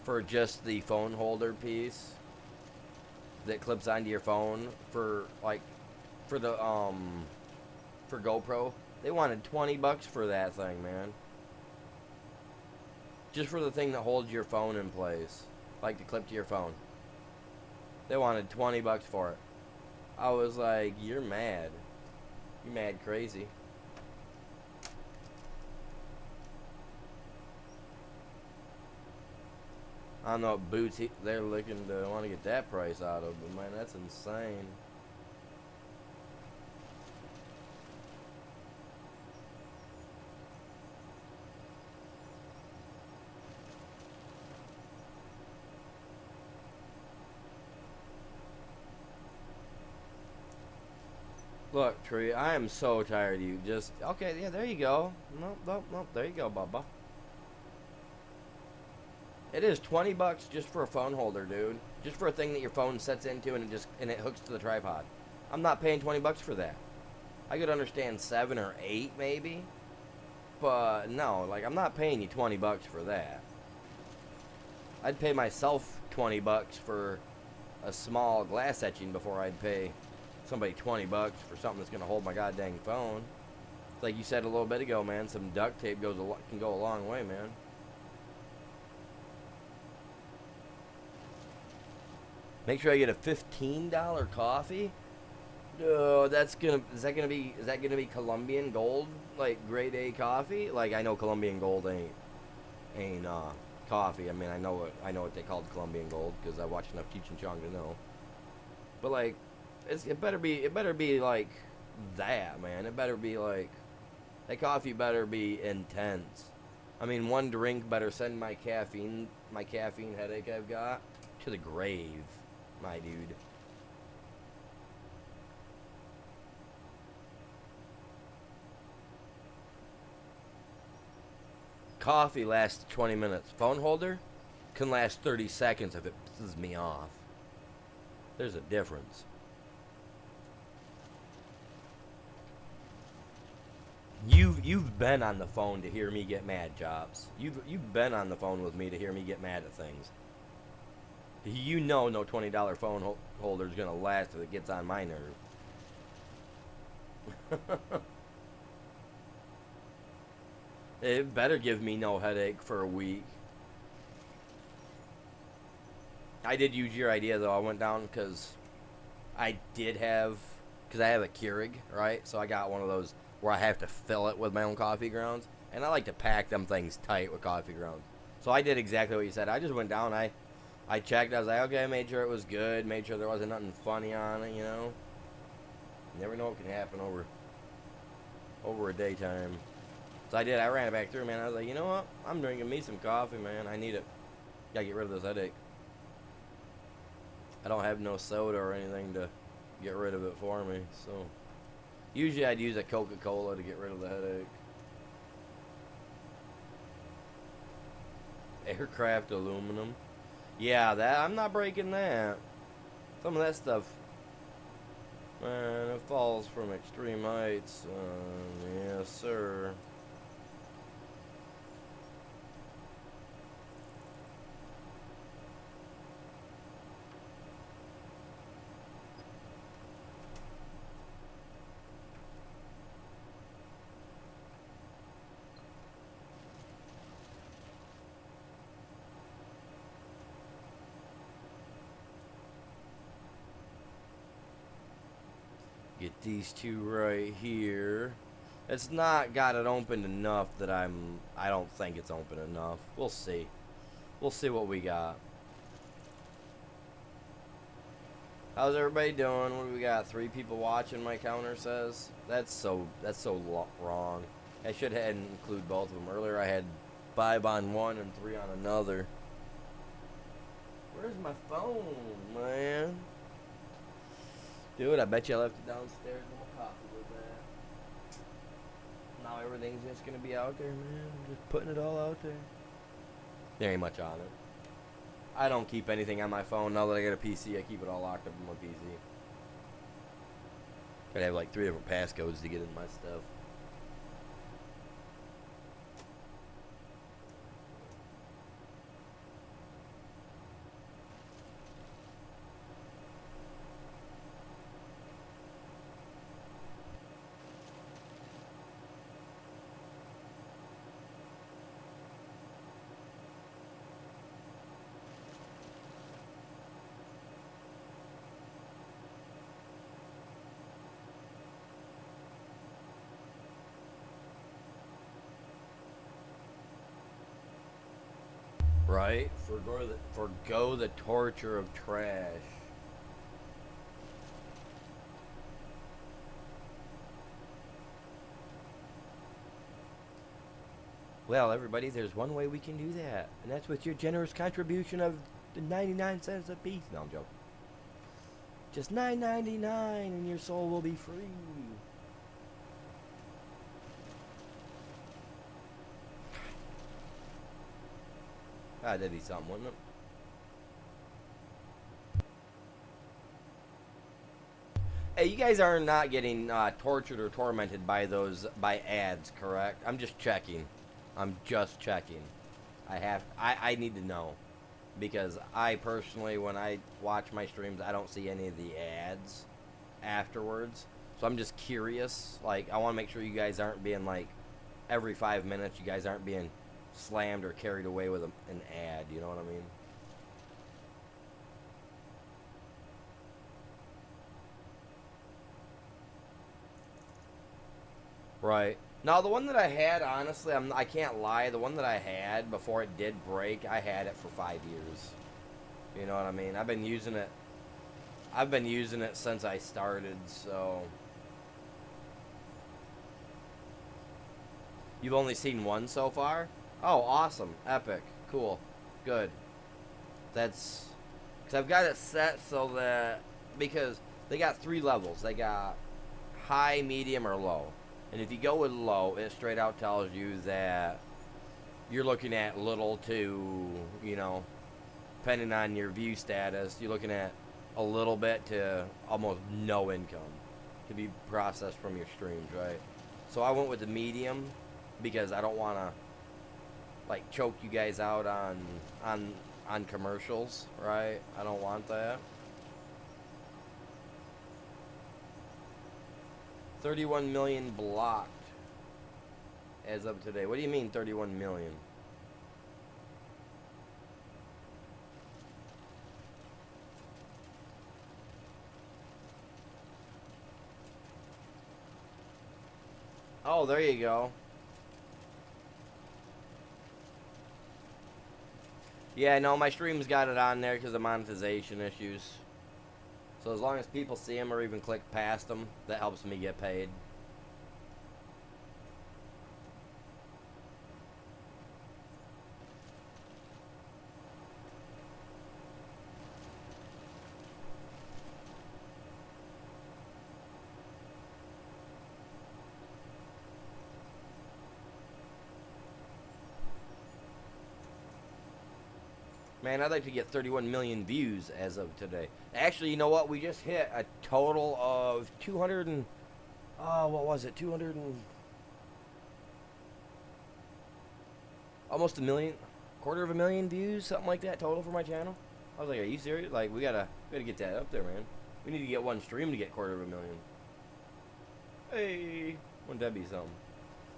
for just the phone holder piece that clips onto your phone for GoPro. They wanted $20 for that thing, man. Just for the thing that holds your phone in place, like the clip to your phone. They wanted $20 for it. I was like, you're mad. You're mad crazy. I don't know what boots they're looking to want to get that price out of, but man, that's insane. Look, Tree, I am so tired of you. Just, okay, yeah, there you go. Nope, there you go, Bubba. It is $20 just for a phone holder, dude. Just for a thing that your phone sets into and it hooks to the tripod. I'm not paying $20 for that. I could understand 7 or 8 maybe, but no, like I'm not paying you $20 for that. I'd pay myself $20 for a small glass etching before I'd pay somebody $20 for something that's gonna hold my goddamn phone. Like you said a little bit ago, man, some duct tape can go a long way, man. Make sure I get a $15 coffee. No, is that gonna be Colombian Gold, like grade A coffee? Like I know Colombian Gold ain't coffee. I mean I know what they called Colombian Gold because I watched enough Cheech and Chong to know. But like, it better be like that, man. It better be like that coffee better be intense. I mean, one drink better send my caffeine headache I've got to the grave, my dude. Coffee lasts 20 minutes. Phone holder can last 30 seconds if it pisses me off. There's a difference. You've been on the phone to hear me get mad, Jobs. You've been on the phone with me to hear me get mad at things. You know no $20 phone holder's gonna last if it gets on my nerve. It better give me no headache for a week. I did use your idea though. I went down because I have a Keurig, right? So I got one of those where I have to fill it with my own coffee grounds, and I like to pack them things tight with coffee grounds. So I did exactly what you said. I just went down. I checked. I was like, okay, made sure it was good. Made sure there wasn't nothing funny on it. You never know what can happen over a daytime. So I did. I ran it back through, man. I was like, you know what? I'm drinking me some coffee, man. I need it. Gotta get rid of this headache. I don't have no soda or anything to get rid of it for me. So usually I'd use a Coca-Cola to get rid of the headache. Aircraft aluminum. Yeah, that I'm not breaking that. Some of that stuff, man, it falls from extreme heights. Yes, sir. get these two right here. It's not got it opened enough that I don't think it's open enough. We'll see. We'll see what we got. How's everybody doing? What do we got? 3 people watching, my counter says. That's so wrong. I should have include both of them. Earlier I had 5 on one and 3 on another. Where's my phone, man? Dude, I bet you I left it downstairs where my coffee was at. Now everything's just gonna be out there, man. I'm just putting it all out there. There ain't much on it. I don't keep anything on my phone. Now that I got a PC, I keep it all locked up in my PC. Gotta have like 3 different passcodes to get in my stuff. Right? Forgo the torture of trash. Well, everybody, there's one way we can do that, and that's with your generous contribution of the 99 cents a piece. No, I'm joking. Just $9.99 and your soul will be free. That'd be something, wouldn't it? Hey, you guys are not getting tortured or tormented by ads, correct? I'm just checking. I need to know. Because I personally, when I watch my streams, I don't see any of the ads afterwards. So I'm just curious. Like, I want to make sure you guys aren't being, like, every 5 minutes, you guys aren't being slammed or carried away with an ad, you know what I mean? Right. Now, the one that I had, honestly, I can't lie, the one that I had before it did break, I had it for 5 years. You know what I mean? I've been using it since I started, so... You've only seen one so far? Oh, awesome. Epic. Cool. Good. That's... Because I've got it set so that... Because they got 3 levels. They got high, medium, or low. And if you go with low, it straight out tells you that you're looking at little to, you know, depending on your view status, you're looking at a little bit to almost no income to be processed from your streams, right? So I went with the medium because I don't want to like choke you guys out on commercials, right? I don't want that. 31 million blocked as of today. What do you mean 31 million? Oh, there you go. Yeah, no, my stream's got it on there because of monetization issues. So as long as people see them or even click past them, that helps me get paid. Man, I'd like to get 31 million views as of today. Actually, you know what? We just hit a total of 200 and... what was it? 200 and... Almost a million... Quarter of a million views? Something like that total for my channel? I was like, are you serious? Like, we gotta get that up there, man. We need to get one stream to get quarter of a million. Hey! Wouldn't that be something?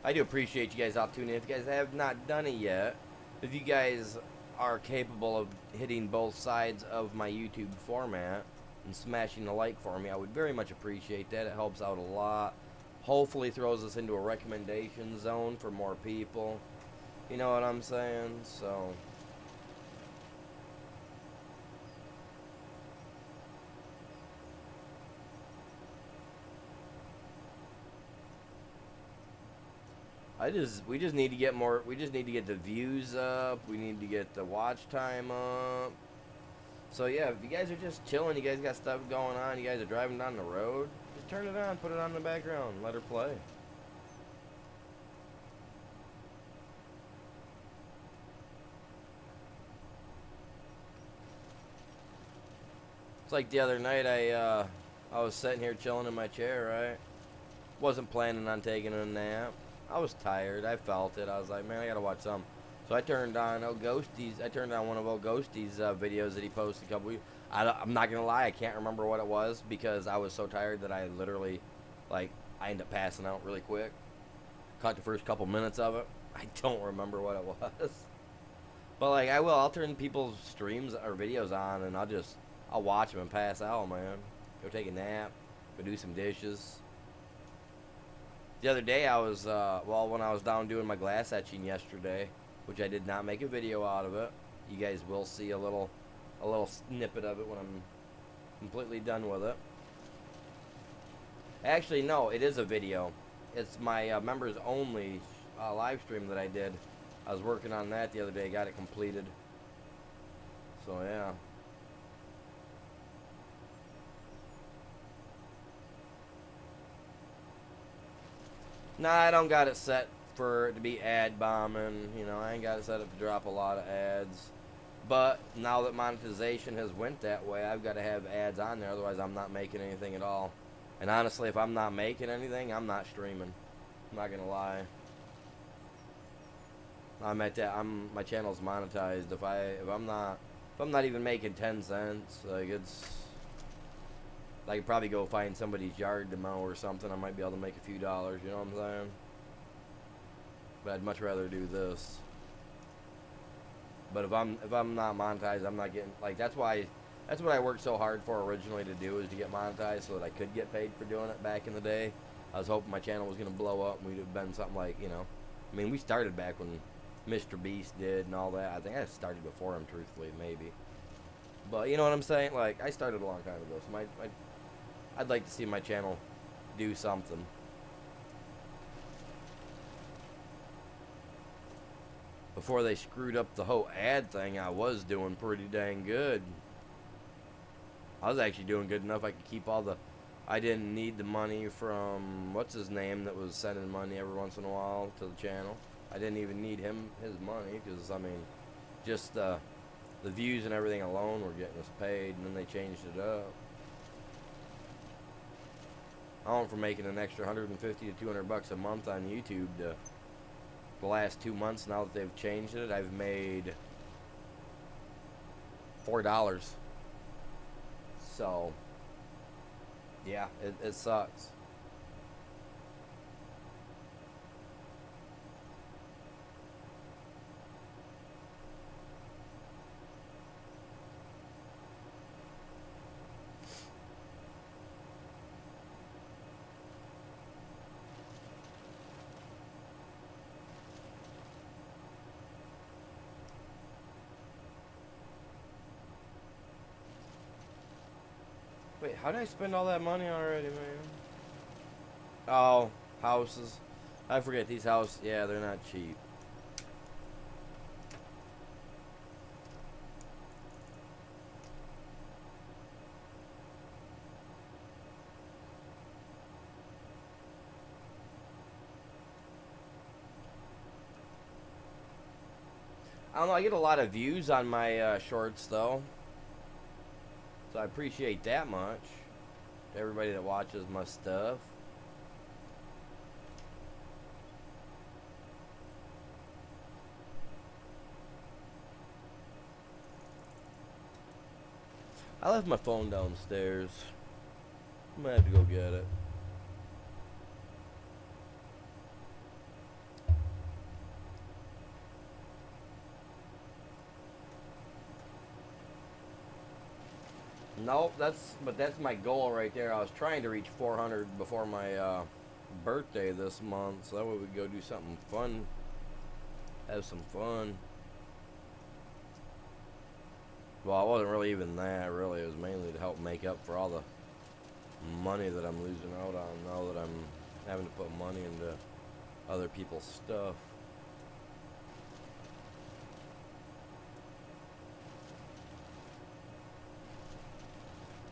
I do appreciate you guys all tuning in. If you guys have not done it yet, if you guys... are capable of hitting both sides of my YouTube format, and smashing the like for me. I would very much appreciate that. It helps out a lot. Hopefully throws us into a recommendation zone for more people. You know what I'm saying? So we just need to get more, we just need to get the views up, we need to get the watch time up. So yeah, if you guys are just chilling, you guys got stuff going on, you guys are driving down the road, just turn it on, put it on in the background, let her play. It's like the other night, I was sitting here chilling in my chair, right? Wasn't planning on taking a nap. I was tired. I felt it. I was like, man, I gotta watch something. So I turned on Ghosty's. I turned on one of Ghosty's videos that he posted a couple weeks. I'm not gonna lie, I can't remember what it was because I was so tired that I literally, like, I ended up passing out really quick. Caught the first couple minutes of it. I don't remember what it was. But like, I'll turn people's streams or videos on and I'll watch them and pass out, man. Go take a nap. Go do some dishes. The other day I was, when I was down doing my glass etching yesterday, which I did not make a video out of it. You guys will see a little snippet of it when I'm completely done with it. Actually, no, it is a video. It's my members only live stream that I did. I was working on that the other day, got it completed. So yeah. Nah, I don't got it set for it to be ad bombing. You know, I ain't got it set up to drop a lot of ads. But now that monetization has went that way, I've got to have ads on there. Otherwise, I'm not making anything at all. And honestly, if I'm not making anything, I'm not streaming. I'm not gonna lie. I'm at that. My channel's monetized. If I'm not even making 10 cents, like I could probably go find somebody's yard to mow or something. I might be able to make a few dollars, you know what I'm saying? But I'd much rather do this. But if I'm not monetized, I'm not getting, like, that's what I worked so hard for originally to do, is to get monetized so that I could get paid for doing it back in the day. I was hoping my channel was going to blow up and we'd have been something like, you know, I mean, we started back when Mr. Beast did and all that. I think I started before him, truthfully, maybe. But you know what I'm saying? Like, I started a long time ago, so I'd like to see my channel do something. Before they screwed up the whole ad thing, I was doing pretty dang good. I was actually doing good enough I could keep all the... I didn't need the money from... What's his name that was sending money every once in a while to the channel. I didn't even need his money because, I mean, just the views and everything alone were getting us paid, and then they changed it up. I went from making an extra 150 to 200 bucks a month on YouTube to the last 2 months. Now that they've changed it, I've made $4. So yeah, it sucks. Wait, how did I spend all that money already, man? Oh, houses. I forget these houses. Yeah, they're not cheap. I don't know, I get a lot of views on my shorts, though. So I appreciate that much. To everybody that watches my stuff. I left my phone downstairs. I'm gonna have to go get it. Nope, that's my goal right there. I was trying to reach 400 before my birthday this month, so that way we could go do something fun, have some fun. Well, it wasn't really even that. Really, it was mainly to help make up for all the money that I'm losing out on now that I'm having to put money into other people's stuff.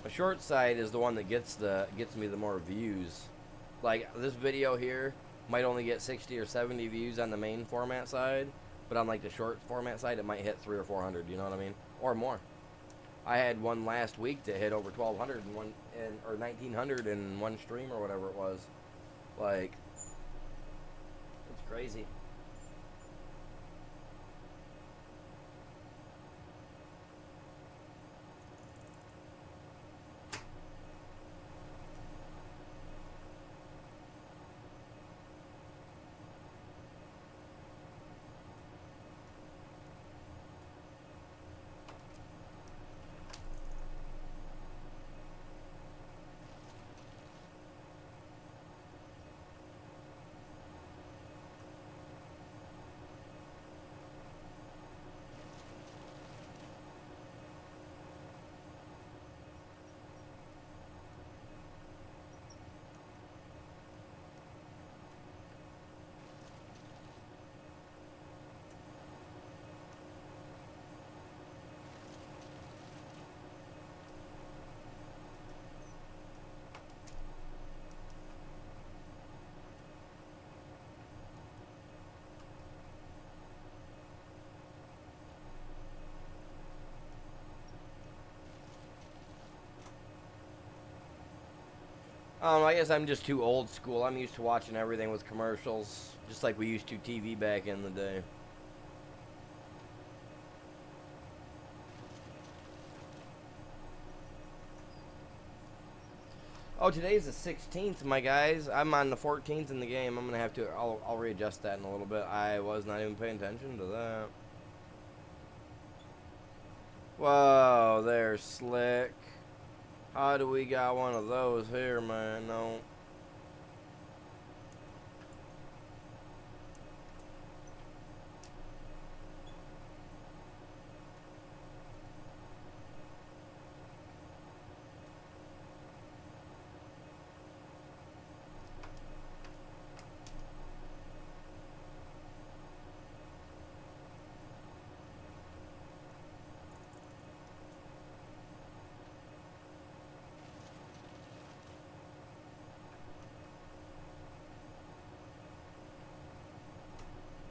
The short side is the one that gets me the more views. Like this video here might only get 60 or 70 views on the main format side, but on like the short format side, it might hit 300 or 400. You know what I mean, or more. I had one last week that hit over 1,200 in one, or 1,900 in one stream or whatever it was. Like, it's crazy. I guess I'm just too old school. I'm used to watching everything with commercials, just like we used to TV back in the day. Oh, today's the 16th, my guys. I'm on the 14th in the game. I'm gonna have to. I'll readjust that in a little bit. I was not even paying attention to that. Whoa, there's Slick. How do we got one of those here, man? No.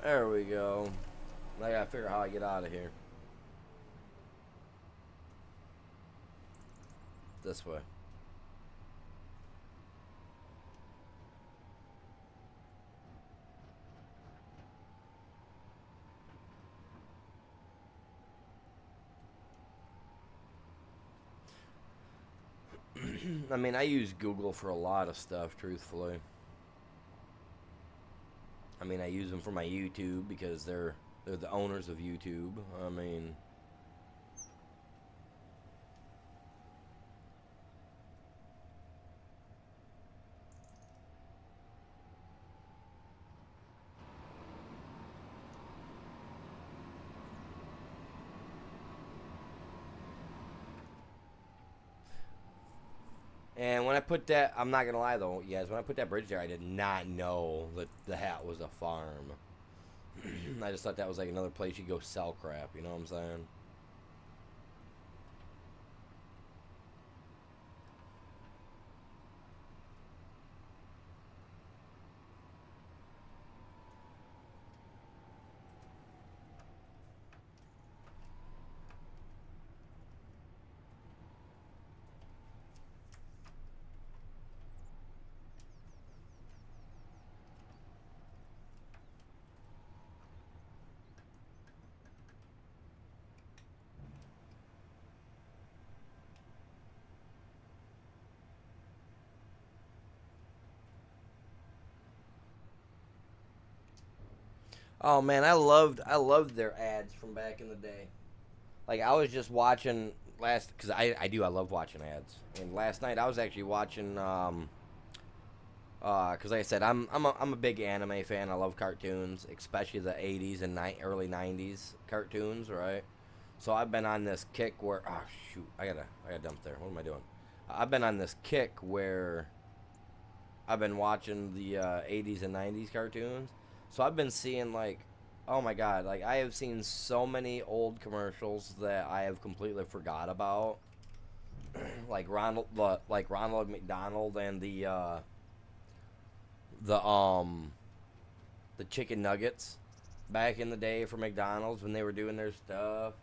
There we go. I gotta figure out how I get out of here. This way. I mean, I use Google for a lot of stuff, truthfully. I mean, I use them for my YouTube because they're the owners of YouTube. I mean, and when I put that, I'm not gonna lie though, yes, when I put that bridge there, I did not know that the hat was a farm. I just thought that was like another place you go sell crap. You know what I'm saying? Oh man, I loved their ads from back in the day. Like I was just watching last because I love watching ads. And last night I was actually watching because like I said I'm a big anime fan. I love cartoons, especially the '80s and early '90s cartoons, right? So I've been on this kick where shoot I gotta dump there. What am I doing? I've been on this kick where I've been watching the '80s and '90s cartoons. So I've been seeing like, oh my god, like I have seen so many old commercials that I have completely forgot about, like Ronald McDonald and the the chicken nuggets back in the day for McDonald's when they were doing their stuff.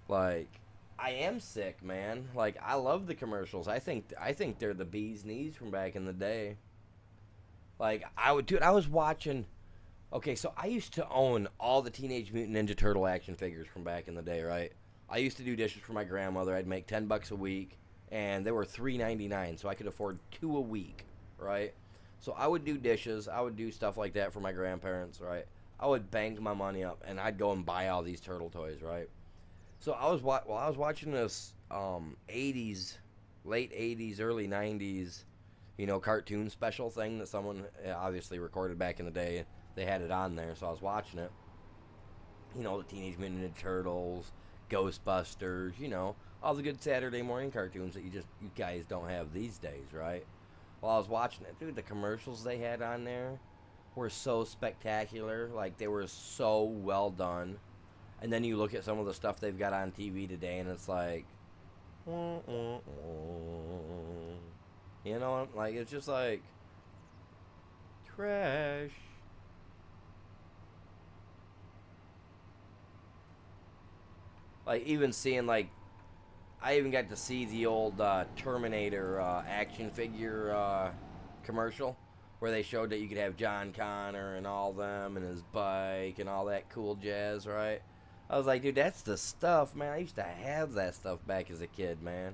Like, I am sick, man. Like, I love the commercials. I think they're the bee's knees from back in the day. Like, I was watching. Okay, so I used to own all the Teenage Mutant Ninja Turtle action figures from back in the day, right? I used to do dishes for my grandmother. I'd make $10 a week, and they were $3.99, so I could afford two a week, right? So I would do dishes. I would do stuff like that for my grandparents, right? I would bank my money up, and I'd go and buy all these turtle toys, right? So I was watching this '80s, late '80s, early '90s, cartoon special thing that someone obviously recorded back in the day. They had it on there, so I was watching it. The Teenage Mutant Ninja Turtles, Ghostbusters, all the good Saturday morning cartoons that you guys don't have these days, right? While I was watching it, dude, the commercials they had on there were so spectacular. Like they were so well done. And then you look at some of the stuff they've got on TV today, and it's like, like it's just like trash. Like even seeing like, I even got to see the old Terminator action figure commercial where they showed that you could have John Connor and all them and his bike and all that cool jazz, right? I was like, dude, that's the stuff, man. I used to have that stuff back as a kid, man.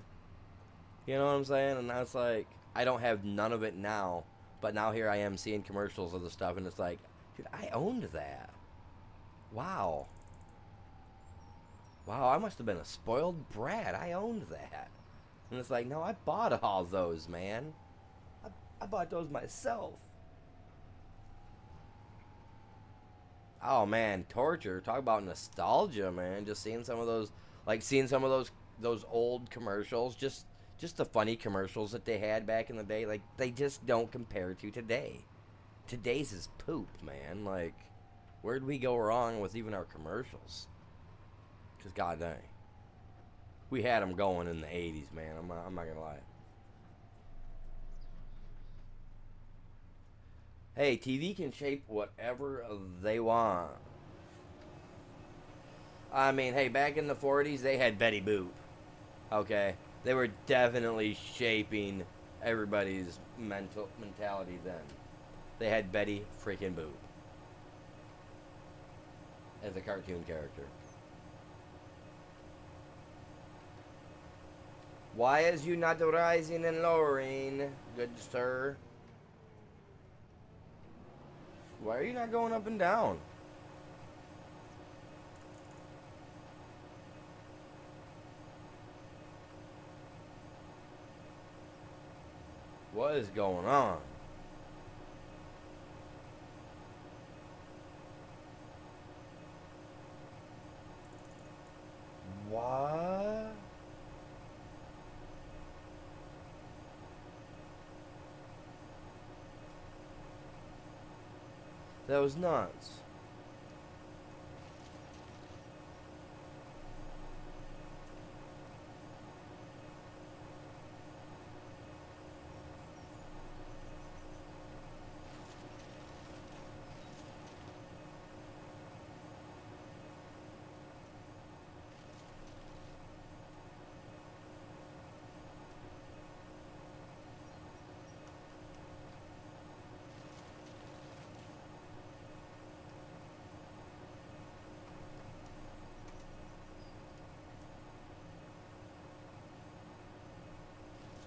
You know what I'm saying? And that's like, I don't have none of it now, but now here I am seeing commercials of the stuff, and it's like, dude, I owned that. Wow. Wow, I must have been a spoiled brat. I owned that. And it's like, no, I bought all those, man. I bought those myself. Oh man, torture. Talk about nostalgia, man. Just seeing some of those, like seeing some of those old commercials, just the funny commercials that they had back in the day. Like they just don't compare to today. Today's is poop, man. Like, where'd we go wrong with even our commercials? Cause god dang, we had them going in the '80s, man. I'm not gonna lie. Hey, TV can shape whatever they want. I mean, hey, back in the '40s, they had Betty Boop. Okay, they were definitely shaping everybody's mentality then. They had Betty freaking Boop as a cartoon character. Why is you not rising and lowering, good sir? Why are you not going up and down? What is going on? What? That was nuts.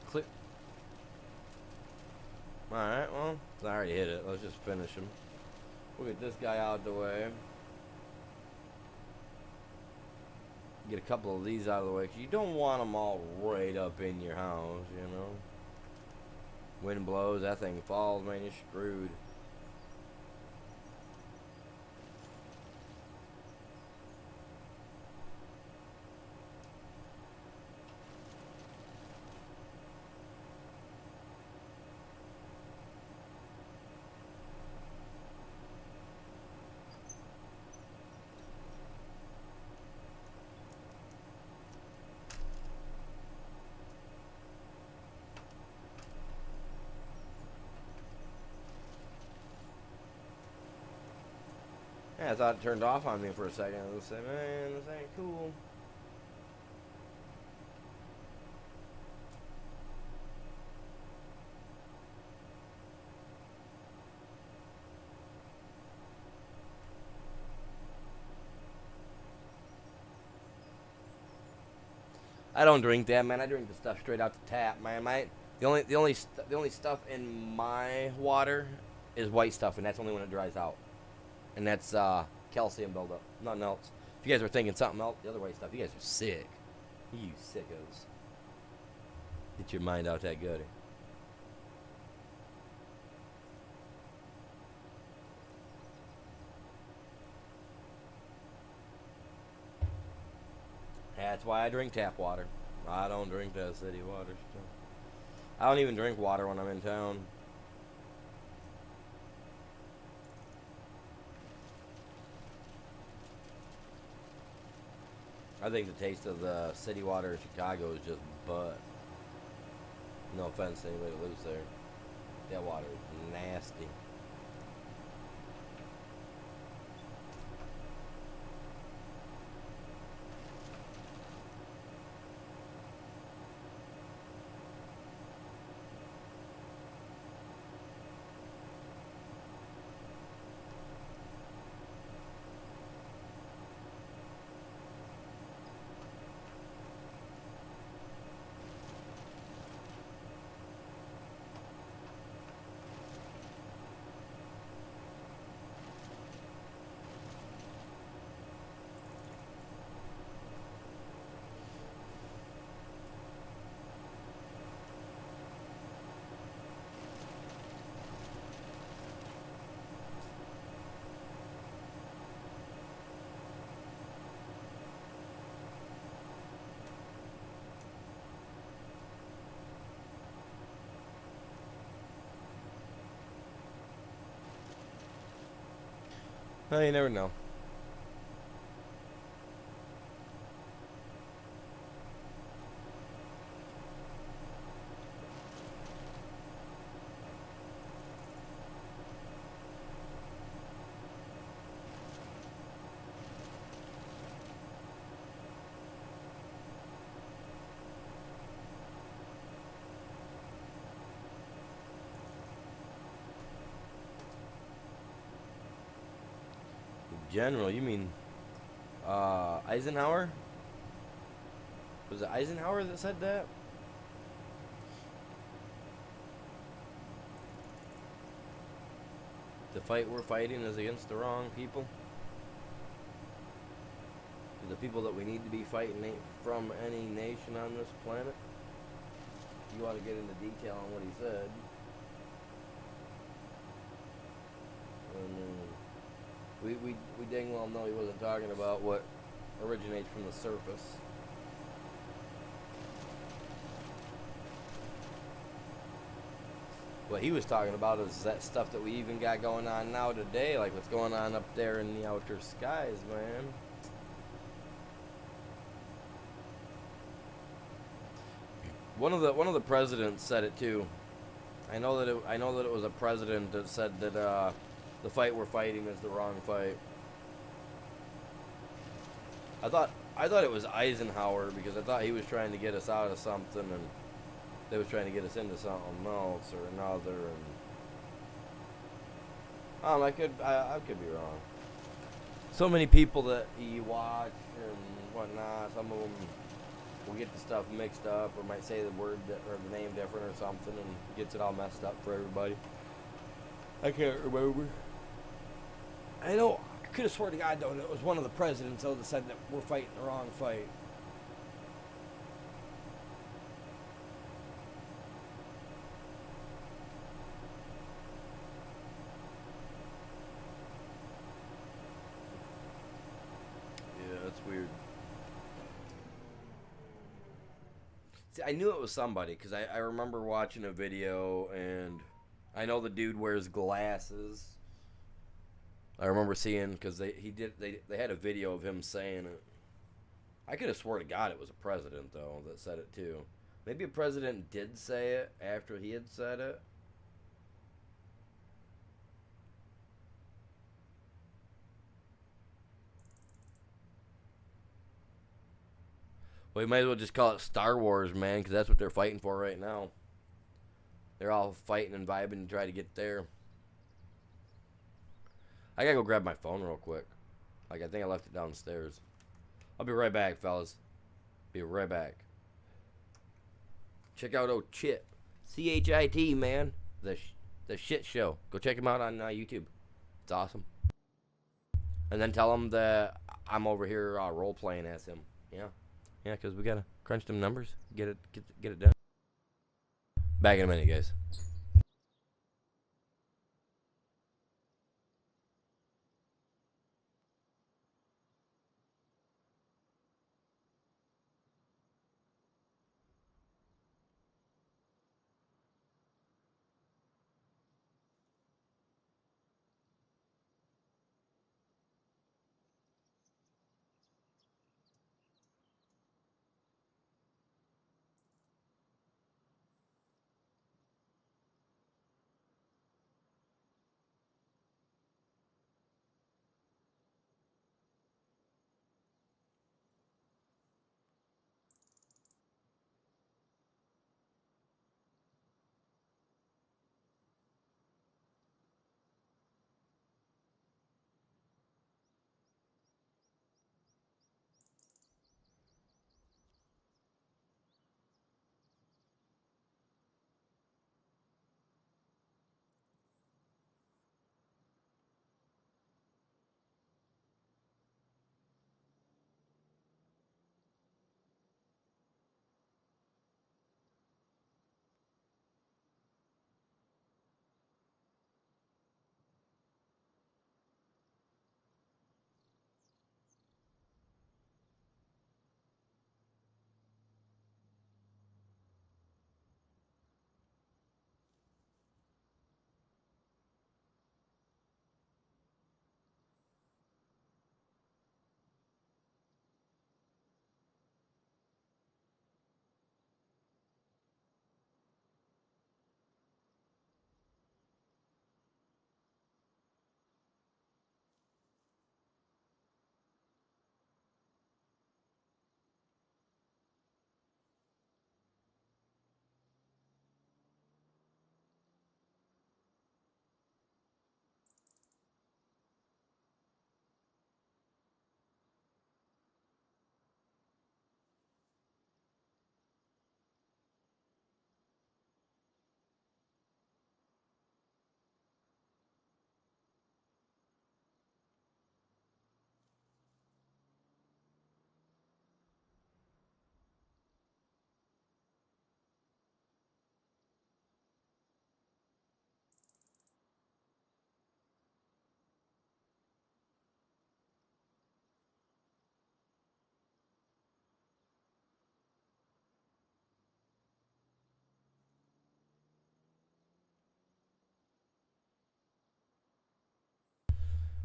Click. Alright, well, I already hit it. Let's just finish him. We'll get this guy out of the way. get a couple of these out of the way, 'cause you don't want them all right up in your house, you know. Wind blows, that thing falls, man, you're screwed. Yeah, I thought it turned off on me for a second. I was saying, man, this ain't cool. I don't drink that, man. I drink the stuff straight out the tap, man. The only stuff in my water is white stuff, and that's only when it dries out. And that's calcium buildup, nothing else. If you guys were thinking something else, the other white stuff, you guys are sick. You sickos. Get your mind out that good. That's why I drink tap water. I don't drink that city water stuff. I don't even drink water when I'm in town. I think the taste of the city water in Chicago is just butt. No offense to anybody that lives there. That water is nasty. Well, you never know. General, you mean Eisenhower? Was it Eisenhower that said that? The fight we're fighting is against the wrong people? The people that we need to be fighting ain't from any nation on this planet? You want to get into detail on what he said. We dang well know he wasn't talking about what originates from the surface. What he was talking about is that stuff that we even got going on now today, like what's going on up there in the outer skies, man. One of the presidents said it too. I know that it was a president that said that the fight we're fighting is the wrong fight. I thought it was Eisenhower because I thought he was trying to get us out of something and they was trying to get us into something else or another. And I could be wrong. So many people that you watch and whatnot, some of them will get the stuff mixed up or might say the word or the name different or something and gets it all messed up for everybody. I can't remember. I know Could have sworn to God though it was one of the presidents though that said that we're fighting the wrong fight. Yeah, that's weird. See, I knew it was somebody because I remember watching a video and I know the dude wears glasses. I remember seeing because they had a video of him saying it. I could have swore to God it was a president though that said it too. Maybe a president did say it after he had said it. Well, you might as well just call it Star Wars, man, because that's what they're fighting for right now. They're all fighting and vibing to try to get there. I gotta go grab my phone real quick. Like, I think I left it downstairs. I'll be right back, fellas. Be right back. Check out Chit. CHIT, man. The shit show. Go check him out on YouTube. It's awesome. And then tell him that I'm over here role playing as him. Yeah. Yeah, because we gotta crunch them numbers. Get it done. Back in a minute, guys.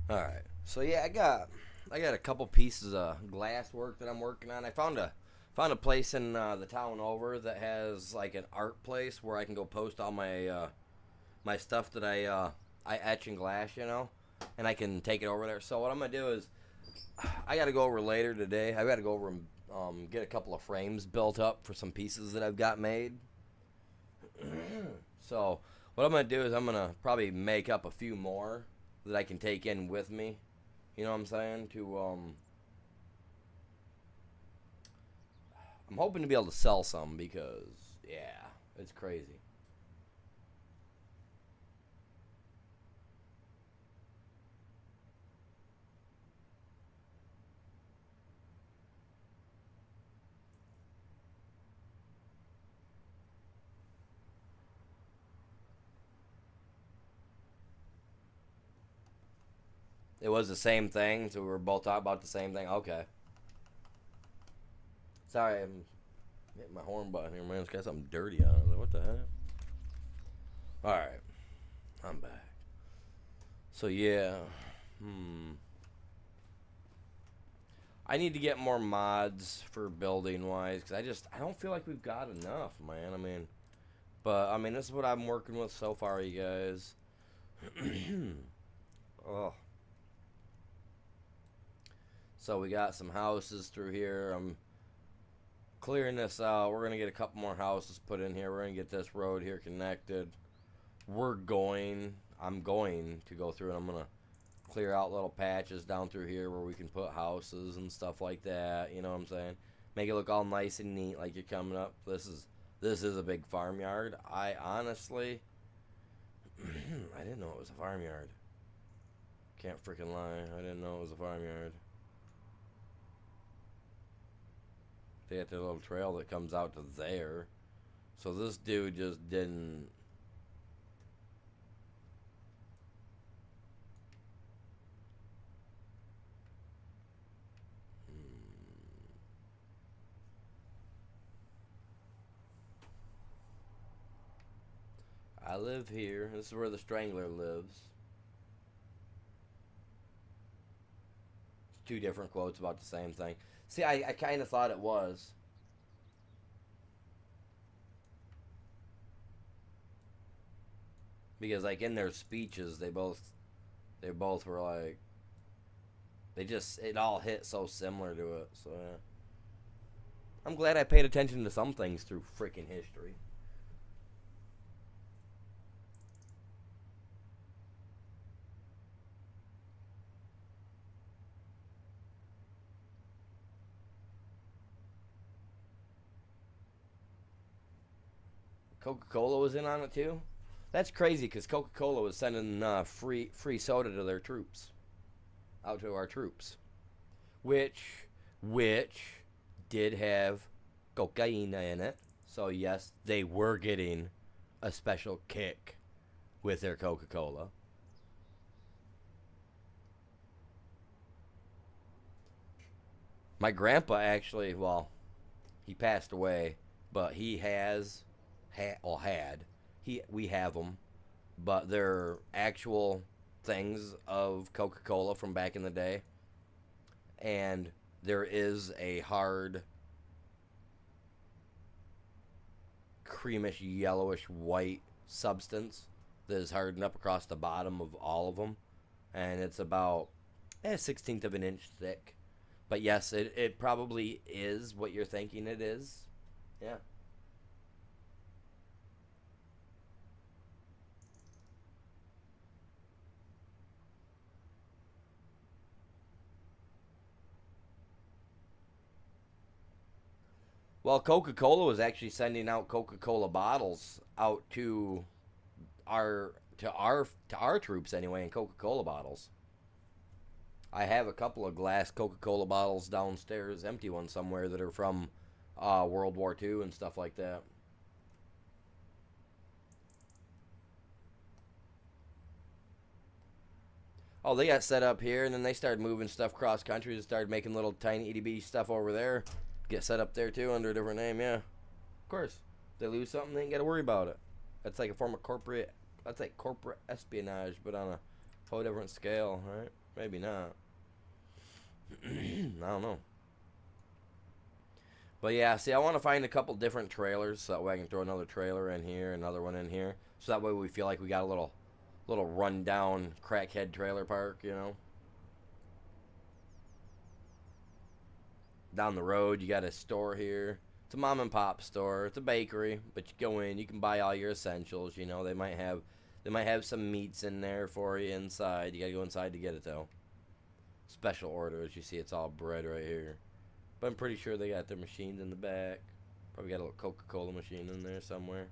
All right. So yeah, I got a couple pieces of glass work that I'm working on. I found a place in the town over that has like an art place where I can go post all my stuff that I etch in glass, and I can take it over there. So what I'm gonna do is I got to go over later today. I got to go over and get a couple of frames built up for some pieces that I've got made. So what I'm gonna do is I'm gonna probably make up a few more that I can take in with me. You know what I'm saying? I'm hoping to be able to sell some because yeah, it's crazy. It was the same thing, so we were both talking about the same thing. Okay. Sorry, I'm hitting my horn button here, man. It's got something dirty on it. Like, what the heck? Alright. I'm back. So, yeah. I need to get more mods for building wise, because I don't feel like we've got enough, man. I mean, this is what I'm working with so far, you guys. Oh. So we got some houses through here. I'm clearing this out. We're going to get a couple more houses put in here. We're going to get this road here connected. I'm going to go through and I'm going to clear out little patches down through here where we can put houses and stuff like that. You know what I'm saying? Make it look all nice and neat like you're coming up. This is a big farmyard. I honestly, I didn't know it was a farmyard. Can't freaking lie. I didn't know it was a farmyard. They got their little trail that comes out to there. So this dude just didn't. I live here. This is where the Strangler lives. It's two different quotes about the same thing. See, I kind of thought it was. Because, like, in their speeches, they both were like, it all hit so similar to it. So, yeah. I'm glad I paid attention to some things through freaking history. Coca-Cola was in on it too. That's crazy because Coca-Cola was sending free soda to their troops, out to our troops, which did have cocaine in it. So yes, they were getting a special kick with their Coca-Cola. My grandpa actually, well, he passed away, but he we have them, but they're actual things of Coca-Cola from back in the day, and there is a hard creamish yellowish white substance that is hardened up across the bottom of all of them, and it's about a 1/16 of an inch thick. But yes, it probably is what you're thinking it is. Yeah. Well, Coca-Cola was actually sending out Coca-Cola bottles out to our troops anyway in Coca-Cola bottles. I have a couple of glass Coca-Cola bottles downstairs, empty ones somewhere that are from World War II and stuff like that. Oh, they got set up here, and then they started moving stuff cross country. They started making little tiny EDB stuff over there. Get set up there too under a different name, yeah. Of course. If they lose something, they ain't got to worry about it. That's like a form of corporate. That's like corporate espionage, but on a whole different scale, right? Maybe not. I don't know. But yeah, see, I want to find a couple different trailers so that way I can throw another trailer in here, another one in here, so that way we feel like we got a little rundown crackhead trailer park, you know. Down the road, you got a store here. It's a mom and pop store. It's a bakery, but you go in, you can buy all your essentials. You know, they might have some meats in there for you inside. You gotta go inside to get it though. Special order, as you see, it's all bread right here. But I'm pretty sure they got their machines in the back. Probably got a little Coca-Cola machine in there somewhere.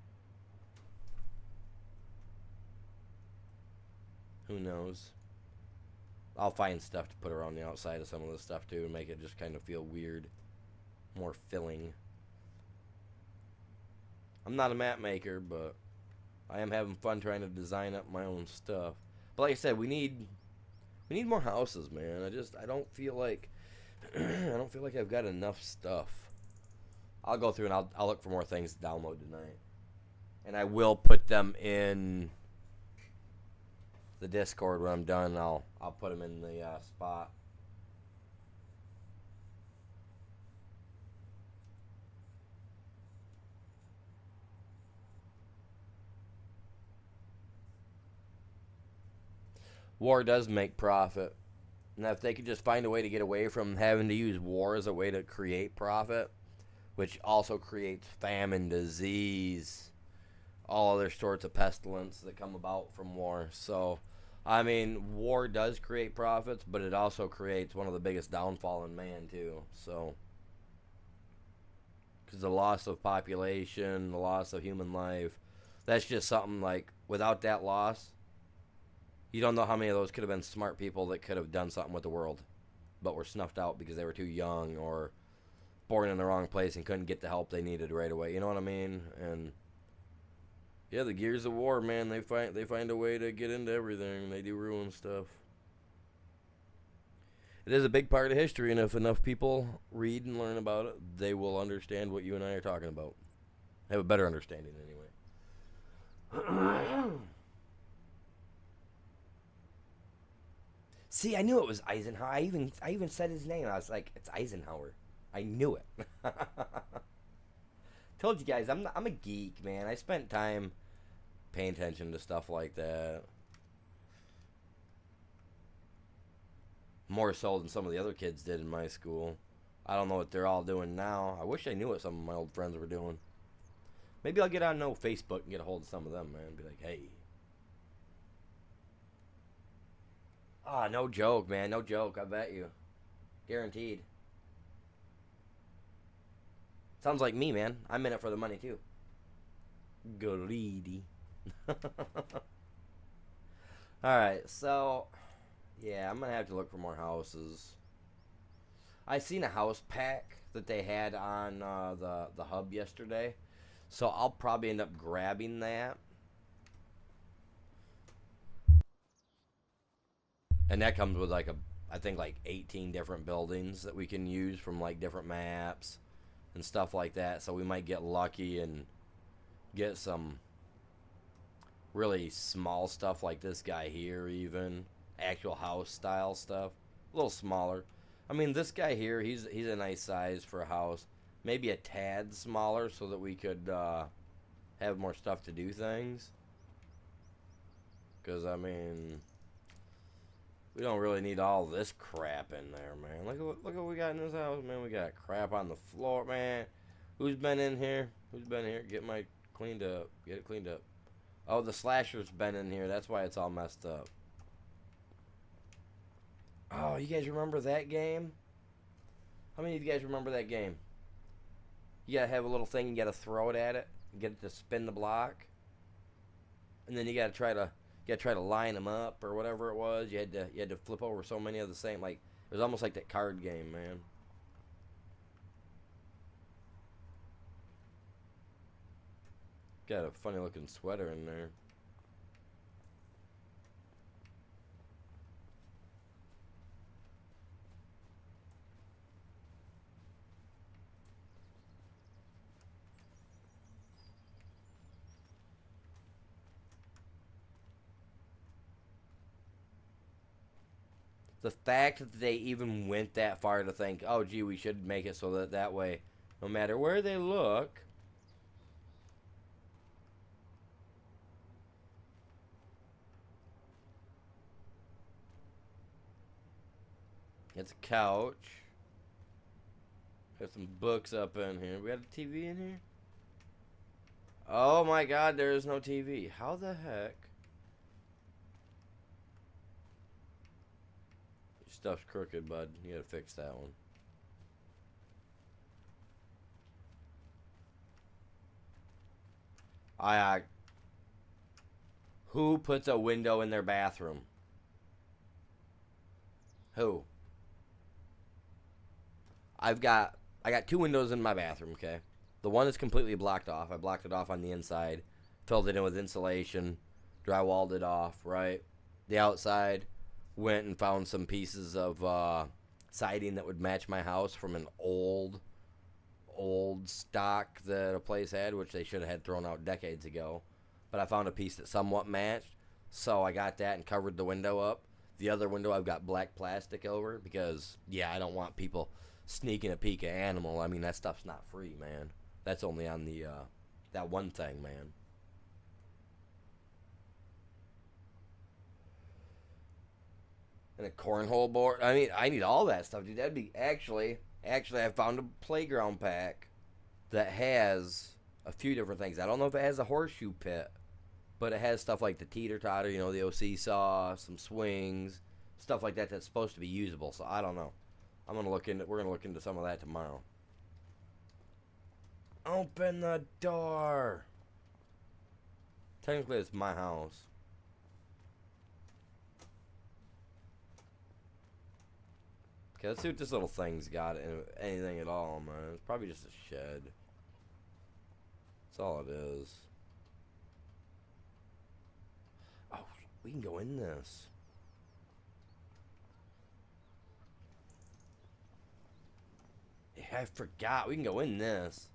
Who knows? I'll find stuff to put around the outside of some of this stuff too and make it just kind of feel weird. More filling. I'm not a map maker, but I am having fun trying to design up my own stuff. But like I said, we need We need more houses, man. I don't feel like I don't feel like I've got enough stuff. I'll go through and I'll look for more things to download tonight, and I will put them in the Discord when I'm done. I'll put them in the spot. War does make profit. And if they could just find a way to get away from having to use war as a way to create profit, which also creates famine, disease, all other sorts of pestilence that come about from war. So, I mean, war does create profits, but it also creates one of the biggest downfall in man, too. So, because the loss of population, the loss of human life, that's just something like, without that loss, you don't know how many of those could have been smart people that could have done something with the world, but were snuffed out because they were too young or born in the wrong place and couldn't get the help they needed right away. You know what I mean? And yeah, the gears of war, man, they find a way to get into everything. They do ruin stuff. It is a big part of history, and if enough people read and learn about it, they will understand what you and I are talking about. Have a better understanding, anyway. See, I knew it was Eisenhower. I even said his name. I was like, it's Eisenhower. I knew it. Told you guys, I'm a geek, man. I spent time paying attention to stuff like that. More so than some of the other kids did in my school. I don't know what they're all doing now. I wish I knew what some of my old friends were doing. Maybe I'll get on Facebook and get a hold of some of them, man. Be like, hey. Ah, no joke, man. No joke. I bet you. Guaranteed. Sounds like me, man. I'm in it for the money, too. Greedy. Alright, so... yeah, I'm going to have to look for more houses. I seen a house pack that they had on the hub yesterday. So I'll probably end up grabbing that. And that comes with I think 18 different buildings that we can use from like different maps and stuff like that. So we might get lucky and get some really small stuff like this guy here, even actual house style stuff. A little smaller. I mean, this guy here, he's a nice size for a house. Maybe a tad smaller so that we could have more stuff to do things. Because, I mean... we don't really need all this crap in there, man. Look what we got in this house, man. We got crap on the floor, man. Who's been in here? Who's been here? Get it cleaned up. Oh, the slasher's been in here. That's why it's all messed up. Oh, you guys remember that game? How many of you guys remember that game? You gotta have a little thing. You gotta throw it at it. Get it to spin the block. And then you gotta try to line them up or whatever it was. You had to flip over so many of the same, like it was almost like that card game, man. Got a funny looking sweater in there. The fact that they even went that far to think, oh, gee, we should make it so that way, no matter where they look, it's a couch. Got some books up in here. We got a TV in here? Oh my God, there is no TV. How the heck? Stuff's crooked, bud. You gotta fix that one. Who puts a window in their bathroom? Who? I got 2 windows in my bathroom, okay? The one is completely blocked off. I blocked it off on the inside, filled it in with insulation, drywalled it off, right? The outside, Went and found some pieces of siding that would match my house from an old stock that a place had, which they should have had thrown out decades ago. But I found a piece that somewhat matched, so I got that and covered the window up. The other window I've got black plastic over because, yeah, I don't want people sneaking a peek at animal. I mean, that stuff's not free, man. That's only on the that one thing, man. And a cornhole board. I mean, I need all that stuff, dude. That'd be actually, I found a playground pack that has a few different things. I don't know if it has a horseshoe pit, but it has stuff like the teeter totter, the old seesaw, some swings, stuff like that that's supposed to be usable. So I don't know. We're gonna look into some of that tomorrow. Open the door. Technically, it's my house. Okay, let's see what this little thing's got in anything at all, man. It's probably just a shed. That's all it is. Oh, we can go in this. Yeah, I forgot. We can go in this.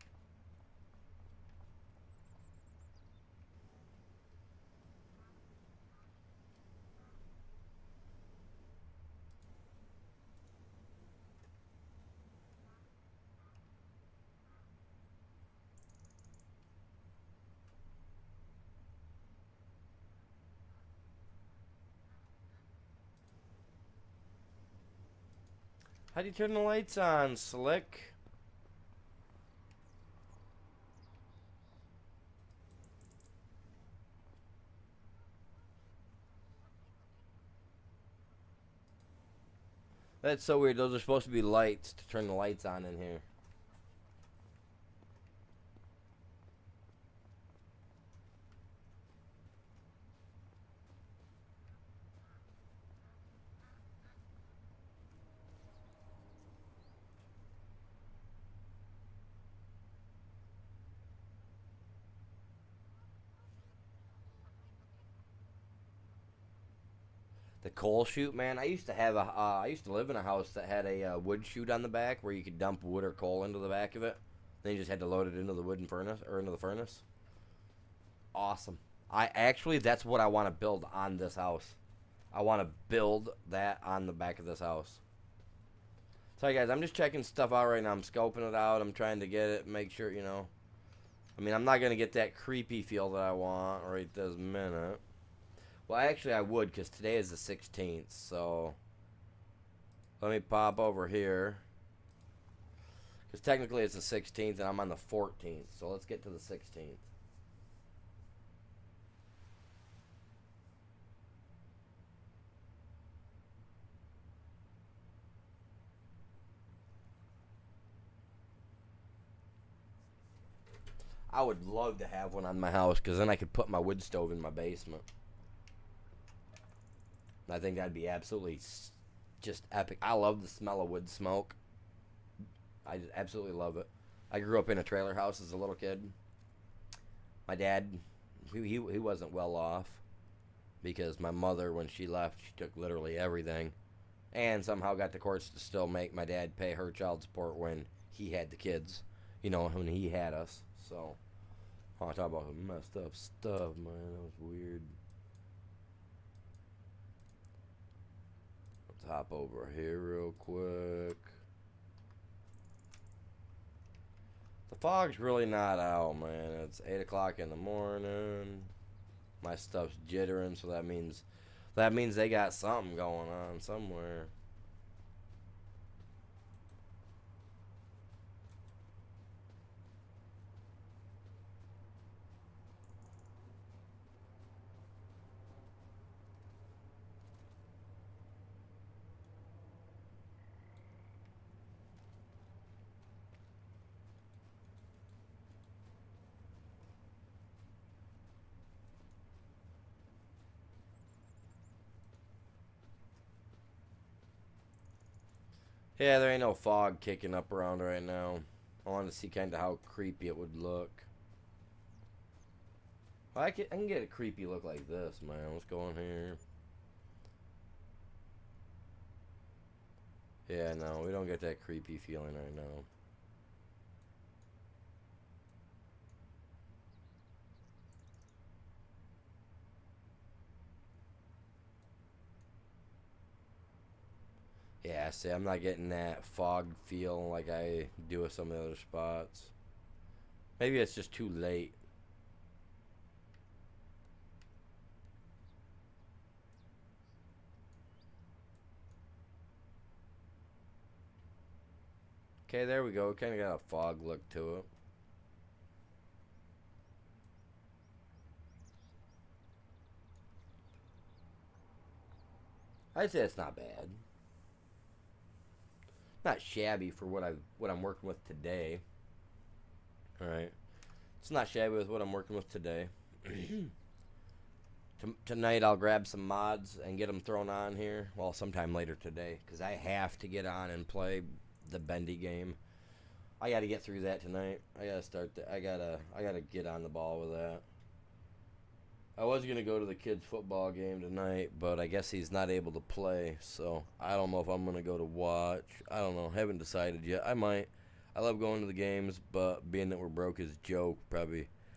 How do you turn the lights on, Slick? That's so weird. Those are supposed to be lights to turn the lights on in here. The coal chute, man. I used to have I used to live in a house that had a wood chute on the back where you could dump wood or coal into the back of it. Then you just had to load it into the wooden furnace or into the furnace. Awesome. That's what I want to build on this house. I want to build that on the back of this house. Sorry guys, I'm just checking stuff out right now. I'm scoping it out. I'm trying to get it, make sure, I mean, I'm not going to get that creepy feel that I want right this minute. Well, actually, I would, because today is the 16th, so let me pop over here. Because technically it's the 16th, and I'm on the 14th, so let's get to the 16th. I would love to have one on my house, because then I could put my wood stove in my basement. I think that'd be absolutely just epic. I love the smell of wood smoke. I just absolutely love it. I grew up in a trailer house as a little kid. My dad, he wasn't well off because my mother, when she left, she took literally everything and somehow got the courts to still make my dad pay her child support when he had the kids, when he had us. So, I talk about some messed up stuff, man. That was weird. Hop over here real quick. The fog's really not out, man. It's 8 o'clock in the morning. My stuff's jittering, so that means they got something going on somewhere. Yeah, there ain't no fog kicking up around right now. I want to see kind of how creepy it would look. I can get a creepy look like this, man. Let's go in here. Yeah, no, we don't get that creepy feeling right now. Yeah, see, I'm not getting that fog feel like I do with some of the other spots. Maybe it's just too late. Okay, there we go. Kind of got a fog look to it. I'd say it's not bad. Not shabby for what I'm working with today. All right, it's not shabby with what I'm working with today. Tonight I'll grab some mods and get them thrown on here. Well, sometime later today, because I have to get on and play the bendy game. I got to get through that tonight. I gotta start. I gotta get on the ball with that. I was gonna go to the kids' football game tonight, but I guess he's not able to play, so I don't know if I'm gonna go to watch. I don't know. Haven't decided yet. I might. I love going to the games, but being that we're broke is a joke.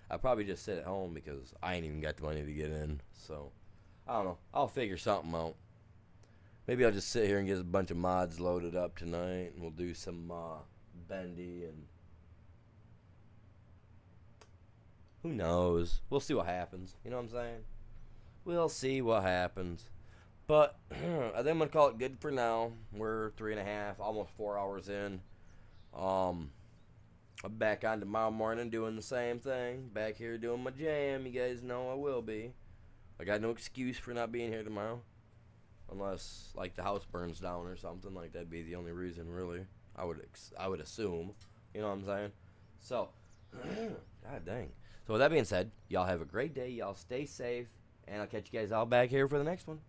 I'll probably just sit at home because I ain't even got the money to get in. So I don't know. I'll figure something out. Maybe I'll just sit here and get a bunch of mods loaded up tonight, and we'll do some bendy and who knows? We'll see what happens. You know what I'm saying? We'll see what happens. But I think I'm gonna call it good for now. We're 3.5, almost 4 hours in. Um, I'm back on tomorrow morning doing the same thing. Back here doing my jam. You guys know I will be. I got no excuse for not being here tomorrow, unless like the house burns down or something. Like that'd be the only reason, really. I would assume. You know what I'm saying? So, God dang. So with that being said, y'all have a great day. Y'all stay safe, and I'll catch you guys all back here for the next one.